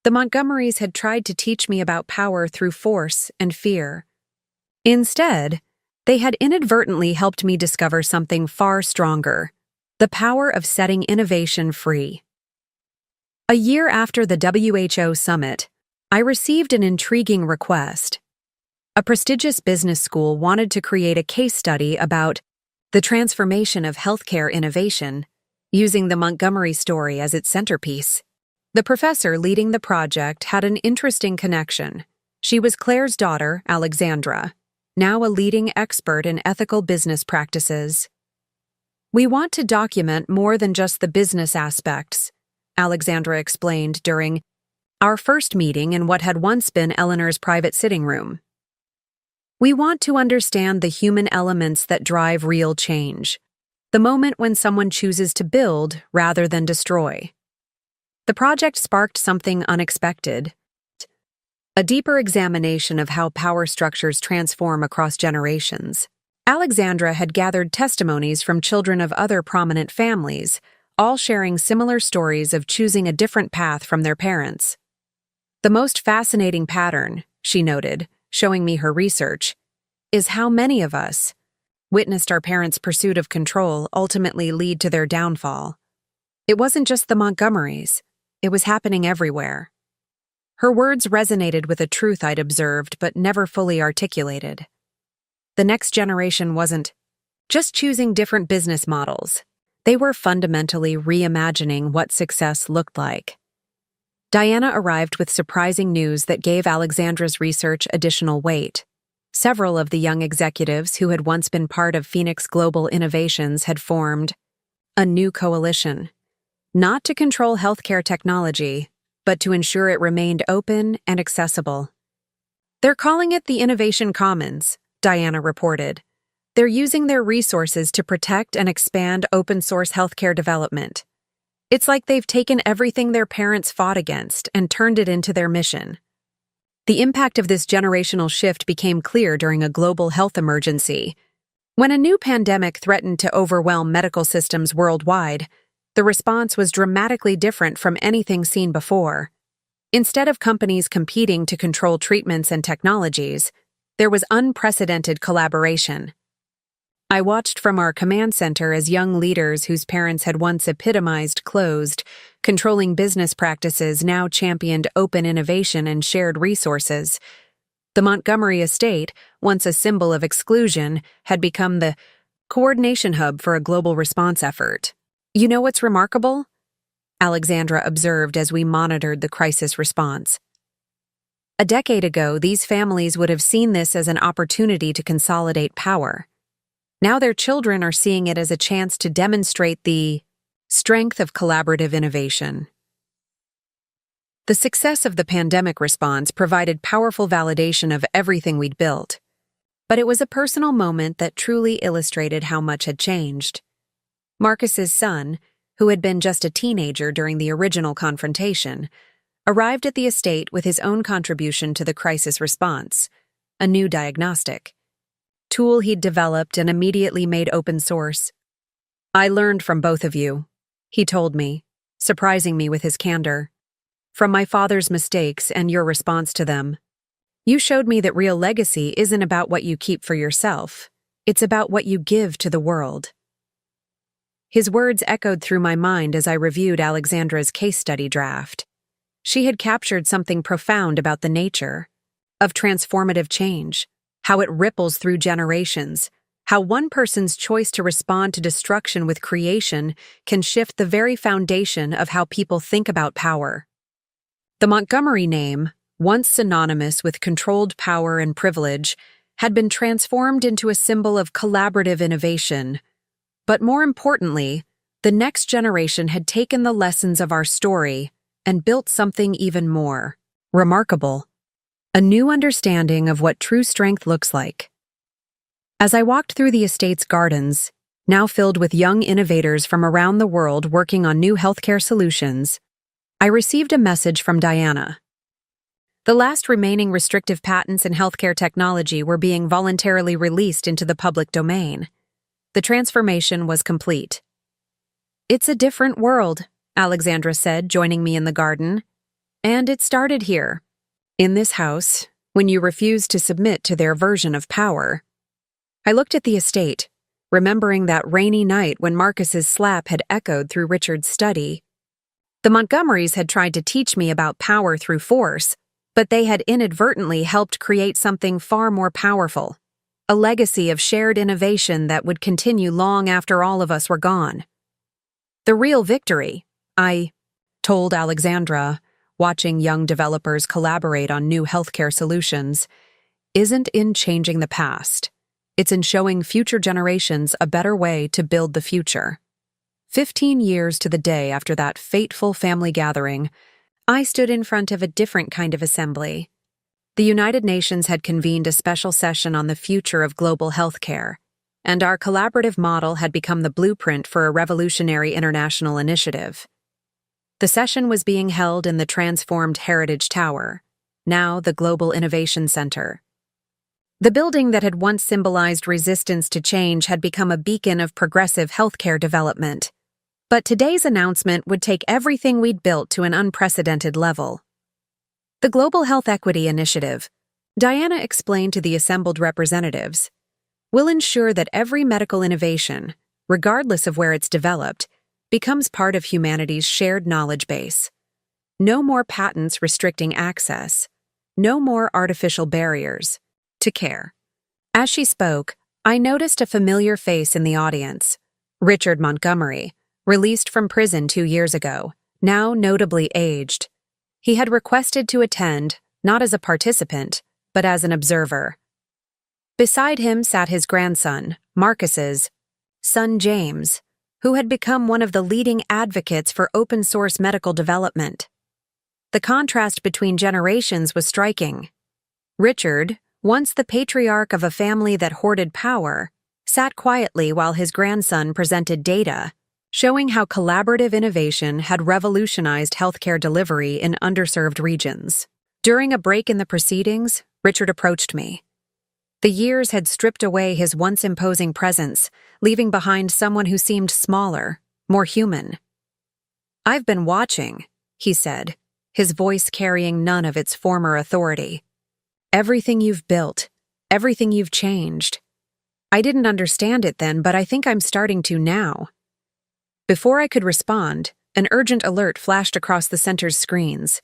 The Montgomerys had tried to teach me about power through force and fear. Instead, they had inadvertently helped me discover something far stronger: the power of setting innovation free. A year after the WHO summit, I received an intriguing request. A prestigious business school wanted to create a case study about the transformation of healthcare innovation, using the Montgomery story as its centerpiece. The professor leading the project had an interesting connection. She was Claire's daughter, Alexandra, now a leading expert in ethical business practices. "We want to document more than just the business aspects," Alexandra explained during our first meeting in what had once been Eleanor's private sitting room. "We want to understand the human elements that drive real change, the moment when someone chooses to build rather than destroy." The project sparked something unexpected: a deeper examination of how power structures transform across generations. Alexandra had gathered testimonies from children of other prominent families, all sharing similar stories of choosing a different path from their parents. "The most fascinating pattern," she noted, showing me her research, "is how many of us witnessed our parents' pursuit of control ultimately lead to their downfall. It wasn't just the Montgomerys. It was happening everywhere." Her words resonated with a truth I'd observed but never fully articulated. The next generation wasn't just choosing different business models. They were fundamentally reimagining what success looked like. Diana arrived with surprising news that gave Alexandra's research additional weight. Several of the young executives who had once been part of Phoenix Global Innovations had formed a new coalition, not to control healthcare technology, but to ensure it remained open and accessible. "They're calling it the Innovation Commons," Diana reported. "They're using their resources to protect and expand open-source healthcare development. It's like they've taken everything their parents fought against and turned it into their mission." The impact of this generational shift became clear during a global health emergency. When a new pandemic threatened to overwhelm medical systems worldwide, the response was dramatically different from anything seen before. Instead of companies competing to control treatments and technologies, there was unprecedented collaboration. I watched from our command center as young leaders whose parents had once epitomized closed, controlling business practices now championed open innovation and shared resources. The Montgomery estate, once a symbol of exclusion, had become the coordination hub for a global response effort. "You know what's remarkable?" Alexandra observed as we monitored the crisis response. "A decade ago, these families would have seen this as an opportunity to consolidate power. Now their children are seeing it as a chance to demonstrate the strength of collaborative innovation." The success of the pandemic response provided powerful validation of everything we'd built. But it was a personal moment that truly illustrated how much had changed. Marcus's son, who had been just a teenager during the original confrontation, arrived at the estate with his own contribution to the crisis response, a new diagnostic tool he'd developed and immediately made open source. "I learned from both of you," he told me, surprising me with his candor. "From my father's mistakes and your response to them. You showed me that real legacy isn't about what you keep for yourself. It's about what you give to the world." His words echoed through my mind as I reviewed Alexandra's case study draft. She had captured something profound about the nature of transformative change, how it ripples through generations, how one person's choice to respond to destruction with creation can shift the very foundation of how people think about power. The Montgomery name, once synonymous with controlled power and privilege, had been transformed into a symbol of collaborative innovation. But more importantly, the next generation had taken the lessons of our story and built something even more remarkable, a new understanding of what true strength looks like. As I walked through the estate's gardens, now filled with young innovators from around the world working on new healthcare solutions, I received a message from Diana. The last remaining restrictive patents in healthcare technology were being voluntarily released into the public domain. The transformation was complete. "It's a different world," Alexandra said, joining me in the garden. "And it started here, in this house, when you refused to submit to their version of power." I looked at the estate, remembering that rainy night when Marcus's slap had echoed through Richard's study. The Montgomerys had tried to teach me about power through force, but they had inadvertently helped create something far more powerful, a legacy of shared innovation that would continue long after all of us were gone. "The real victory," I told Alexandra, watching young developers collaborate on new healthcare solutions, "isn't in changing the past. It's in showing future generations a better way to build the future." 15 years to the day after that fateful family gathering, I stood in front of a different kind of assembly. The United Nations had convened a special session on the future of global healthcare, and our collaborative model had become the blueprint for a revolutionary international initiative. The session was being held in the transformed Heritage Tower, now the Global Innovation Center. The building that had once symbolized resistance to change had become a beacon of progressive healthcare development. But today's announcement would take everything we'd built to an unprecedented level. The Global Health Equity Initiative, Diana explained to the assembled representatives, will ensure that every medical innovation, regardless of where it's developed, becomes part of humanity's shared knowledge base. No more patents restricting access. No more artificial barriers to care. As she spoke, I noticed a familiar face in the audience, Richard Montgomery, released from prison 2 years ago, now notably aged. He had requested to attend, not as a participant, but as an observer. Beside him sat his grandson, Marcus's son James, who had become one of the leading advocates for open-source medical development. The contrast between generations was striking. Richard, once the patriarch of a family that hoarded power, sat quietly while his grandson presented data, showing how collaborative innovation had revolutionized healthcare delivery in underserved regions. During a break in the proceedings, Richard approached me. The years had stripped away his once imposing presence, leaving behind someone who seemed smaller, more human. "I've been watching," he said, his voice carrying none of its former authority. "Everything you've built, everything you've changed. I didn't understand it then, but I think I'm starting to now." Before I could respond, an urgent alert flashed across the center's screens.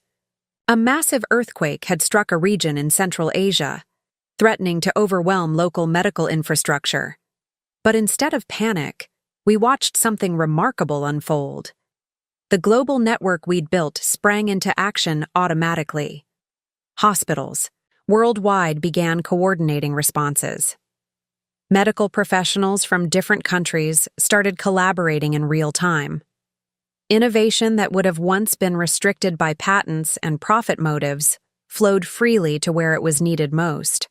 A massive earthquake had struck a region in Central Asia, threatening to overwhelm local medical infrastructure. But instead of panic, we watched something remarkable unfold. The global network we'd built sprang into action automatically. Hospitals worldwide began coordinating responses. Medical professionals from different countries started collaborating in real time. Innovation that would have once been restricted by patents and profit motives flowed freely to where it was needed most.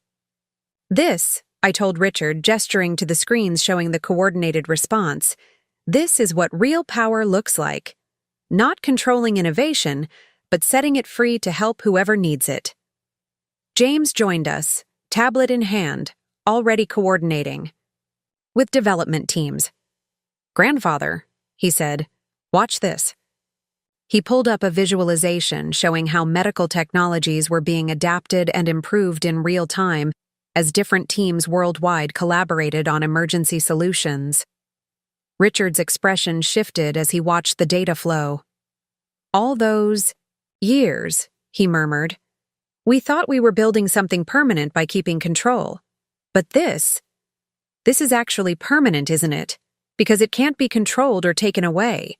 This, I told Richard, gesturing to the screens showing the coordinated response. This is what real power looks like. Not controlling innovation, but setting it free to help whoever needs it. James joined us, tablet in hand, already coordinating. With development teams. "Grandfather," he said, "watch this." He pulled up a visualization showing how medical technologies were being adapted and improved in real time as different teams worldwide collaborated on emergency solutions. Richard's expression shifted as he watched the data flow. "All those years," he murmured. "We thought we were building something permanent by keeping control. But this is actually permanent, isn't it? Because it can't be controlled or taken away."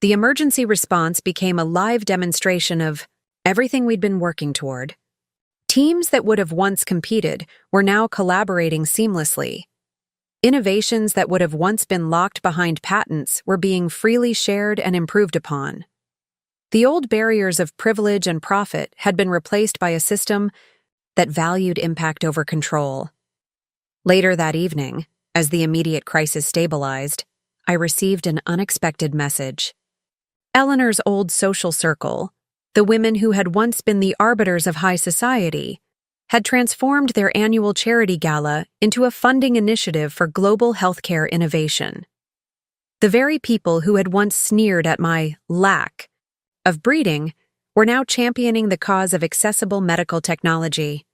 The emergency response became a live demonstration of everything we'd been working toward. Teams that would have once competed were now collaborating seamlessly. Innovations that would have once been locked behind patents were being freely shared and improved upon. The old barriers of privilege and profit had been replaced by a system that valued impact over control. Later that evening, as the immediate crisis stabilized, I received an unexpected message. Eleanor's old social circle, the women who had once been the arbiters of high society, had transformed their annual charity gala into a funding initiative for global healthcare innovation. The very people who had once sneered at my lack of breeding were now championing the cause of accessible medical technology.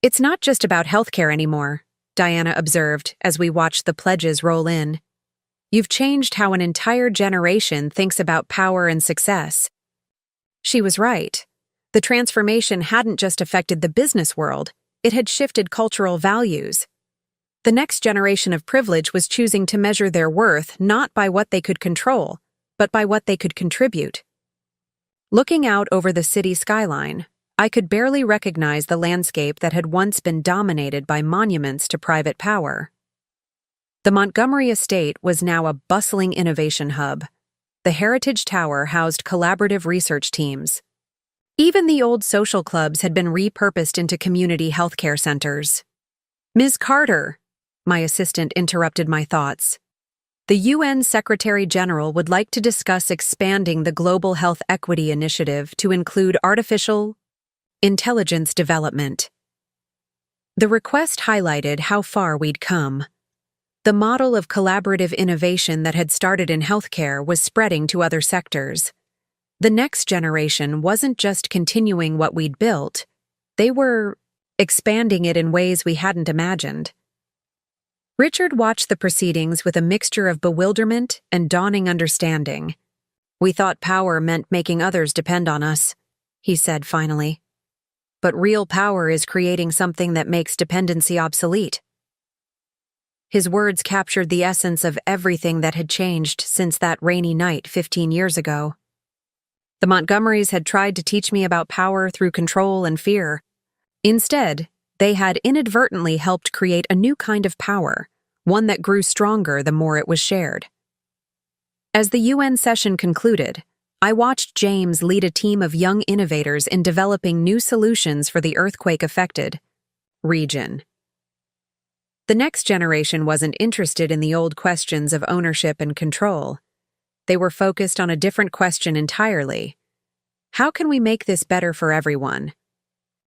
"It's not just about healthcare anymore," Diana observed as we watched the pledges roll in. "You've changed how an entire generation thinks about power and success." She was right. The transformation hadn't just affected the business world, it had shifted cultural values. The next generation of privilege was choosing to measure their worth not by what they could control, but by what they could contribute. Looking out over the city skyline, I could barely recognize the landscape that had once been dominated by monuments to private power. The Montgomery estate was now a bustling innovation hub. The Heritage Tower housed collaborative research teams. Even the old social clubs had been repurposed into community healthcare centers. "Ms. Carter," my assistant interrupted my thoughts. "The UN Secretary General would like to discuss expanding the Global Health Equity Initiative to include artificial intelligence development." The request highlighted how far we'd come. The model of collaborative innovation that had started in healthcare was spreading to other sectors. The next generation wasn't just continuing what we'd built, they were expanding it in ways we hadn't imagined. Richard watched the proceedings with a mixture of bewilderment and dawning understanding. "We thought power meant making others depend on us," he said finally. "But real power is creating something that makes dependency obsolete." His words captured the essence of everything that had changed since that rainy night 15 years ago. The Montgomerys had tried to teach me about power through control and fear. Instead, they had inadvertently helped create a new kind of power, one that grew stronger the more it was shared. As the UN session concluded, I watched James lead a team of young innovators in developing new solutions for the earthquake-affected region. The next generation wasn't interested in the old questions of ownership and control. They were focused on a different question entirely. How can we make this better for everyone?